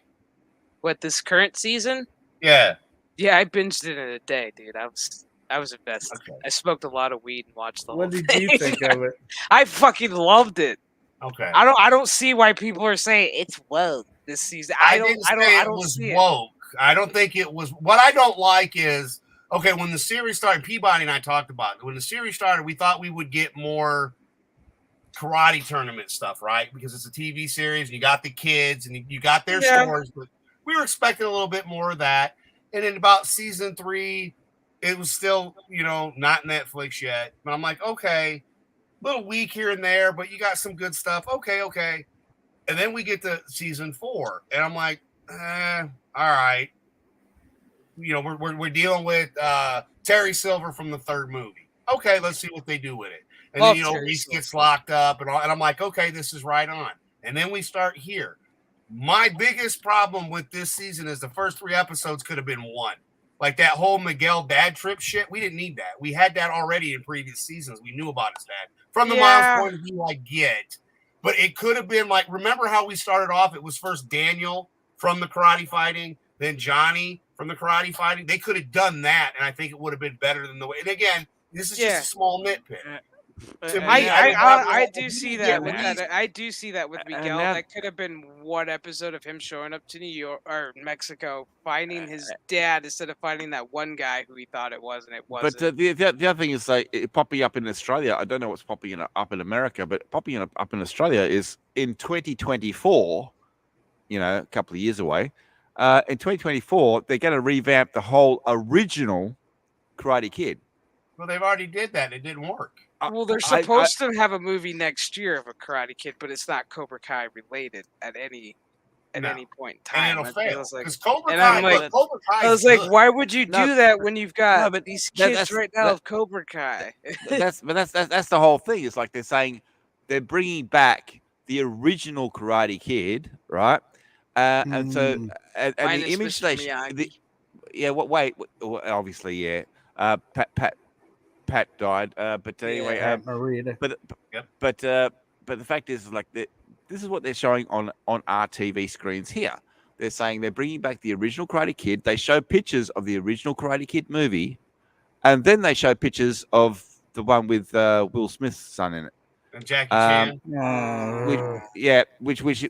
What, this current season? Yeah. Yeah, I binged it in a day, dude. I was invested. Okay. I smoked a lot of weed and watched the whole What did thing. you think of it? I fucking loved it. Okay. I don't see why people are saying it's woke this season. I don't see it. Woke. I don't think it was. What I don't like is, okay, when the series started, Peabody and I talked about it. When the series started, we thought we would get more karate tournament stuff, right? Because it's a TV series, and you got the kids, and you got their stories. But we were expecting a little bit more of that. And then about season 3, it was still, not Netflix yet. But I'm like, okay, a little weak here and there, but you got some good stuff. Okay. And then we get to season 4, and I'm like, all right. We're dealing with Terry Silver from the 3rd movie. Okay, let's see what they do with it. And then, Reese gets locked up and all, and I'm like, okay, this is right on. And then we start here. My biggest problem with this season is the first 3 episodes could have been 1. Like that whole Miguel dad trip shit, we didn't need that. We had that already in previous seasons. We knew about his dad. From the mom's point of view, I get. But it could have been like, remember how we started off? It was first Daniel from the karate fighting, then Johnny from the karate fighting. They could have done that, and I think it would have been better than the way. And again, This is just a small nitpick. To me, I do see that with that. I do see that with Miguel. That could have been one episode of him showing up to New York or Mexico, finding his dad instead of finding that one guy who he thought it was, and it wasn't. But the other thing is, like, popping up in Australia. I don't know what's popping up in America, but popping up in Australia is in 2024. You know, a couple of years away. In 2024, they're going to revamp the whole original Karate Kid. Well, they've already did that. It didn't work. Well, they're supposed to have a movie next year of a Karate Kid, but it's not Cobra Kai related at any point in time. And it'll fail. Because Cobra Kai, I was like, why would you do that when you've got these kids right now of Cobra Kai? That's the whole thing. It's like they're saying they're bringing back the original Karate Kid, right? And so and the image obviously, yeah. Pat died, but anyway, but the fact is, like, this is what they're showing on our TV screens here. They're saying they're bringing back the original Karate Kid. They show pictures of the original Karate Kid movie, and then they show pictures of the one with Will Smith's son in it. And Jackie Chan. Which was the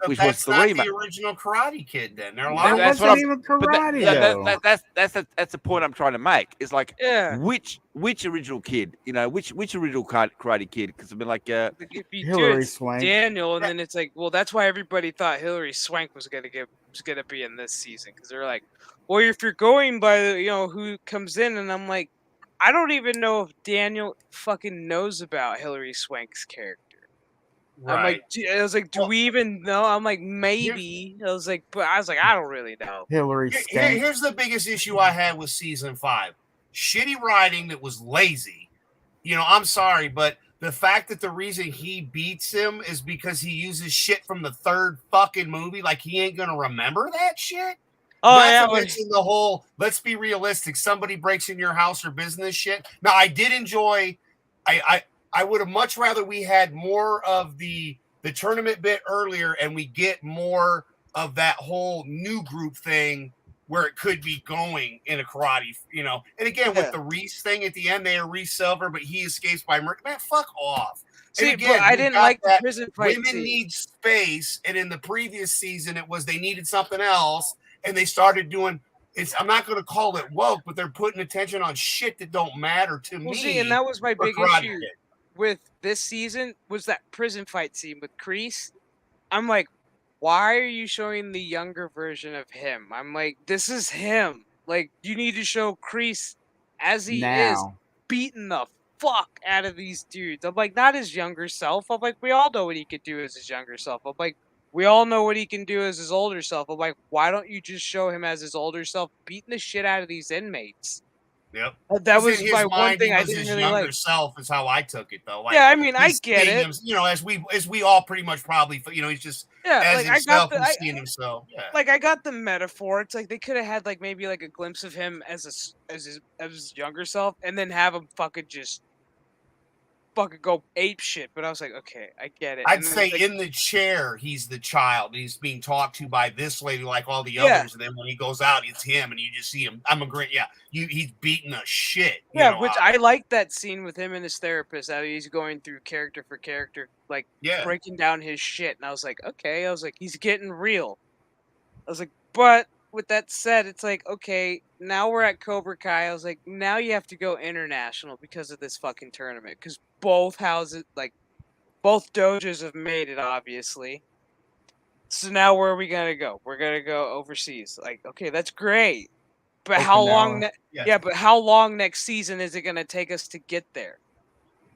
remake. The original Karate Kid. Then there are a lot. That wasn't even karate. That's the point I'm trying to make. It's like, which original kid? You know, which original Karate Kid? Because I've been like, Hilary Swank, Daniel, and then it's like, well, that's why everybody thought Hilary Swank was gonna be in this season, because they're like, well, if you're going by the who comes in, and I'm like, I don't even know if Daniel fucking knows about Hilary Swank's character. Right. I was like, do we even know? I'm like, maybe. I was like, I don't really know. Here's the biggest issue I had with season 5: shitty writing that was lazy. I'm sorry, but the fact that the reason he beats him is because he uses shit from the third fucking movie, like he ain't gonna remember that shit. Oh, mention the whole, let's be realistic, somebody breaks in your house or business shit. Now, I did enjoy, I would have much rather we had more of the tournament bit earlier, and we get more of that whole new group thing where it could be going in a karate, And again, with the Reese thing at the end, they are Reese Silver, but he escapes by murder. Man, fuck off. See, and again, but I didn't like the prison fight. Women need space, and in the previous season, it was they needed something else. And they started doing I'm not going to call it woke, but they're putting attention on shit that don't matter to me. See, and that was my big issue with this season, was that prison fight scene with Kreese. I'm like, why are you showing the younger version of him? I'm like, this is him. Like, you need to show Kreese as he is, beating the fuck out of these dudes. I'm like, not his younger self. I'm like, we all know what he could do as his younger self. I'm like, we all know what he can do as his older self. I'm like, why don't you just show him as his older self beating the shit out of these inmates? Yep. That was my one thing I didn't really like. His self is how I took it, though. Like, yeah, I mean, I get it. As we all pretty much probably, he's just as himself and seeing himself. Yeah. Like, I got the metaphor. It's like they could have had maybe a glimpse of him as his younger self, and then have him fucking go ape shit. But I was like, okay, I get it. I'd say in the chair, he's the child. He's being talked to by this lady like all the others. And then when he goes out, it's him, and you just see him. I'm a great, he's beating the shit. Which I like that scene with him and his therapist, how he's going through character for character, breaking down his shit. And I was like, okay. I was like, he's getting real. I was like, but with that said, it's like, okay, now we're at Cobra Kai. I was like, now you have to go international because of this fucking tournament. Because both houses, both dojos have made it, obviously. So now where are we going to go? We're going to go overseas. Like, okay, that's great. But how long? But how long next season is it going to take us to get there?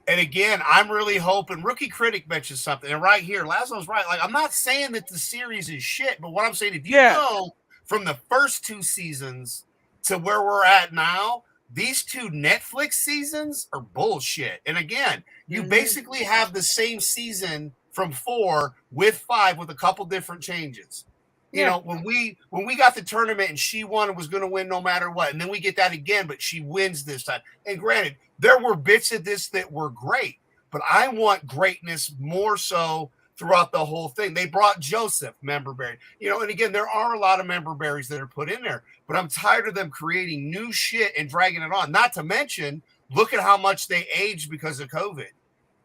And again, I'm really hoping. Rookie Critic mentions something, and right here, Laszlo's right. Like, I'm not saying that the series is shit, but what I'm saying, if you go from the first 2 seasons to where we're at now, these 2 Netflix seasons are bullshit. And again, you basically have the same season from 4 with 5 with a couple different changes. You know, when we got the tournament and she won and was going to win no matter what, and then we get that again, but she wins this time. And granted, there were bits of this that were great, but I want greatness more so throughout the whole thing. They brought Joseph, member berry. And again, there are a lot of member berries that are put in there, but I'm tired of them creating new shit and dragging it on. Not to mention look at how much they aged because of COVID.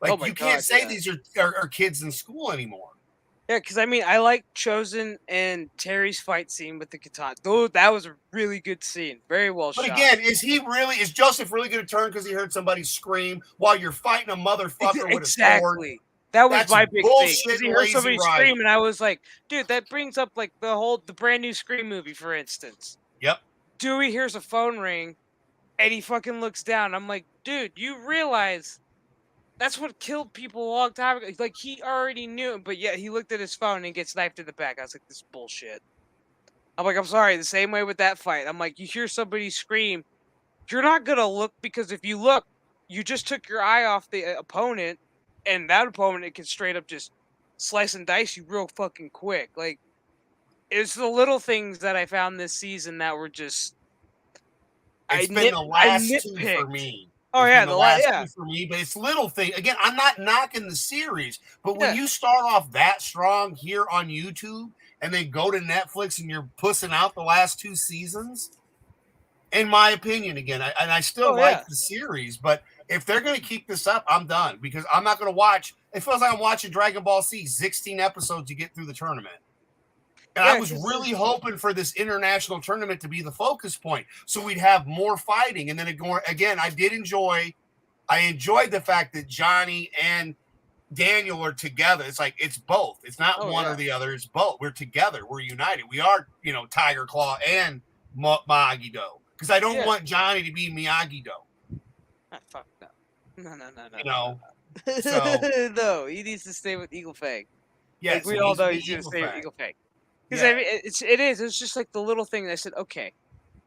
Like, you can't say these are kids in school anymore. Yeah, because I mean, I like Chosen and Terry's fight scene with the katana. Though that was a really good scene, very well shot. But again, is Joseph really going to turn because he heard somebody scream while you're fighting a motherfucker with a sword? That was my big thing. Bullshit, He heard somebody scream, and I was like, dude, that brings up like the brand new Scream movie, for instance. Yep. Dewey hears a phone ring, and he fucking looks down. I'm like, dude, you realize that's what killed people a long time ago. Like, he already knew, but yet he looked at his phone and gets knifed in the back. I was like, this is bullshit. I'm like, I'm sorry. The same way with that fight. I'm like, you hear somebody scream, you're not gonna look, because if you look, you just took your eye off the opponent, and that opponent can straight up just slice and dice you real fucking quick. Like, it's the little things that I found this season that were just. It's been the last two for me. Oh, yeah, the last two for me, but it's little thing. Again, I'm not knocking the series, but when you start off that strong here on YouTube and then go to Netflix and you're pussing out the last 2 seasons, in my opinion, again, I still like the series, but if they're going to keep this up, I'm done, because I'm not going to watch. It feels like I'm watching Dragon Ball Z, 16 episodes to get through the tournament. And I was really hoping for this international tournament to be the focus point, so we'd have more fighting. And then again, I enjoyed the fact that Johnny and Daniel are together. It's like, it's both. It's not one or the other. It's both. We're together. We're united. We are, Tiger Claw and Miyagi-Do. Because I don't want Johnny to be Miyagi-Do. Fuck no. No. So, no, he needs to stay with Eagle Fang. Yeah, we all know he's going to stay with Eagle Fang. Because I mean, it's just like the little thing. I said, okay,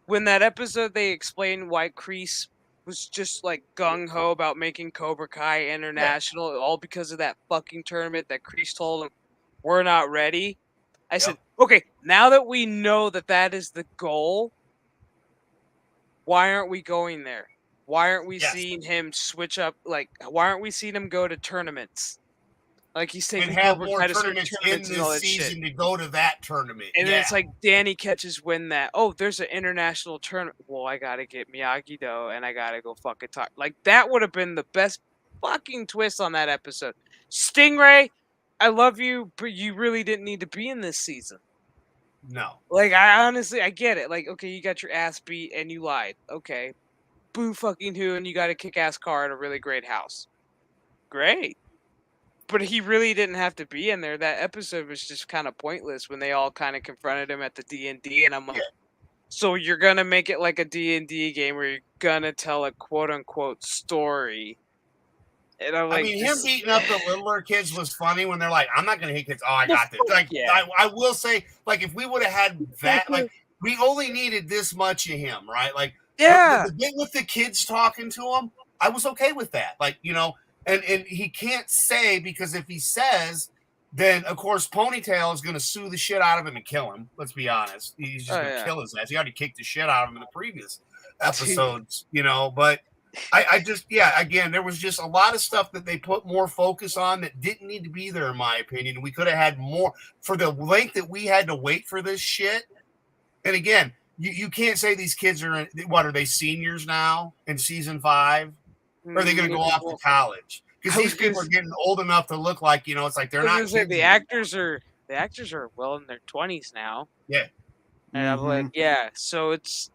when that episode they explained why Kreese was just like gung ho about making Cobra Kai international, all because of that fucking tournament that Kreese told him we're not ready. I said, okay, now that we know that is the goal, why aren't we going there? Why aren't we seeing him switch up? Like, why aren't we seeing him go to tournaments? Like, he's taking and have more tournaments in this season to go to that tournament. And then it's like Danny catches wind that, oh, there's an international tournament. Well, I gotta get Miyagi-Do and I gotta go fucking talk. Like, that would have been the best fucking twist on that episode. Stingray, I love you, but you really didn't need to be in this season. No. Like, I get it. Like, okay, you got your ass beat and you lied. Okay. Boo fucking who, and you got a kick-ass car at a really great house. Great. But he really didn't have to be in there. That episode was just kind of pointless when they all kind of confronted him at the D&D, and I'm like, so you're going to make it like a D&D game where you're going to tell a quote-unquote story. And I'm like, I mean, him beating up the littler kids was funny when they're like, I'm not going to hit kids. Oh, I got this. Like, I will say, like, if we would have had that, like, we only needed this much of him, right? Like, the bit with the kids talking to him, I was okay with that. Like, And he can't say, because if he says, then of course Ponytail is going to sue the shit out of him and kill him. Let's be honest. He's just going to kill his ass. He already kicked the shit out of him in the previous episodes, But I just, again, there was just a lot of stuff that they put more focus on that didn't need to be there, in my opinion. We could have had more for the length that we had to wait for this shit. And again, you can't say these kids are, what are they, seniors now in season 5? Or are they going to go off to college? Because these people are getting old enough to look like, it's like they're not. The actors are well in their 20s now. Yeah. And I'm like, so it's,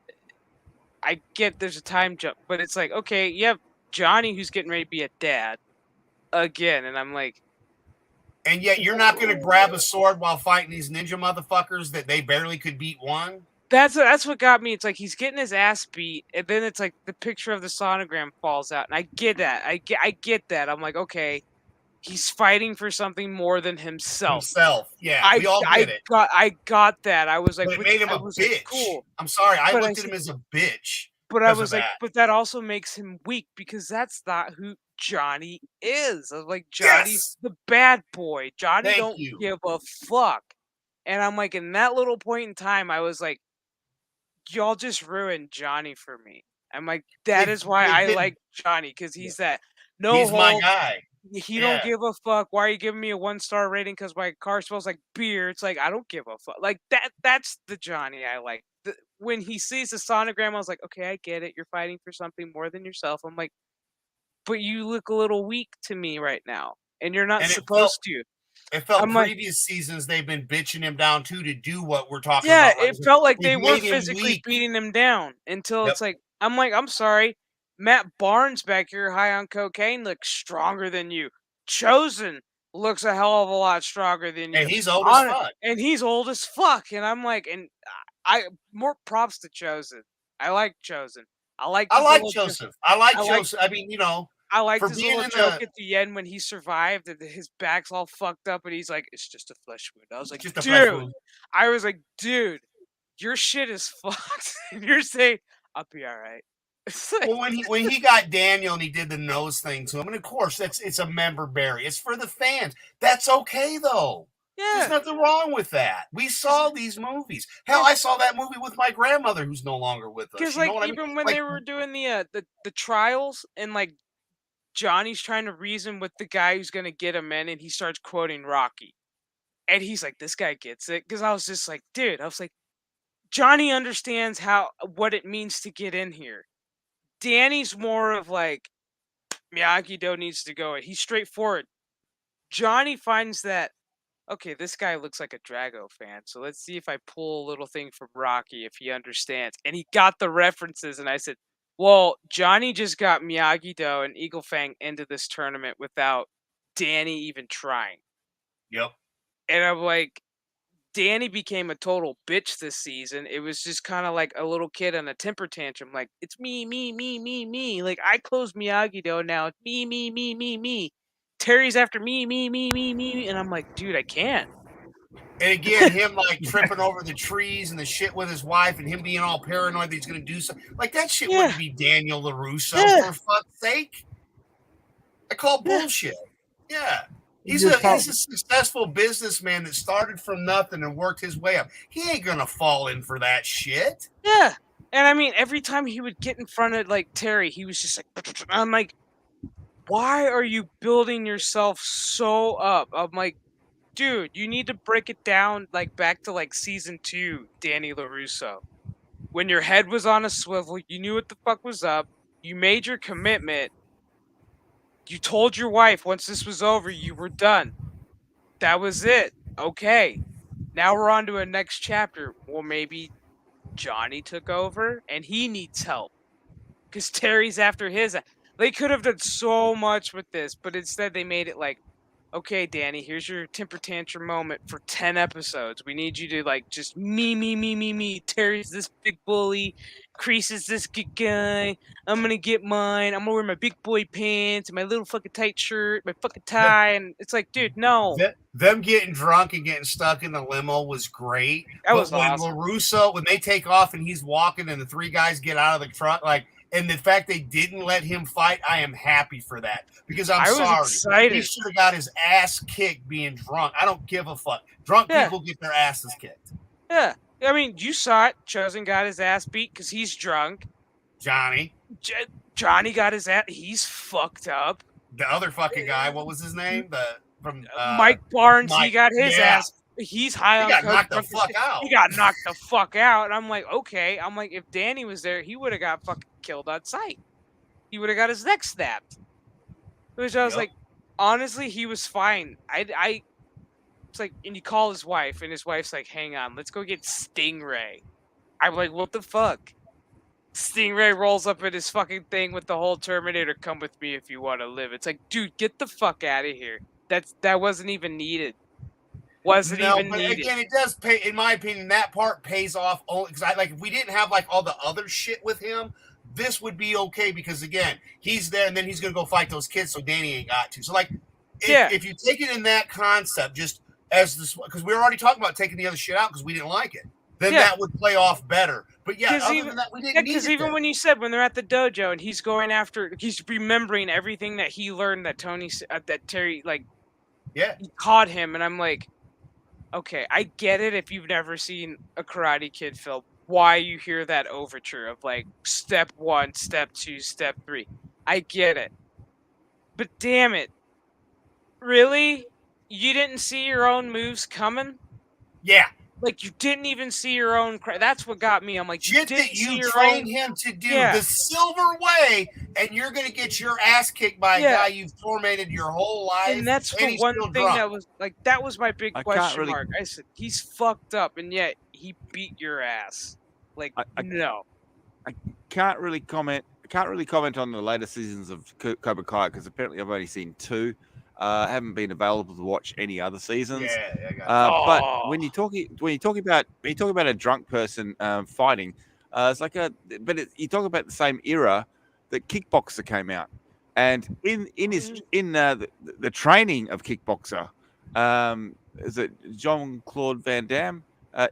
I get there's a time jump, but it's like, okay, you have Johnny who's getting ready to be a dad again, and I'm like, and yet you're not going to grab a sword while fighting these ninja motherfuckers that they barely could beat one. That's what got me. It's like he's getting his ass beat, and then it's like the picture of the sonogram falls out, and I get that. I get that. I'm like, okay, he's fighting for something more than himself. We all get it. I got that. I was like, but it made him a bitch. Like, cool. I'm sorry, I looked at him as a bitch. But I was like, but that also makes him weak, because that's not who Johnny is. I was like, Johnny's the bad boy. Johnny don't give a fuck. And I'm like, in that little point in time, I was like, y'all just ruined Johnny for me. I'm like, that is why I like Johnny, because he's that he's my guy. He don't give a fuck. Why are you giving me a 1-star rating? Because my car smells like beer. It's like, I don't give a fuck. Like that's the Johnny I like. When he sees the sonogram, I was like, okay, I get it. You're fighting for something more than yourself. I'm like, but you look a little weak to me right now, and you're not supposed to. It felt I'm previous seasons they've been bitching him down too to do what we're talking yeah, about. it felt like they were made him physically weak. beating him down until it's like, I'm sorry, Matt Barnes back here high on cocaine looks stronger than you. Chosen looks a hell of a lot stronger than you. And he's old as fuck. And he's old as fuck. And I'm like, and I more props to Chosen. I like Chosen. I like Joseph. I like Joseph. I mean, you know, I liked for his being little in joke at the end when he survived and his back's all fucked up and he's like, it's just a flesh wound. I was like, dude. I was like, dude, your shit is fucked. And you're saying, I'll be all right. Like, well, when he got Daniel and he did the nose thing to him, and of course it's a member berry. It's for the fans. That's okay though. Yeah. There's nothing wrong with that. We saw these movies. Hell, I saw that movie with my grandmother who's no longer with us. Because like even when they were doing the trials and like Johnny's trying to reason with the guy who's gonna get him in, and he starts quoting Rocky, and he's like, "This guy gets it." Because I was just like, "Dude," I was like, "Johnny understands what it means to get in here." Danny's more of like, Miyagi-Do needs to go. He's straightforward. Johnny finds that, okay, this guy looks like a Drago fan, so let's see if I pull a little thing from Rocky if he understands. And he got the references, and I said, well, Johnny just got Miyagi-Do and Eagle Fang into this tournament without Danny even trying. Yep. And I'm like, Danny became a total bitch this season. It was just kind of like a little kid on a temper tantrum. Like, it's me, me, me, me, me. Like, I closed Miyagi-Do now. It's me, me, me, me, me. Terry's after me, me, me, me, me. And I'm like, dude, I can't. And again, him like tripping over the trees and the shit with his wife and him being all paranoid that he's going to do something. Like, that shit wouldn't be Daniel LaRusso, for fuck's sake. I call bullshit. Yeah. He's a successful businessman that started from nothing and worked his way up. He ain't going to fall in for that shit. Yeah. And I mean, every time he would get in front of like Terry, he was just like, I'm like, why are you building yourself so up? I'm like, dude, you need to break it down like back to like season 2, Danny LaRusso. When your head was on a swivel, you knew what the fuck was up. You made your commitment. You told your wife once this was over, you were done. That was it. Okay. Now we're on to a next chapter. Well, maybe Johnny took over and he needs help. Because Terry's after his. They could have done so much with this, but instead they made it like, okay, Danny, here's your temper tantrum moment for 10 episodes. We need you to, like, just me, me, me, me, me. Terry's this big bully. Kreese is this good guy. I'm going to get mine. I'm going to wear my big boy pants and my little fucking tight shirt, my fucking tie. And it's like, dude, no. Them getting drunk and getting stuck in the limo was great. That was when awesome. LaRusso, when they take off and he's walking and the 3 guys get out of the truck, like, and the fact they didn't let him fight, I am happy for that. Because I was excited. He should have got his ass kicked being drunk. I don't give a fuck. Drunk people get their asses kicked. Yeah. I mean, you saw it. Chosen got his ass beat because he's drunk. Johnny got his ass. He's fucked up. The other fucking guy, what was his name? From Mike Barnes, he got his ass. He's high on coke. He got knocked the fuck out. He got knocked the fuck out. And I'm like, okay. I'm like, if Danny was there, he would have got fucking killed on sight. He would have got his neck snapped. Which I was like, honestly, he was fine. It's like, and you call his wife, and his wife's like, hang on, let's go get Stingray. I'm like, what the fuck? Stingray rolls up in his fucking thing with the whole Terminator, come with me if you want to live. It's like, dude, get the fuck out of here. That wasn't even needed. Again, it does pay. In my opinion, that part pays off only because if we didn't have like all the other shit with him, this would be okay because again, he's there and then he's gonna go fight those kids, so Danny ain't got to. So like, if you take it in that concept, just as this, because we were already talking about taking the other shit out because we didn't like it, then that would play off better. But other than that, we didn't need it. Because even when you said when they're at the dojo and he's going after, he's remembering everything that he learned that Terry he caught him, and I'm like, okay, I get it if you've never seen a Karate Kid film, why you hear that overture of like step 1, step 2, step 3. I get it. But damn it, Really? You didn't see your own moves coming? Yeah. Like, you didn't even see your own... That's what got me. I'm like, shit that you trained him to do the silver way, and you're going to get your ass kicked by a guy you've tormented your whole life. And that's the one thing that was like, that was my big question mark. I said, he's fucked up, and yet he beat your ass. Like, no. I can't really comment. I can't really comment on the later seasons of Cobra Kai because apparently I've only seen 2. I haven't been available to watch any other seasons. But when you talk about a drunk person fighting, it's like you talk about the same era that Kickboxer came out, and in the training of Kickboxer, is it Jean-Claude Van Damme?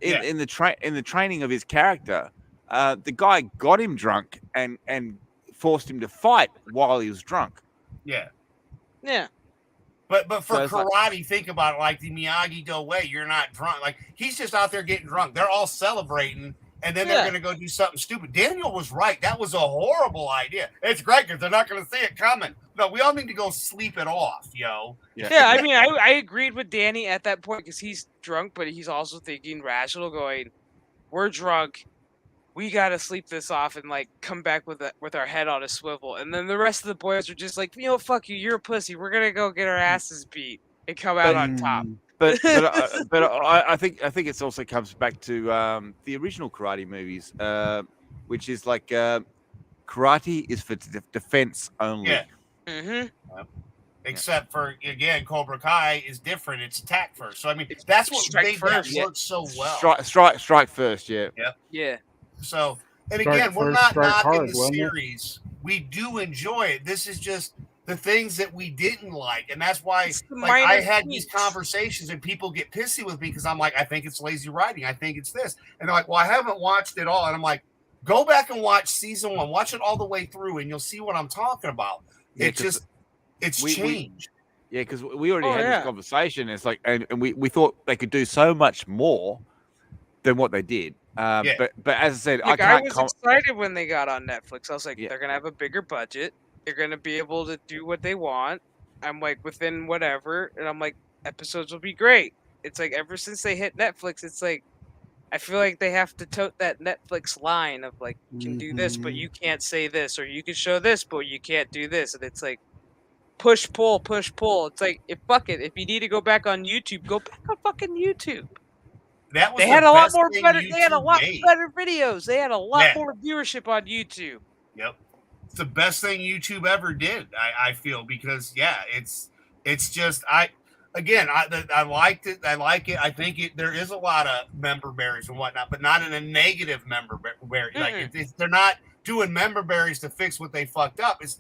In the training of his character, the guy got him drunk and forced him to fight while he was drunk. Yeah. But for karate, think about it, like the Miyagi-Do way, you're not drunk. Like, he's just out there getting drunk. They're all celebrating, and then they're going to go do something stupid. Daniel was right. That was a horrible idea. It's great because they're not going to see it coming. No, we all need to go sleep it off, yo. Yeah, I mean, I agreed with Danny at that point because he's drunk, but he's also thinking rational, going, we're drunk. We got to sleep this off and, like, come back with our head on a swivel. And then the rest of the boys are just like, fuck you. You're a pussy. We're going to go get our asses beat and come out on top. But I think it also comes back to the original karate movies, which is like karate is for defense only. Yeah. Mm-hmm. Except for, again, Cobra Kai is different. It's attack first. So, I mean, that's what made that work so well. Strike first, yeah. Yep. Yeah. So, and again, we're not knocking the series. We do enjoy it. This is just the things that we didn't like. And that's why I had these conversations and people get pissy with me because I'm like, I think it's lazy writing. I think it's this. And they're like, well, I haven't watched it all. And I'm like, go back and watch season 1. Watch it all the way through and you'll see what I'm talking about. It's changed. Because we already had this conversation. It's like, and we thought they could do so much more than what they did. But as I said, I was excited when they got on Netflix. I was like, they're gonna have a bigger budget. They're gonna be able to do what they want. I'm like, within whatever, and I'm like, episodes will be great. It's like ever since they hit Netflix, it's like I feel like they have to tote that Netflix line of like, you can do this, but you can't say this, or you can show this, but you can't do this, and it's like push pull. It's like if you need to go back on YouTube, go back on fucking YouTube. They had a lot more better. They had a lot better videos. They had a lot more viewership on YouTube. Yep, it's the best thing YouTube ever did. I feel because it's just I liked it. I like it. I think there is a lot of member berries and whatnot, but not in a negative member berry. Like they're not doing member berries to fix what they fucked up. It's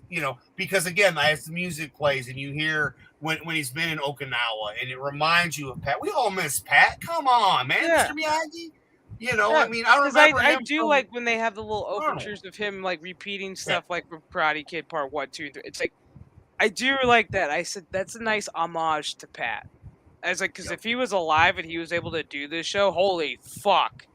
because again, as the music plays and you hear when he's been in Okinawa and it reminds you of Pat. We all miss Pat. Come on, man, Mr. Miyagi. I mean, I remember. I do like when they have the little overtures of him like repeating stuff like from Karate Kid Part 1, 2, and 3. It's like I do like that. I said that's a nice homage to Pat. I was like, because if he was alive and he was able to do this show, holy fuck,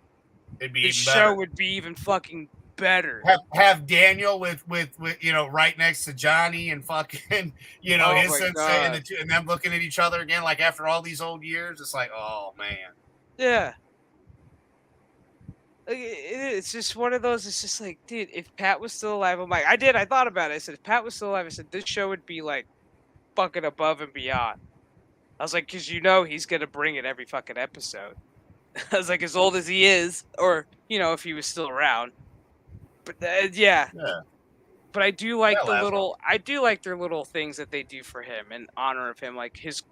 this show would be even fucking better. Have Daniel with right next to Johnny and fucking his sensei and them looking at each other again like after all these old years. It's like, oh man. Yeah. It's just one of those. It's just like, dude, if Pat was still alive, I'm like, I thought about it. I said, if Pat was still alive, I said this show would be like fucking above and beyond. I was like, because he's gonna bring it every fucking episode. I was like, as old as he is, or if he was still around. But but I do like I do like their little things that they do for him in honor of him, like his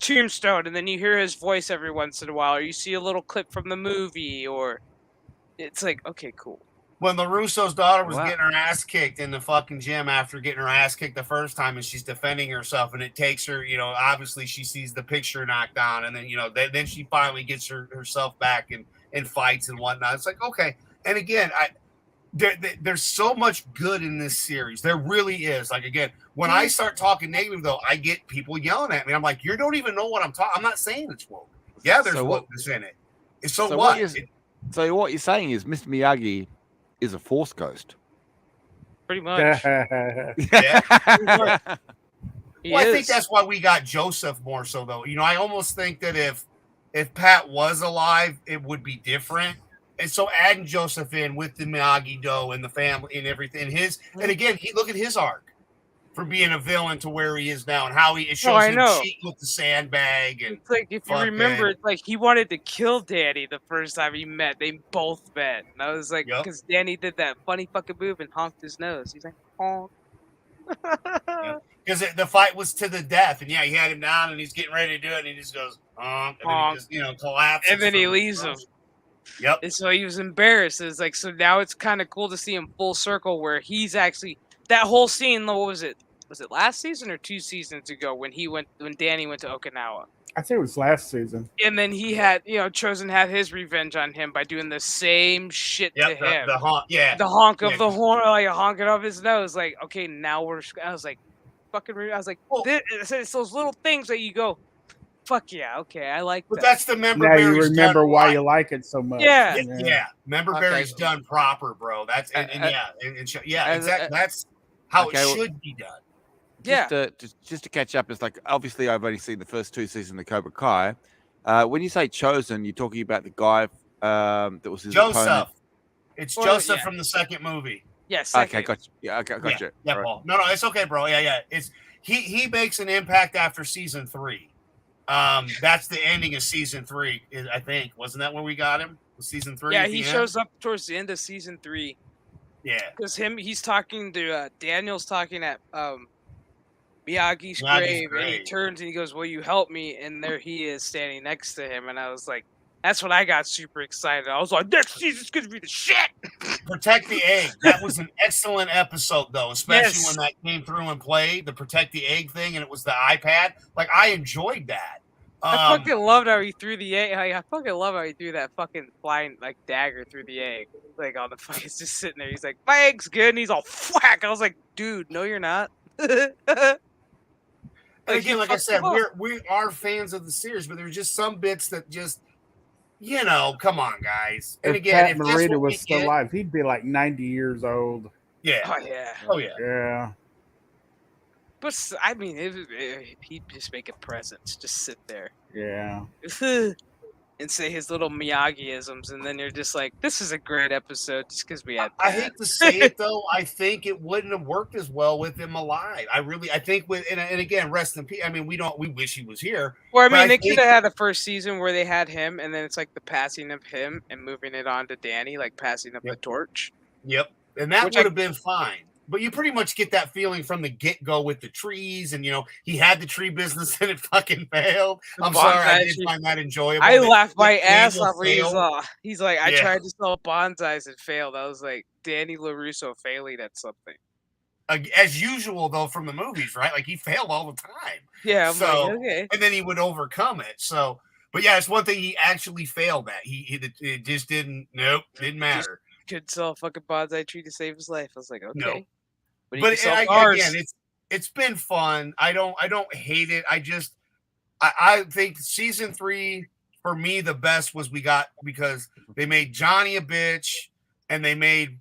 tombstone, and then you hear his voice every once in a while, or you see a little clip from the movie, or it's like, okay, cool. When LaRusso's daughter was getting her ass kicked in the fucking gym after getting her ass kicked the first time, and she's defending herself, and it takes her, obviously she sees the picture knocked down, and then then she finally gets herself back and fights and whatnot. It's like, okay, and again, there's so much good in this series. There really is. Like, again, when I start talking negative, though, I get people yelling at me. I'm like, you don't even know what I'm talking. I'm not saying it's woke. Yeah, there's wokeness in it. So what? So what you're saying is Mr. Miyagi is a Force ghost. Pretty much. Well, I think that's why we got Joseph more so, though. You know, I almost think that if Pat was alive, it would be different. And so adding Joseph in with the Miyagi-Do and the family and everything, and again, look at his arc from being a villain to where he is now, and how it shows him cheating with the sandbag. And it's like, if you remember, it's like he wanted to kill Danny the first time he met. They both met, and I was like, because Danny did that funny fucking move and honked his nose. He's like, honk. Because the fight was to the death, and he had him down, and he's getting ready to do it, and he just goes, honk, and then he just, collapses. And then he leaves him. Yep. And so he was embarrassed. It's like, so now it's kind of cool to see him full circle, where he's actually, that whole scene, what was it? Was it last season or 2 seasons ago when Danny went to Okinawa? I think it was last season. And then he had, Chosen had his revenge on him by doing the same shit to him. The honk, the honk of the horn, like honking of his nose. Like, okay, now I was like, it's those little things that you go, fuck yeah, okay, I like that. But that's the member. Now you remember why you like it so much. Yeah. Member Berry's done proper, bro. That's exactly. That's how it should be done. Just to catch up, it's like, obviously I've only seen the first 2 seasons of Cobra Kai. When you say Chosen, you're talking about the guy that was his Joseph. opponent. It's Joseph from the second movie. Yes. Okay, gotcha. Yeah, okay, gotcha. Yeah, right. Paul. No, it's okay, bro. Yeah. It's he makes an impact after season 3. That's the ending of season 3, I think. Wasn't that when we got him? Season 3? Yeah, he shows up towards the end of season 3. Yeah. Because he's talking to Daniel's talking at Miyagi's grave, and he turns and he goes, "Will you help me?" And there he is standing next to him, and I was like, that's when I got super excited. I was like, next season's gonna be the shit. Protect the Egg. That was an excellent episode, though, especially when that came through and played the Protect the Egg thing, and it was the iPad. Like, I enjoyed that. I fucking loved how he threw the egg. I fucking love how he threw that fucking flying dagger through the egg. Like, on the fucking, it's just sitting there. He's like, my egg's good, and he's all whack. I was like, dude, no, you're not. And again, like I said, we are fans of the series, but there's just some bits that just, come on, guys. And again, Pat Morita was still alive, he'd be like 90 years old. Yeah. Oh yeah. Oh yeah. Yeah. But I mean, he'd just make a presence, just sit there. Yeah. And say his little Miyagi-isms, and then you're just like, this is a great episode just because we had. I hate to say it though, I think it wouldn't have worked as well with him alive. I think and again, rest in peace. I mean, we wish he was here. Well, I mean, they could have had a first season where they had him, and then it's like the passing of him and moving it on to Danny, like passing up the torch. Yep, and that would have been fine. But you pretty much get that feeling from the get-go with the trees, and he had the tree business and it fucking failed. I'm sorry, I did find that enjoyable. I laughed my ass off when he's like, I tried to sell bonsais and failed. I was like, Danny LaRusso failing at something. As usual, though, from the movies, right? Like, he failed all the time. Yeah, I'm like, okay. And then he would overcome it. So, but yeah, it's one thing he actually failed at. It just didn't matter. Could sell a fucking bonsai tree to save his life. I was like, okay. No. But again, it's been fun. I don't hate it. I think season 3 for me the best was we got because they made Johnny a bitch and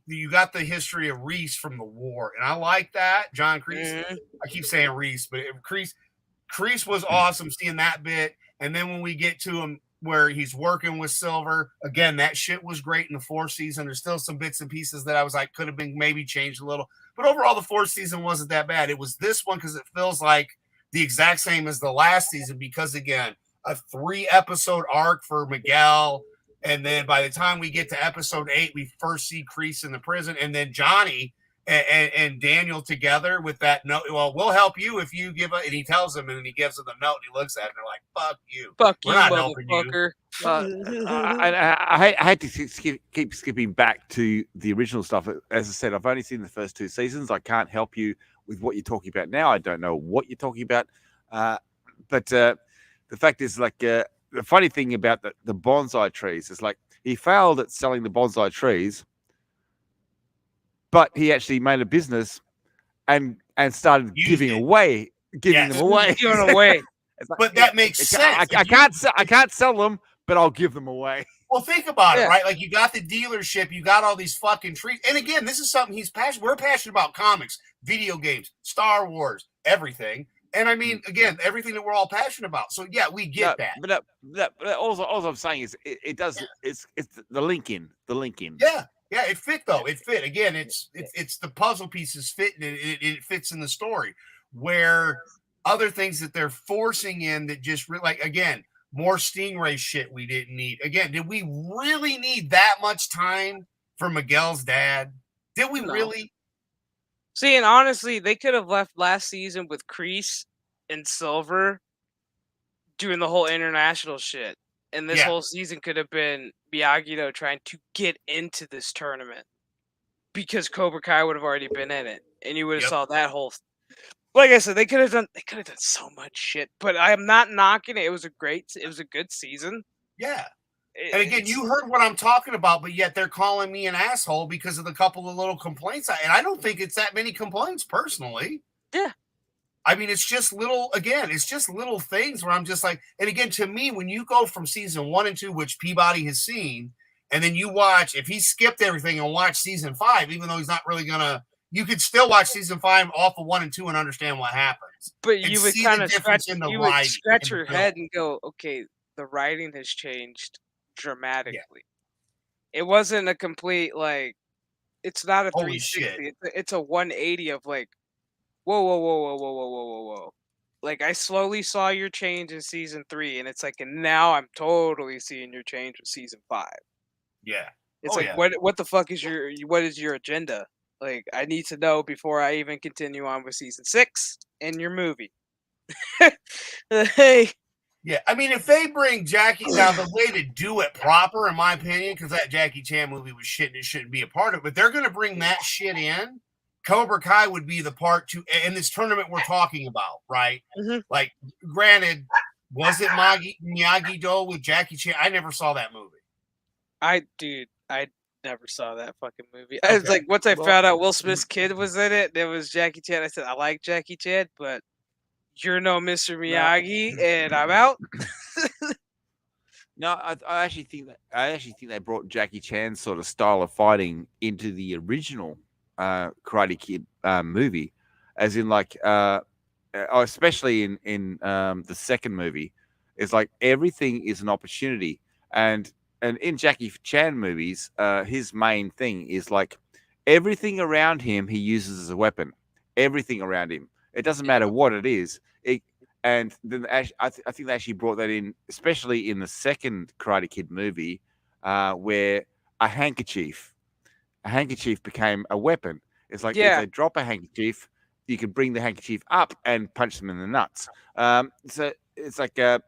you got the history of Reese from the war, and I like that. John Kreese. I keep saying Reese, but Kreese was awesome seeing that bit. And then when we get to him where he's working with Silver, again, that shit was great in the 4th season. There's still some bits and pieces that I was like, could have been maybe changed a little. But overall, the 4th season wasn't that bad. It was this one because it feels like the exact same as the last season because, again, a 3-episode arc for Miguel. And then by the time we get to episode 8, we first see Kreese in the prison. And then Johnny and Daniel together with that note. Well, we'll help you if you give it. And he tells them, and then he gives them the note. And he looks at it, and they're like, fuck you. Fuck We're you, not helping motherfucker. I had to keep skipping back to the original stuff. As I said, I've only seen the first 2 seasons. I can't help you with what you're talking about now. I don't know what you're talking about. But the fact is, like, the funny thing about the bonsai trees is, like, he failed at selling the bonsai trees, but he actually made a business and started giving them away. Giving away. But that makes sense. I can't sell them, but I'll give them away. Well, think about it, right? Like, you got the dealership, you got all these fucking trees. And again, this is something he's passionate. We're passionate about comics, video games, Star Wars, everything. And I mean, again, everything that we're all passionate about. So yeah, we get that. But also, all I'm saying is it does. It's the link in. Yeah, it fit though. It fit. Again, it's the puzzle pieces fit, and it fits in the story. Where other things that they're forcing in that just like again, more Stingray shit we didn't need. Again, did we really need that much time for Miguel's dad? Did we really? See, and honestly, they could have left last season with Kreese and Silver doing the whole international shit. And this whole season could have been Miyagi-Do trying to get into this tournament. Because Cobra Kai would have already been in it. And you would have saw that whole... Like I said, they could have done so much shit. But I am not knocking it. It was a good season. Yeah. And again, you heard what I'm talking about, but yet they're calling me an asshole because of the couple of little complaints. And I don't think it's that many complaints personally. Yeah. I mean, it's just little things where I'm just like, and again, to me, when you go from season 1 and 2, which Peabody has seen, and then you watch, if he skipped everything and watched season 5, even though he's not really you could still watch season 5 off of 1 and 2 and understand what happens. But you would kind of scratch your head and go, okay, the writing has changed dramatically. Yeah. It wasn't a complete it's not a 360. It's a 180 of whoa. Like I slowly saw your change in season 3, and it's like, and now I'm totally seeing your change with season 5. Yeah. It's what the fuck is your agenda? Like I need to know before I even continue on with season 6 and your movie. Hey. Yeah, I mean, if they bring Jackie, now the way to do it proper, in my opinion, because that Jackie Chan movie was shit and it shouldn't be a part of it, but they're going to bring that shit in. Cobra Kai would be the part in this tournament we're talking about, right? Mm-hmm. Like, granted, was it Miyagi-Do with Jackie Chan? I never saw that movie. I never saw that fucking movie. I was like, once I found out Will Smith's kid was in it, there was Jackie Chan. I said, I like Jackie Chan, but you're no Mr. Miyagi, and I'm out. No, I actually think they brought Jackie Chan's sort of style of fighting into the original Karate Kid movie, as in especially in the second movie, it's like everything is an opportunity, and in Jackie Chan movies, his main thing is like everything around him he uses as a weapon. Everything around him, it doesn't matter what it is. And then I think they actually brought that in, especially in the second Karate Kid movie, where a handkerchief became a weapon. It's like if they drop a handkerchief, you can bring the handkerchief up and punch them in the nuts. So it's like but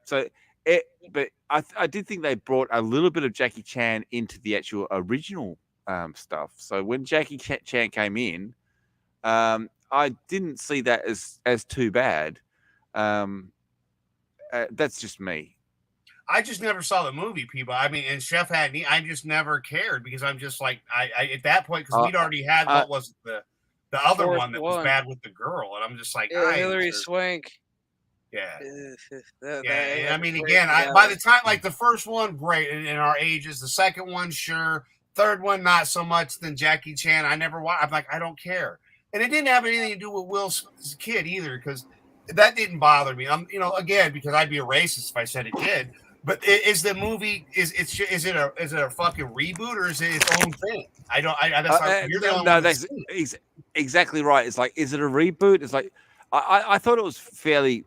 I did think they brought a little bit of Jackie Chan into the actual original stuff. So when Jackie Chan came in, I didn't see that as too bad. That's just me. I just never saw the movie, people. I mean, and Chef had me. I just never cared because I'm just like, I at that point, because we'd already had what was the other one that was bad with the girl, and I'm just like, Hilary Swank. Yeah. I mean, again, by the time the first one, great in our ages. The second one, sure. Third one, not so much. Then Jackie Chan, I never watched. I'm like, I don't care, and it didn't have anything to do with Will's kid either, because that didn't bother me. Again, because I'd be a racist if I said it did. But is the movie is it a fucking reboot, or is it its own thing? That's exactly right. It's like, is it a reboot? It's like I thought it was fairly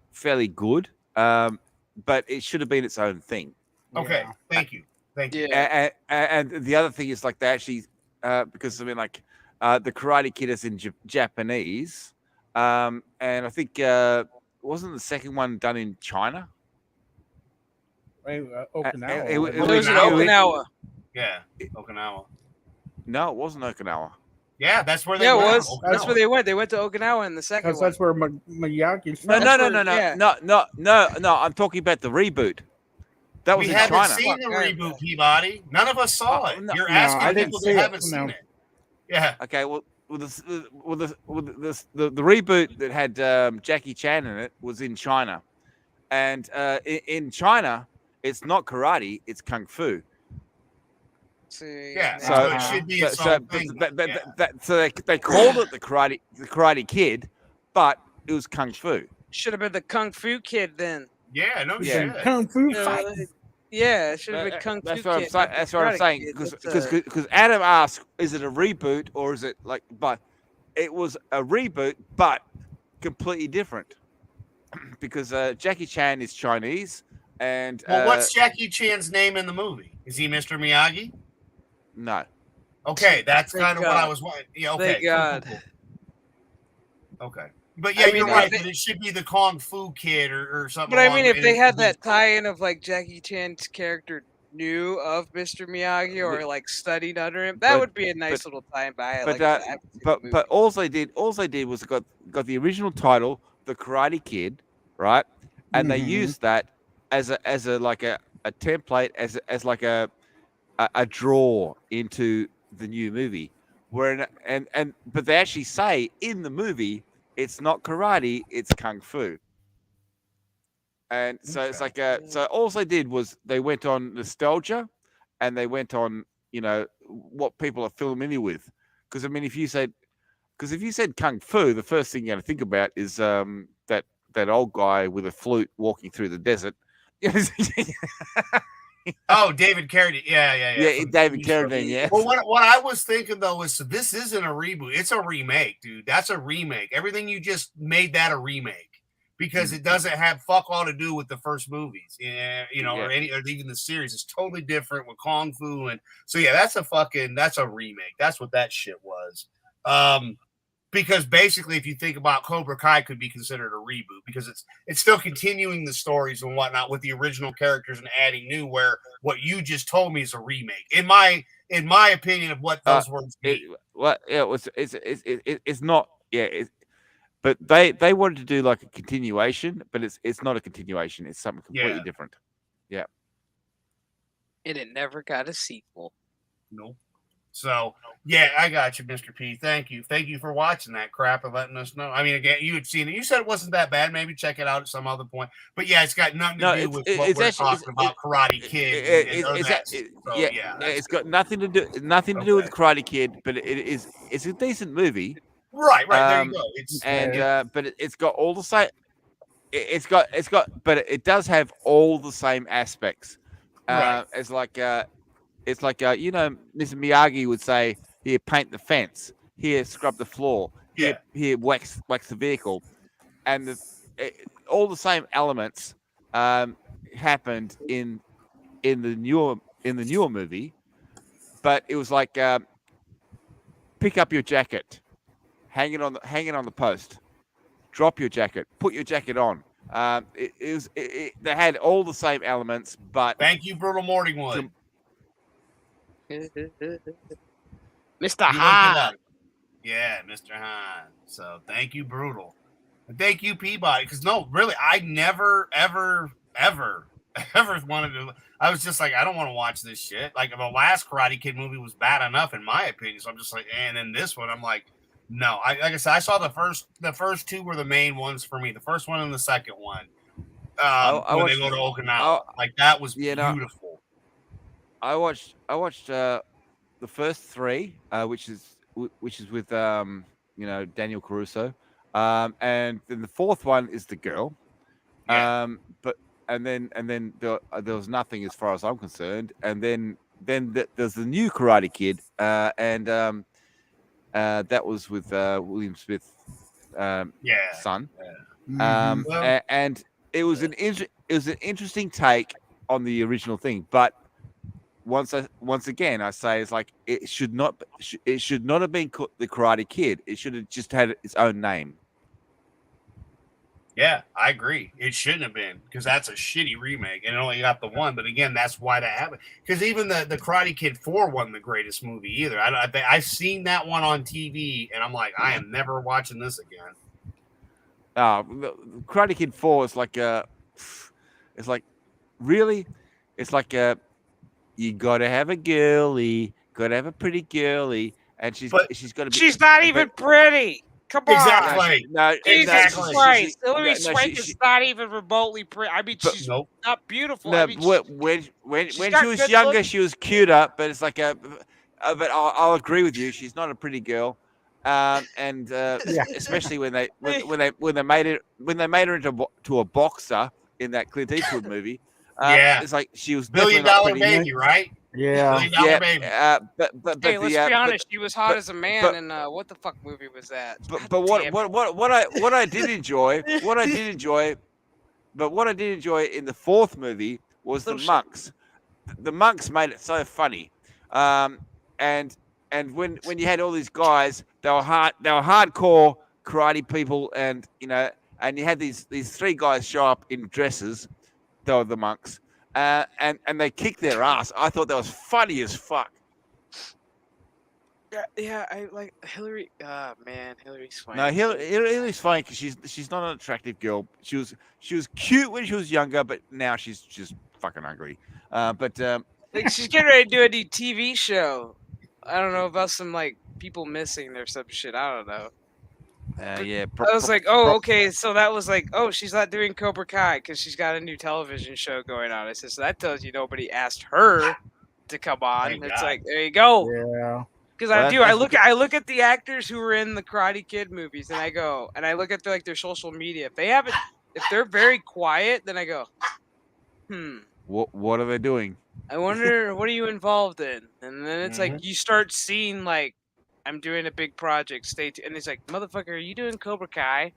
good, but it should have been its own thing. Okay, thank you. And the other thing is like they actually because I mean the Karate Kid is in Japanese. And I think wasn't the second one done in China? Okinawa. It was in Okinawa. Yeah, Okinawa. No, it wasn't Okinawa. Yeah, that's where they went. Yeah, it was. That's where they went. They went to Okinawa in the second one. That's where Miyagi. No. I'm talking about the reboot. That was in China. We haven't seen the reboot, Peabody. None of us saw it. You're asking people that haven't seen it. Yeah. Okay. Well, the reboot that had Jackie Chan in it was in China, and in China it's not karate, it's kung fu. Yeah, so it should be its own thing. So they called it the Karate Kid, but it was kung fu. Should have been the Kung Fu Kid then. Yeah, no Yeah. shit. Kung Fu fight. Yeah, it should have been Kung Fu That's Kid. what I'm saying. That's what I'm saying. Because Adam asked, "Is it a reboot or is it like?" But it was a reboot, but completely different. Because Jackie Chan is Chinese, and what's Jackie Chan's name in the movie? Is he Mr. Miyagi? No. Okay, that's Thank kind of what God. I was wanting. Yeah, okay. Thank God. Cool. Okay. But yeah, you're right. It should be the Kung Fu Kid or something. But I mean, if they had that tie-in of like Jackie Chan's character knew of Mr. Miyagi or like studied under him, that would be a nice little tie-in. But all they did was got the original title, The Karate Kid, right? And they used that as a template, as like a draw into the new movie. But they actually say in the movie it's not karate, it's kung fu. And so it's like so all they did was they went on nostalgia, and they went on what people are familiar with. Because I mean, if you said kung fu, the first thing you're going to think about is that old guy with a flute walking through the desert. Oh, David Carradine. Yeah. David Carradine. Yeah. Well, what I was thinking though is this isn't a reboot; it's a remake, dude. That's a remake. Everything you just made that a remake because it doesn't have fuck all to do with the first movies, or even the series. It's totally different with kung fu, and so yeah, that's a remake. That's what that shit was. Because basically, if you think about Cobra Kai, could be considered a reboot because it's still continuing the stories and whatnot with the original characters and adding new. Where what you just told me is a remake, in my opinion, of what those words mean. It's not. Yeah, but they wanted to do like a continuation, but it's not a continuation. It's something completely different. Yeah. And it never got a sequel. Nope. So, yeah, I got you, Mr. P. Thank you. Thank you for watching that crap and letting us know. I mean, again, you had seen it. You said it wasn't that bad. Maybe check it out at some other point. But, yeah, it's got nothing to do with what we're talking about, Karate Kid. It's got nothing to do with Karate Kid, but it's a decent movie. Right. There you go. But it's got all the same. But it does have all the same aspects. It's like Mr. Miyagi would say, here, paint the fence, here, scrub the floor, here, wax the vehicle, and all the same elements happened in the newer movie, but it was like pick up your jacket, hang it on the post, drop your jacket, put your jacket on. They had all the same elements, but thank you, Brutal Morningwood. Mr. Han. Yeah, Mr. Han. So thank you, Brutal. And thank you, Peabody. Because no, really, I never, ever wanted to. I was just like, I don't want to watch this shit. Like the last Karate Kid movie was bad enough, in my opinion. So I'm just like, and then this one, I'm like, no. Like I said, I saw the first two were the main ones for me. The first one and the second one. When they go to Okinawa, like that was beautiful. I watched the first three, which is with Daniel Caruso, and then the fourth one is the girl, and then there was nothing as far as I'm concerned, and then there's the new Karate Kid, and that was with William Smith's son, and it was an interesting take on the original thing, but once again, I say it's like it should not have been the Karate Kid. It should have just had its own name. Yeah, I agree. It shouldn't have been because that's a shitty remake and it only got the one. But again, that's why that happened. Because even the Karate Kid 4 wasn't the greatest movie either. I've seen that one on TV and I'm like, I am never watching this again. Karate Kid 4 is like really, it's like you gotta have a girly, gotta have a pretty girly, and she's got to be. She's not even pretty. Come on. Exactly. No, Jesus Christ. Hilary Swank is not even remotely pretty. I mean, she's not beautiful. No, I mean, when she was younger, she was cuter, but it's like but I'll agree with you. She's not a pretty girl. and especially when they made her into a boxer in that Clint Eastwood movie. It's like she was $1 billion baby, new. right? Yeah, $1 billion baby. But hey, let's be honest. She was hot as a man, and what the fuck movie was that? But what I did enjoy, what I did enjoy in the fourth movie was the monks. The monks made it so funny, and when you had all these guys, they were hardcore karate people, and and you had these three guys show up in dresses. They were the monks, and they kicked their ass. I thought that was funny as fuck. Yeah, I like Hillary. Man, Hillary Swank. No, Hillary Swank. She's not an attractive girl. She was cute when she was younger, but now she's just fucking ugly. But like she's getting ready to do a new TV show. I don't know about some like people missing or some shit. I don't know. Yeah. I was like, oh, okay. So that was like, oh, she's not doing Cobra Kai because she's got a new television show going on. I said, so that tells you nobody asked her to come on. Thank It's God. like, there you go. yeah. Because I look at the actors who were in the Karate Kid movies, and I go, and I look at their social media. If they're very quiet, then I go, What are they doing? I wonder what are you involved in? And then it's like you start seeing like, I'm doing a big project. Stay tuned. And it's like, motherfucker, are you doing Cobra Kai?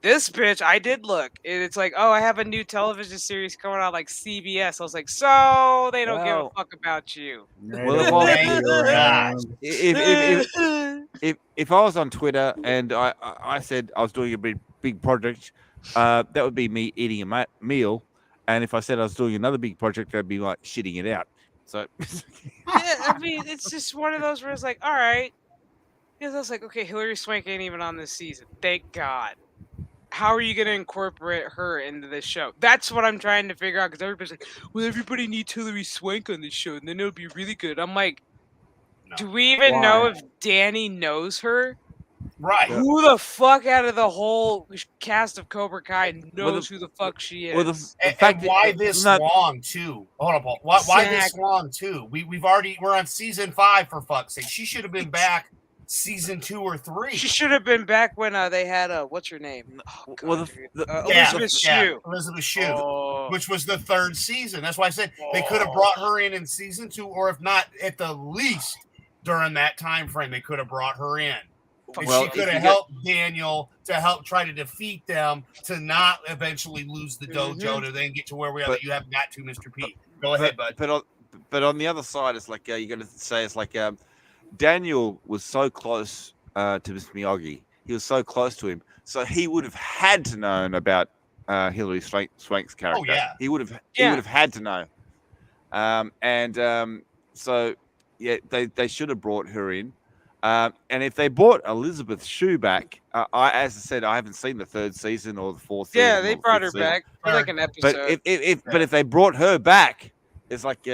This bitch, I did look. It's like, oh, I have a new television series coming out like CBS. I was like, so they don't give a fuck about you. Well, if I was on Twitter and I said I was doing a big project, that would be me eating a meal. And if I said I was doing another big project, that'd be like shitting it out. So yeah, I mean, it's just one of those where it's like, all right. Because I was like, okay, Hillary Swank ain't even on this season. Thank God. How are you going to incorporate her into this show? That's what I'm trying to figure out. Because everybody's like, well, everybody needs Hillary Swank on this show, and then it'll be really good. I'm like, do we even know if Danny knows her? Right. Who the fuck out of the whole cast of Cobra Kai knows who the fuck she is? Well, and why this long too? Hold on, Paul. Why this long too? We're on season 5 for fuck's sake. She should have been back season 2 or 3. She should have been back when they had what's her name? Oh, God, Elizabeth Shue. Elizabeth Shue, which was the 3rd season. That's why I said they could have brought her in season 2, or if not, at the least during that time frame, they could have brought her in. And she could have helped Daniel to help try to defeat them to not eventually lose the dojo to then get to where we are. You haven't got to, Mr. P. Go ahead, bud. But on the other side, it's like you got to say it's like Daniel was so close to Mr. Miyagi. He was so close to him, so he would have had to know about Hillary Swank's character. Oh yeah, he would have had to know. So yeah, they should have brought her in. And if they brought Elizabeth Shue back, as I said, I haven't seen the 3rd season or the 4th season. Yeah, they brought her back for like an episode. But if they brought her back, it's like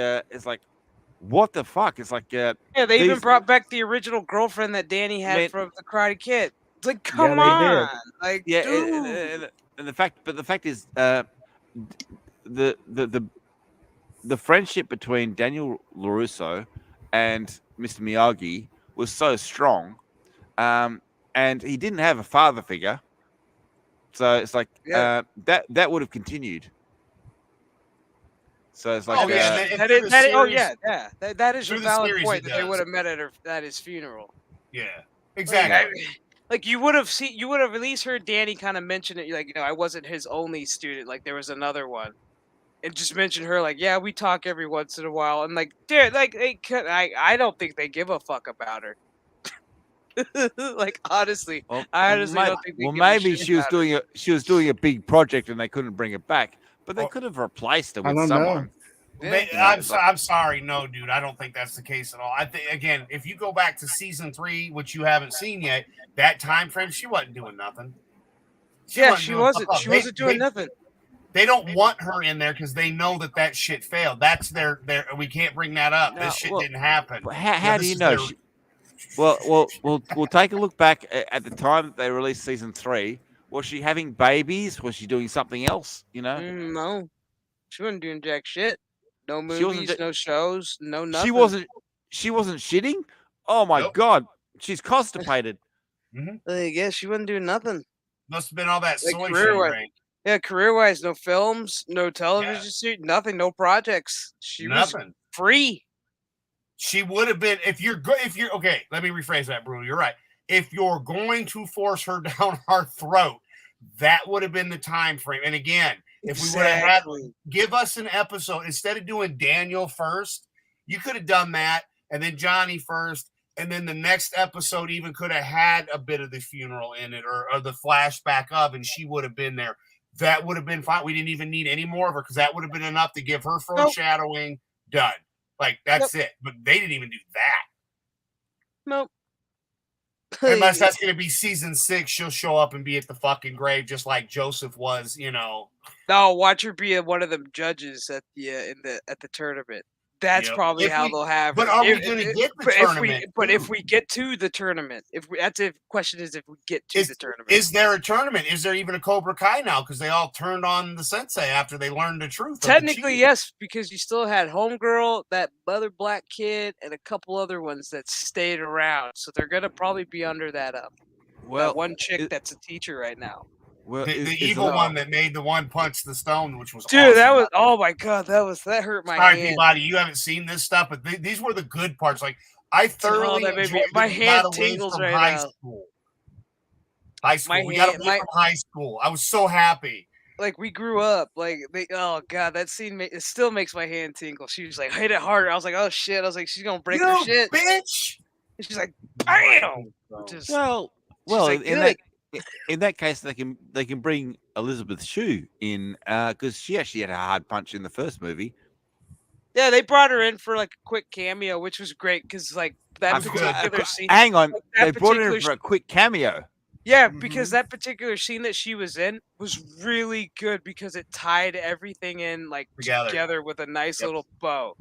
what the fuck? It's like they even brought back the original girlfriend that Danny had from the Karate Kid. It's like, come on, like dude. And the fact is, the friendship between Daniel LaRusso and Mr. Miyagi was so strong, and he didn't have a father figure, so it's like that would have continued. So it's like that is a valid point that they would have met at his funeral. Yeah, exactly. Like you would have at least heard Danny kind of mention it. Like, I wasn't his only student. Like there was another one. And just mention her, like, yeah, we talk every once in a while, and like, dude, like, I don't think they give a fuck about her. Like, honestly, I honestly don't think. Maybe she was doing a big project and they couldn't bring it back, but they could have replaced her with someone. I'm sorry, no, dude, I don't think that's the case at all. I think again, if you go back to season 3, which you haven't seen yet, that time frame, she wasn't doing nothing. She wasn't doing nothing. They don't want her in there because they know that shit failed. That's their. We can't bring that up. This shit didn't happen. How do you know? We'll take a look back at the time that they released season 3. Was she having babies? Was she doing something else? No, she wasn't doing jack shit. No movies, no shows, no nothing. She wasn't shitting. Oh my God, she's constipated. Yeah, she wouldn't do nothing. Must have been all that Like, soy she career-wise. drank. Yeah, career-wise, no films, no television series, nothing, no projects. She was free. She would have been if you're okay. Let me rephrase that, Bruno. You're right. If you're going to force her down our throat, that would have been the time frame. And again, if we would have had give us an episode instead of doing Daniel first, you could have done that, and then Johnny first, and then the next episode even could have had a bit of the funeral in it or the flashback of, and she would have been there. That would have been fine. We didn't even need any more of her because that would have been enough to give her foreshadowing done. Like, that's it. But they didn't even do that. Nope. Unless that's going to be season 6, she'll show up and be at the fucking grave just like Joseph was, No, watch her be one of them judges at the tournament. That's probably how they'll have. But are we going to get the tournament? If we get to the tournament, that's the question is if we get to the tournament. Is there a tournament? Is there even a Cobra Kai now? Because they all turned on the sensei after they learned the truth. Technically, yes, because you still had Homegirl, that other black kid, and a couple other ones that stayed around. So they're going to probably be under that that one chick that's a teacher right now. Well, the evil one that made the one punch the stone, which was awesome. That was my god, that hurt my hand. Peabody, you haven't seen this stuff, but these were the good parts. Like I thoroughly enjoyed my hand tingles right high now. School. High school, we got away from high school. I was so happy. Like we grew up, oh god, that scene it still makes my hand tingle. She was like, hit it harder. I was like, oh shit. I was like, she's gonna break her shit, bitch. And she's like, bam. In that case, they can bring Elizabeth Shue in because she actually had a hard punch in the first movie. Yeah, they brought her in for like a quick cameo, which was great because that particular scene. Hang on, they brought her in for a quick cameo. Yeah, because that particular scene that she was in was really good because it tied everything in together with a nice little bow.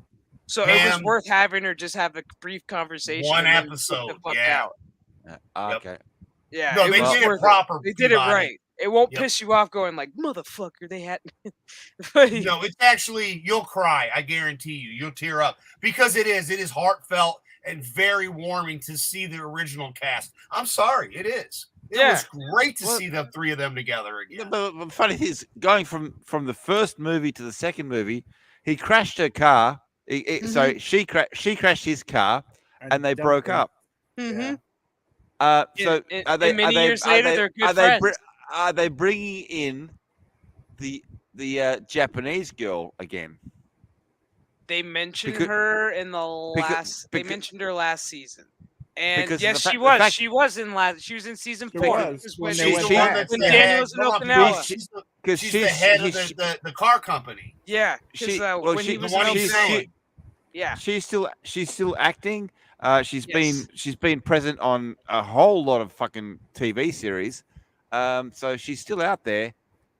So it was worth having her just have a brief conversation. One episode, Okay. Yeah, no, they did it proper. They did it right. It won't piss you off going like, motherfucker, they had. No, it's actually, you'll cry. I guarantee you. You'll tear up because it is heartfelt and very warming to see the original cast. I'm sorry, it is. It was great to see the three of them together again. But the funny thing is, going from the first movie to the second movie, he crashed her car. So she crashed his car, and they broke up. Mm-hmm. So many years later, they're good friends. Are they bringing in the Japanese girl again? They mentioned her in the last. They mentioned her last season, and yes, she was. She was in season 4. When Daniel was in Okinawa. Because she's the head of the car company. Yeah, when he was she's still acting. She's been present on a whole lot of fucking TV series. So she's still out there.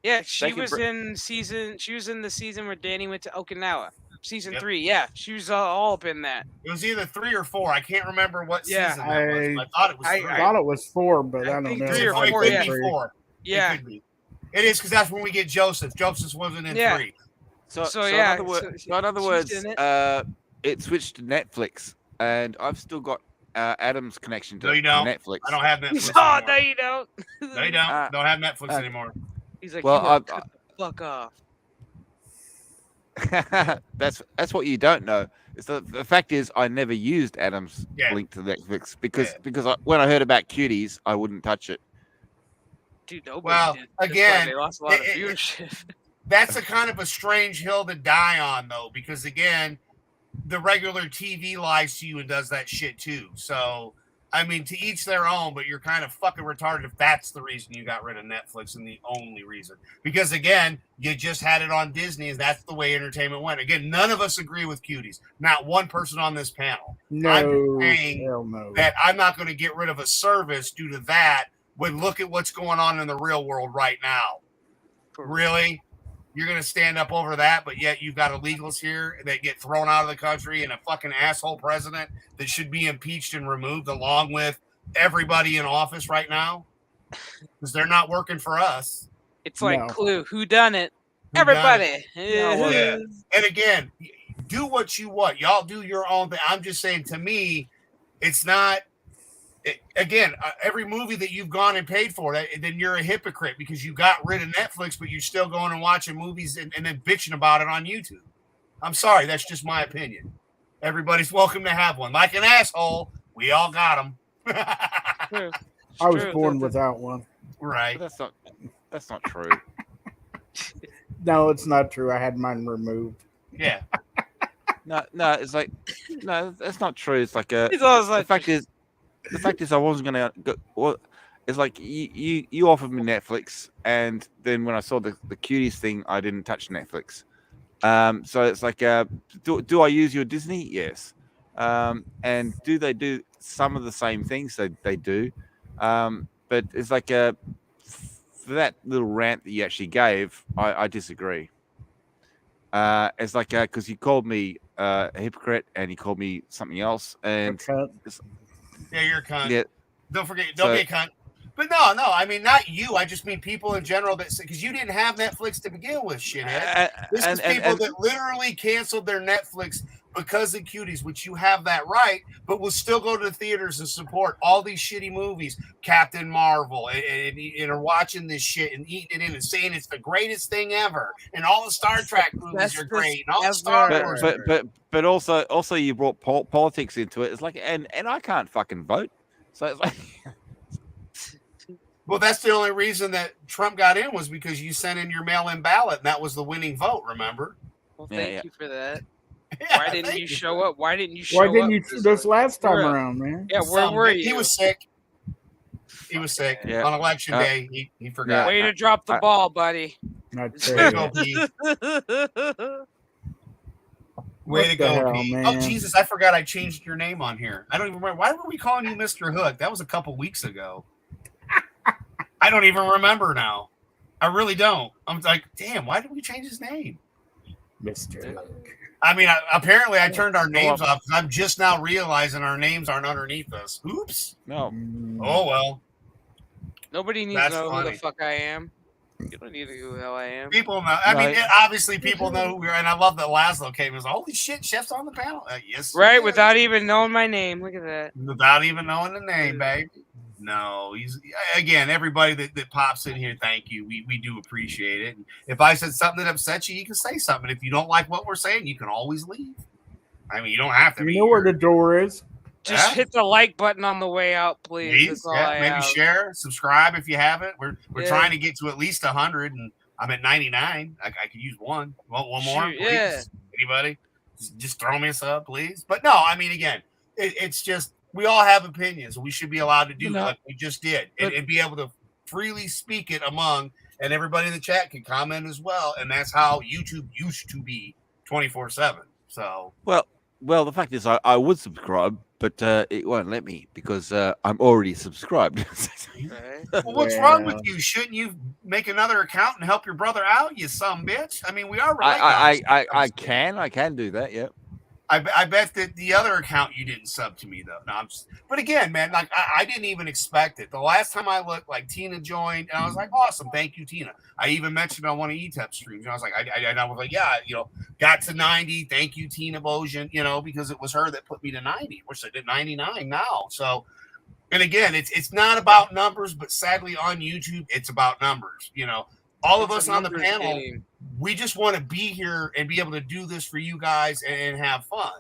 Yeah, she was in the season where Danny went to Okinawa. Season 3, yeah, she was all up in that. It was either 3 or 4. I can't remember what season that was. I thought it was 3. I thought it was 4, but I don't know. 3 or 4, it could be 4. Yeah, it could be. It is because that's when we get Joseph. Joseph wasn't in 3. So in other words, it switched to Netflix, and I've still got Adam's connection to Netflix. I don't have Netflix. Oh, no, you don't. No, you don't. Don't have Netflix anymore. He's like, fuck off. That's what you don't know. The fact is, I never used Adam's link to Netflix because when I heard about Cuties, I wouldn't touch it. Dude, nobody did. Again, they lost a lot of viewership. That's a kind of a strange hill to die on, though, because again, the regular TV lies to you and does that shit too. So, I mean, to each their own, but you're kind of fucking retarded if that's the reason you got rid of Netflix and the only reason. Because again, you just had it on Disney and that's the way entertainment went. Again, none of us agree with Cuties. Not one person on this panel. No, I'm saying that I'm not going to get rid of a service due to that when look at what's going on in the real world right now. Really? You're going to stand up over that, but yet you've got illegals here that get thrown out of the country and a fucking asshole president that should be impeached and removed along with everybody in office right now because they're not working for us. It's like Clue. Who done it? Everybody. Yeah. And again, do what you want. Y'all do your own thing. I'm just saying, to me, it's not Again, every movie that you've gone and paid for, then you're a hypocrite because you got rid of Netflix, but you're still going and watching movies and then bitching about it on YouTube. I'm sorry, that's just my opinion. Everybody's welcome to have one. Like an asshole, we all got them. I was born without one. Right. But that's not true. No, it's not true. I had mine removed. Yeah. No, it's like no, that's not true. It's like the fact is I wasn't gonna go. Well, it's like you offered me Netflix, and then when I saw the cuties thing, I didn't touch Netflix. So it's like, do I use your Disney? Yes. And do they do some of the same things? They do. But it's like for that little rant that you actually gave, I disagree. It's like because you called me a hypocrite and you called me something else, and yeah, you're a cunt. Yeah. Don't forget, don't be a cunt. But no, I mean not you. I just mean people in general that because you didn't have Netflix to begin with, shithead. This is people that literally canceled their Netflix because of cuties, which you have that right, but will still go to the theaters and support all these shitty movies, Captain Marvel, and are watching this shit and eating it in and saying it's the greatest thing ever, and all the Star Trek movies are great, and all the Star Wars. But also you brought politics into it. It's like and I can't fucking vote, so it's like. Well, that's the only reason that Trump got in was because you sent in your mail-in ballot, and that was the winning vote. Remember? Well, thank you for that. Yeah, why didn't you show up? Why didn't you show up? Why didn't you this last time around, man? Yeah, where were you? He was sick. He was sick on election day. He forgot. Way to drop the ball, buddy. Way to go, Pete. Oh, Jesus, I forgot I changed your name on here. I don't even remember. Why were we calling you Mr. Hook? That was a couple weeks ago. I don't even remember now. I really don't. I'm like, damn, why did we change his name? Mr. I mean, apparently I turned our names off because I'm just now realizing our names aren't underneath us. Oops. No. Oh, well. Nobody needs to know who the fuck I am. You don't need to know who the hell I am. People know. I mean, obviously people know who we are. And I love that Laszlo came and was like, holy shit, Chef's on the panel. Yes. Right, without even knowing my name. Look at that. Without even knowing the name, babe. No, he's again. Everybody that pops in here, thank you. We do appreciate it. And if I said something that upsets you, you can say something. If you don't like what we're saying, you can always leave. I mean, you don't have to. You know where the door is. Just hit the like button on the way out, please. Maybe share, subscribe if you haven't. We're trying to get to at least 100, and I'm at 99. I could use one. Want one more? Please? Yeah. Anybody? Just throw me a sub, please. But no, I mean, again, it's just. We all have opinions. We should be allowed to do like we just did and be able to freely speak it among, and everybody in the chat can comment as well. And that's how YouTube used to be 24/7. So, well, the fact is I would subscribe, but it won't let me because I'm already subscribed. Well, what's wrong with you? Shouldn't you make another account and help your brother out, you some bitch? I mean, we are right. I can do that. Yeah. I bet that the other account you didn't sub to me though. No, but again, man, like I didn't even expect it. The last time I looked, like Tina joined, and I was like, awesome, thank you, Tina. I even mentioned on one of Etep streams, and I was like, I was like, yeah, got to 90, thank you, Tina Bojan, because it was her that put me to 90, which I did 99 now. So, and again, it's not about numbers, but sadly on YouTube, it's about numbers. All of us on the panel, we just want to be here and be able to do this for you guys and have fun.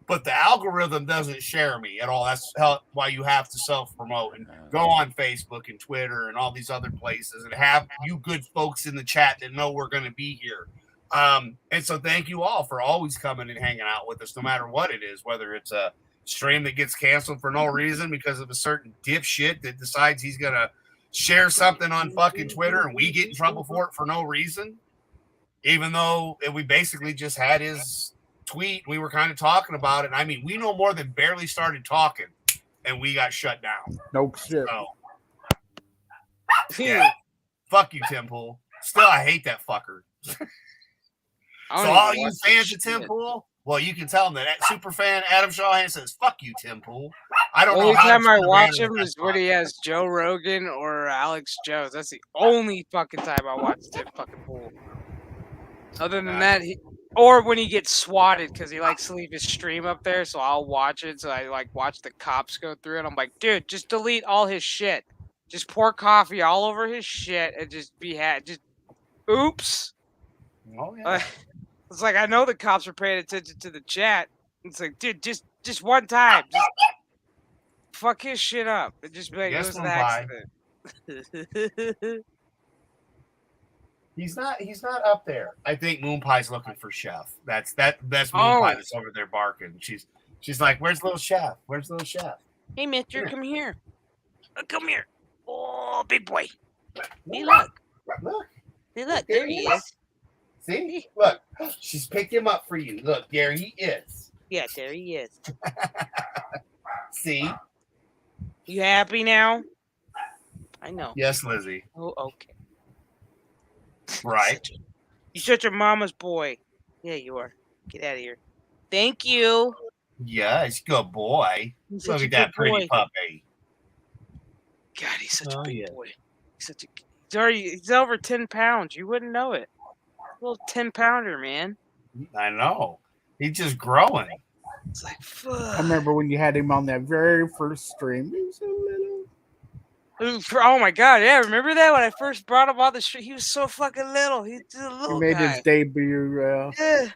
But the algorithm doesn't share me at all. That's why you have to self-promote and go on Facebook and Twitter and all these other places and have you good folks in the chat that know we're going to be here. And so thank you all for always coming and hanging out with us, no matter what it is, whether it's a stream that gets canceled for no reason because of a certain dipshit that decides he's going to share something on fucking Twitter and we get in trouble for no reason, even though we basically just had his tweet. We were kind of talking about it. I mean, we no more than barely started talking and we got shut down. No shit. So, yeah. Fuck you, Tim Pool. Still, I hate that fucker. So all you fans of Tim Pool, well, you can tell him that super fan Adam Shawhan says, fuck you, Tim Pool. I don't know. The only time I watch him is when he has Joe Rogan or Alex Jones. That's the only fucking time I watch Tim fucking Pool. Other than that, Or when he gets swatted because he likes to leave his stream up there, so I'll watch it. So I like watch the cops go through it. I'm like, dude, just delete all his shit. Just pour coffee all over his shit and just just oops. Oh yeah. It's like I know the cops are paying attention to the chat. It's like, dude, just one time, just fuck his shit up and just be like, it was an accident. He's not up there. I think Moon Pie's looking for Chef. That's Moon Pie that's over there barking. She's like, where's little Chef? Where's little Chef? Hey, mister, come here. Come here. Oh, big boy. Hey, Look. Hey, look, there he is. See? Look, she's picked him up for you. Look, there he is. Yeah, there he is. See? You happy now? I know. Yes, Lizzie. Oh, okay. Right. You're such a mama's boy. Yeah, you are. Get out of here. Thank you. Yeah, he's a good boy. Look at that pretty puppy. God, he's such a big boy. He's over 10 pounds. You wouldn't know it. A little 10-pounder, man. I know. He's just growing. It's like, fuck. I remember when you had him on that very first stream. He was so little. Oh my god, yeah, remember that when I first brought him on the street? He was so fucking little. He's a little He made guy. his debut. Yeah.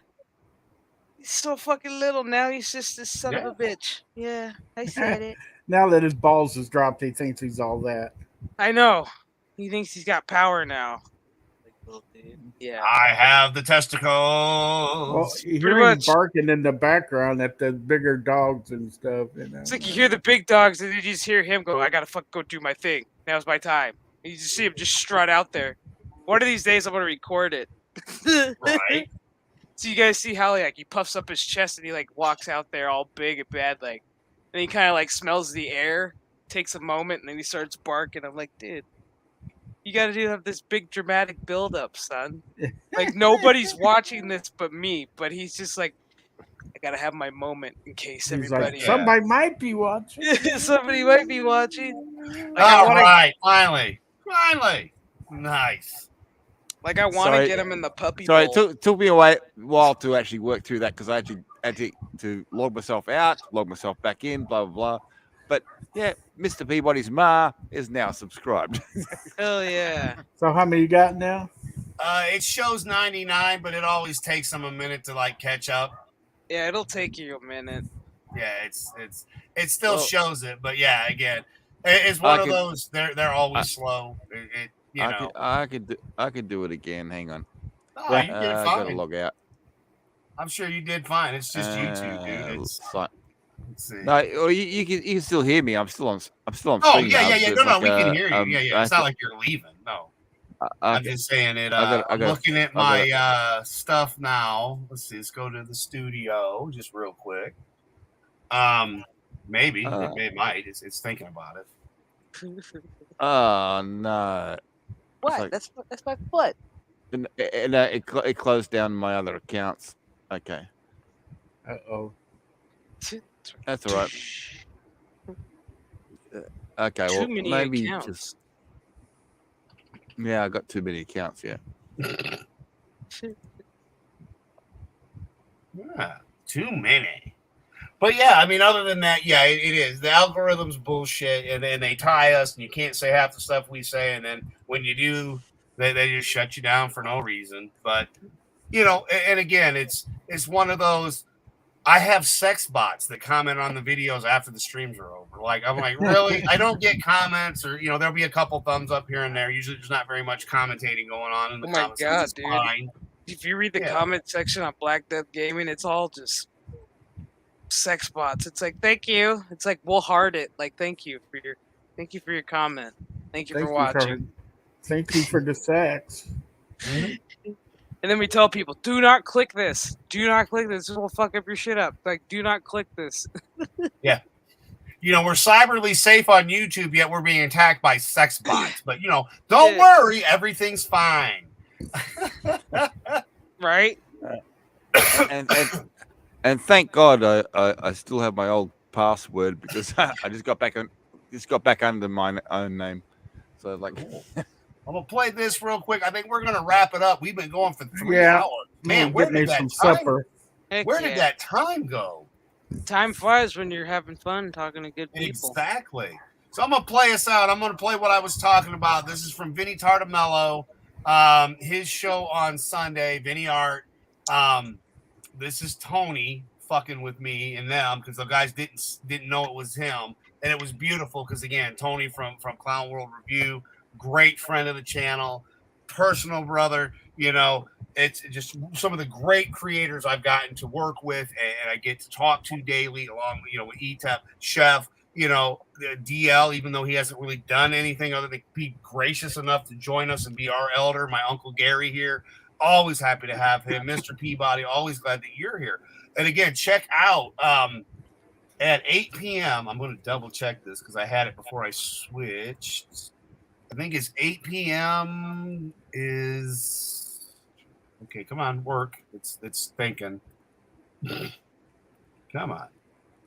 He's so fucking little. Now he's just this son of a bitch. Yeah, I said it. Now that his balls has dropped, he thinks he's all that. I know. He thinks he's got power now. Yeah. I have the testicles. Well, you hear him barking in the background at the bigger dogs and stuff. You know? It's like you hear the big dogs and you just hear him go, I gotta fucking go do my thing. Now's my time. And you just see him just strut out there. One of these days I'm gonna record it. Right. So you guys see how like he puffs up his chest and he like walks out there all big and bad, like, and he kind of like smells the air, takes a moment, and then he starts barking. I'm like, dude, you gotta have this big dramatic build up, son. Like nobody's watching this but me, but he's just like, I gotta have my moment in case He's everybody. like, somebody might be watching. Somebody might be watching. Like, all right, finally, nice. Like I want to get him in the puppy. Sorry, bowl. it took me a while to actually work through that because I actually had to log myself out, log myself back in, blah blah blah. But yeah, Mr. Peabody's Ma is now subscribed. Hell yeah! So how many you got now? It shows 99, but it always takes them a minute to like catch up. Yeah, it'll take you a minute. Yeah, it still shows it, but yeah, again, it's one of those. They're always slow. I could do it again. Hang on. Oh, you did fine. I gotta log out. I'm sure you did fine. It's just YouTube, dude. Let's see. No, you can still hear me. I'm still on. Oh screen yeah. now, No, we can hear you. Yeah. It's not like you're leaving. No. I'm just saying it. I'm looking at my stuff now. Let's see. Let's go to the studio just real quick. Maybe it might. It's thinking about it. Oh no! What? Like, that's my foot. And it closed down my other accounts. Okay. Uh-oh. That's all right. Okay, well, maybe accounts. just... Yeah, I got too many accounts, yeah. Yeah, too many. But yeah, I mean, other than that, yeah, it is. The algorithm's bullshit, and then they tie us, and you can't say half the stuff we say, and then when you do, they just shut you down for no reason. But, you know, and again, it's one of those... I have sex bots that comment on the videos after the streams are over. Like, I'm like, really? I don't get comments, or, you know, there'll be a couple thumbs up here and there. Usually there's not very much commentating going on in the comments. Oh my god, dude. Fine. If you read the comment section on Black Death Gaming, it's all just sex bots. It's like, thank you. It's like, we'll heart it. Like, thank you for your comment. Thank you for watching. Thank you for the sex. And then we tell people, do not click this. Do not click this. This will fuck up your shit up. Like, do not click this. Yeah. You know, we're cyberly safe on YouTube, yet we're being attacked by sex bots. But, you know, don't worry. Everything's fine. Right? And thank God I still have my old password because I just got back under my own name. So, like... I'm going to play this real quick. I think we're going to wrap it up. We've been going for 3 hours. Man, where Get me did that some time? supper. Heck Where yeah. did that time go? Time flies when you're having fun talking to good people. Exactly. So I'm gonna play us out. I'm gonna play what I was talking about. This is from Vinnie Tartamello, his show on Sunday, Vinnieart. This is Tony fucking with me and them because the guys didn't know it was him, and it was beautiful because again, Tony from Clown World Review, great friend of the channel, personal brother. You know, it's just some of the great creators I've gotten to work with and I get to talk to daily, along with Etep, Chef. DL, even though he hasn't really done anything other than be gracious enough to join us and be our elder, my Uncle Gary here. Always happy to have him. Mr. Peabody, always glad that you're here. And again, check out at 8 p.m. I'm going to double check this because I had it before I switched. I think it's 8 p.m. is okay. Come on, work. It's thinking. Come on.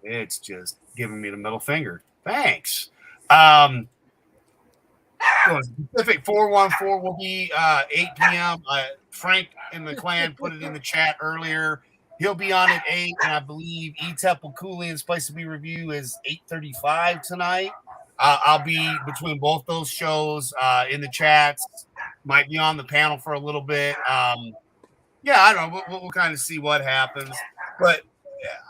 It's just giving me the middle finger. Thanks. Pacific 414 will be 8 p.m. Frank in the clan put it in the chat earlier. He'll be on at 8, and I believe Etep Wokuian's place to be review is 8:35 tonight. I'll be between both those shows in the chats. Might be on the panel for a little bit. I don't know. We'll kind of see what happens. But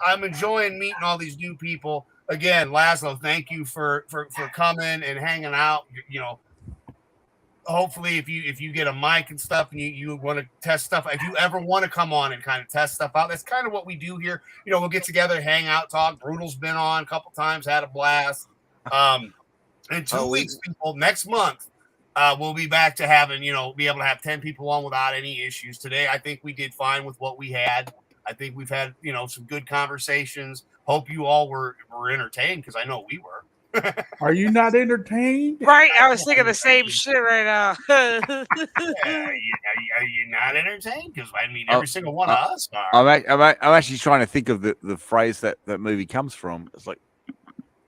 I'm enjoying meeting all these new people. Again, Laszlo, thank you for coming and hanging out. Hopefully if you get a mic and stuff and you want to test stuff, if you ever want to come on and kind of test stuff out, that's kind of what we do here. We'll get together, hang out, talk. Brutal's been on a couple times, had a blast. In 2 weeks, people, next month, we'll be back to having, be able to have 10 people on without any issues. Today, I think we did fine with what we had. I think we've had, some good conversations. Hope you all were entertained because I know we were. Are you not entertained? Right, I was thinking the same shit right now. Are you not entertained? Because every single one of us are. I'm actually trying to think of the phrase that movie comes from. It's like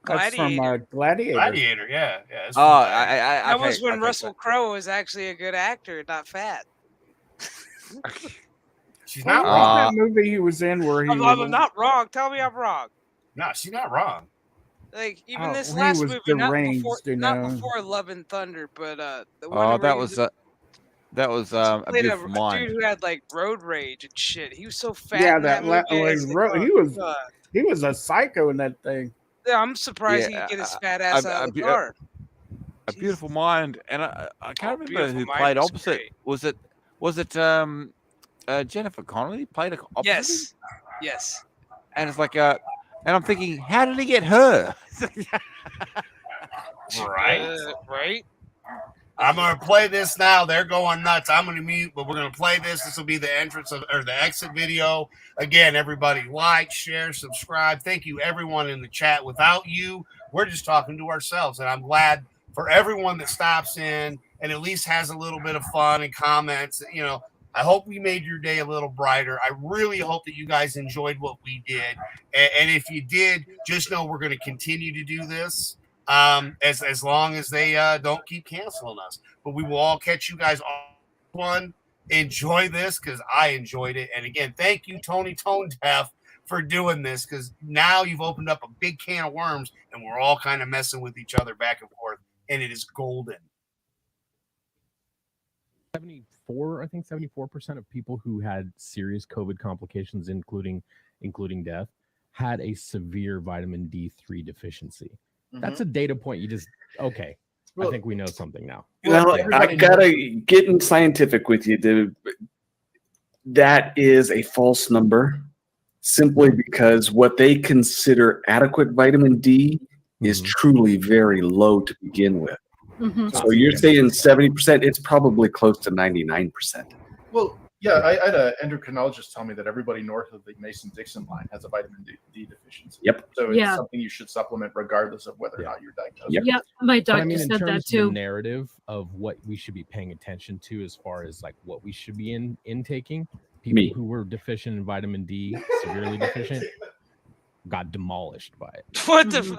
that's from Gladiator. Gladiator, yeah. That was when Russell Crowe was actually a good actor, not fat. She's not wrong. That movie he was in where he I'm not wrong. Tell me I'm wrong. No, she's not wrong. Like even this last movie, not before Love and Thunder, but the one that was a Beautiful Mind. Dude who had like road rage and shit. He was so fat. Yeah, he was a psycho in that thing. Yeah, I'm surprised he could get his fat ass out of the car. A Beautiful Mind, and I can't remember who played opposite. Great. Was it Jennifer Connelly played opposite? Yes. And it's like and I'm thinking, how did he get her? Right. I'm gonna play this now. They're going nuts. I'm gonna mute, but we're gonna play this. This will be the entrance or the exit video. Again, everybody like, share, subscribe. Thank you, everyone in the chat. Without you, we're just talking to ourselves. And I'm glad for everyone that stops in and at least has a little bit of fun and comments. I hope we made your day a little brighter. I really hope that you guys enjoyed what we did. And if you did, just know we're going to continue to do this as long as they don't keep canceling us. But we will all catch you guys on. Enjoy this because I enjoyed it. And again, thank you, Tony Tone Deaf, for doing this because now you've opened up a big can of worms and we're all kind of messing with each other back and forth. And it is golden. 74% of people who had serious COVID complications, including death, had a severe vitamin D3 deficiency. Mm-hmm. That's a data point. I think we know something now. Well, I gotta get scientific with you, dude. That is a false number, simply because what they consider adequate vitamin D is truly very low to begin with. Mm-hmm. So you're saying 70%, it's probably close to 99%. Well, yeah, I had an endocrinologist tell me that everybody north of the Mason-Dixon line has a vitamin D deficiency. Yep. So it's something you should supplement regardless of whether or not you're diagnosed. Yep. Yeah, my doctor said that too. The narrative of what we should be paying attention to as far as like what we should be intaking, people who were deficient in vitamin D, severely deficient, got demolished by it. What the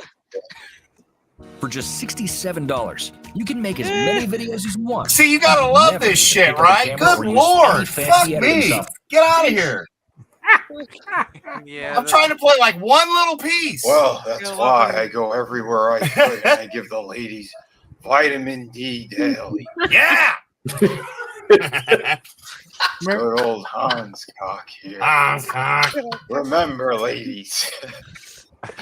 For just $67, you can make as many videos as you want. See, you gotta love Never this shit, pick up a right? camera Good or use any lord, fancy fuck editing me. software. Get out of here. Yeah, I'm trying to play like one little piece. Well, that's why I go everywhere I could and I give the ladies vitamin D daily. Yeah. Good old Hans cock here. Hans cock. Remember, ladies.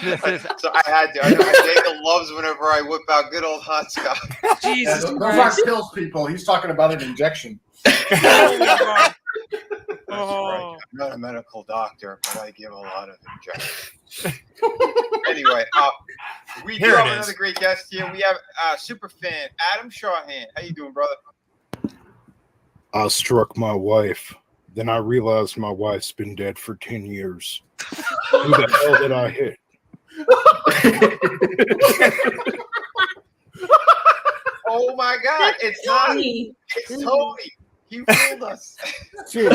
So I had to. I Jacob loves whenever I whip out good old Hans cock. Jesus, those aren't pills, people. He's talking about an injection. That's right. I'm not a medical doctor, but I give a lot of injections. Anyway, we do have another great guest here. We have super fan Adam Shawhan. How you doing, brother? I struck my wife. Then I realized my wife's been dead for 10 years. Who the hell did I hit? Oh my God! It's Tony. It's Tony. He fooled us. It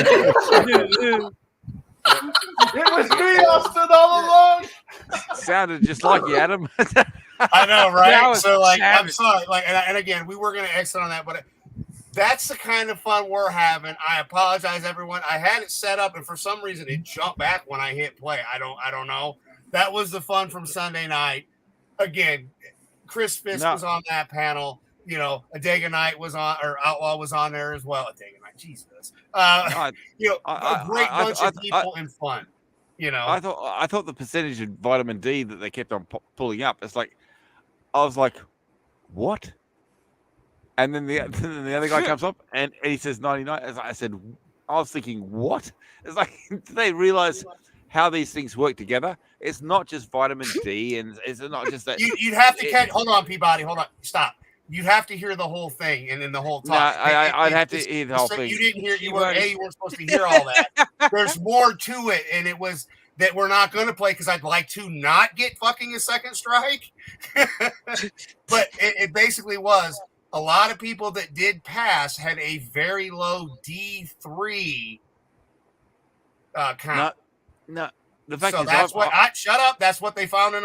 was me, Austin, all along. Sounded just like you, Adam. I know, right? That was So, like, savage. I'm sorry. Like, and again, we were gonna exit on that, but that's the kind of fun we're having. I apologize, everyone. I had it set up, and for some reason, it jumped back when I hit play. I don't know. That was the fun from Sunday night. Again, Chris Fisk was on that panel. You know, Adega Knight was on, or Outlaw was on there as well. Adega Knight, Jesus. You know, a great bunch of people and fun. You know, I thought the percentage of vitamin D that they kept on pulling up. It's like, I was like, what? And then the other guy comes up and he says 99. I said, I was thinking, what? It's like, do they realize how these things work together? It's not just vitamin D, and it's not just that. You'd have to catch. Hold on, Peabody. Hold on. Stop. You'd have to hear the whole thing, and then the whole talk. No, I'd have to hear the whole thing. You didn't hear. You weren't supposed to hear all that. There's more to it, and it was that we're not going to play because I'd like to not get fucking a second strike. But it basically was a lot of people that did pass had a very low D3 count. No, the fact so is, that's what. Shut up. That's what they found in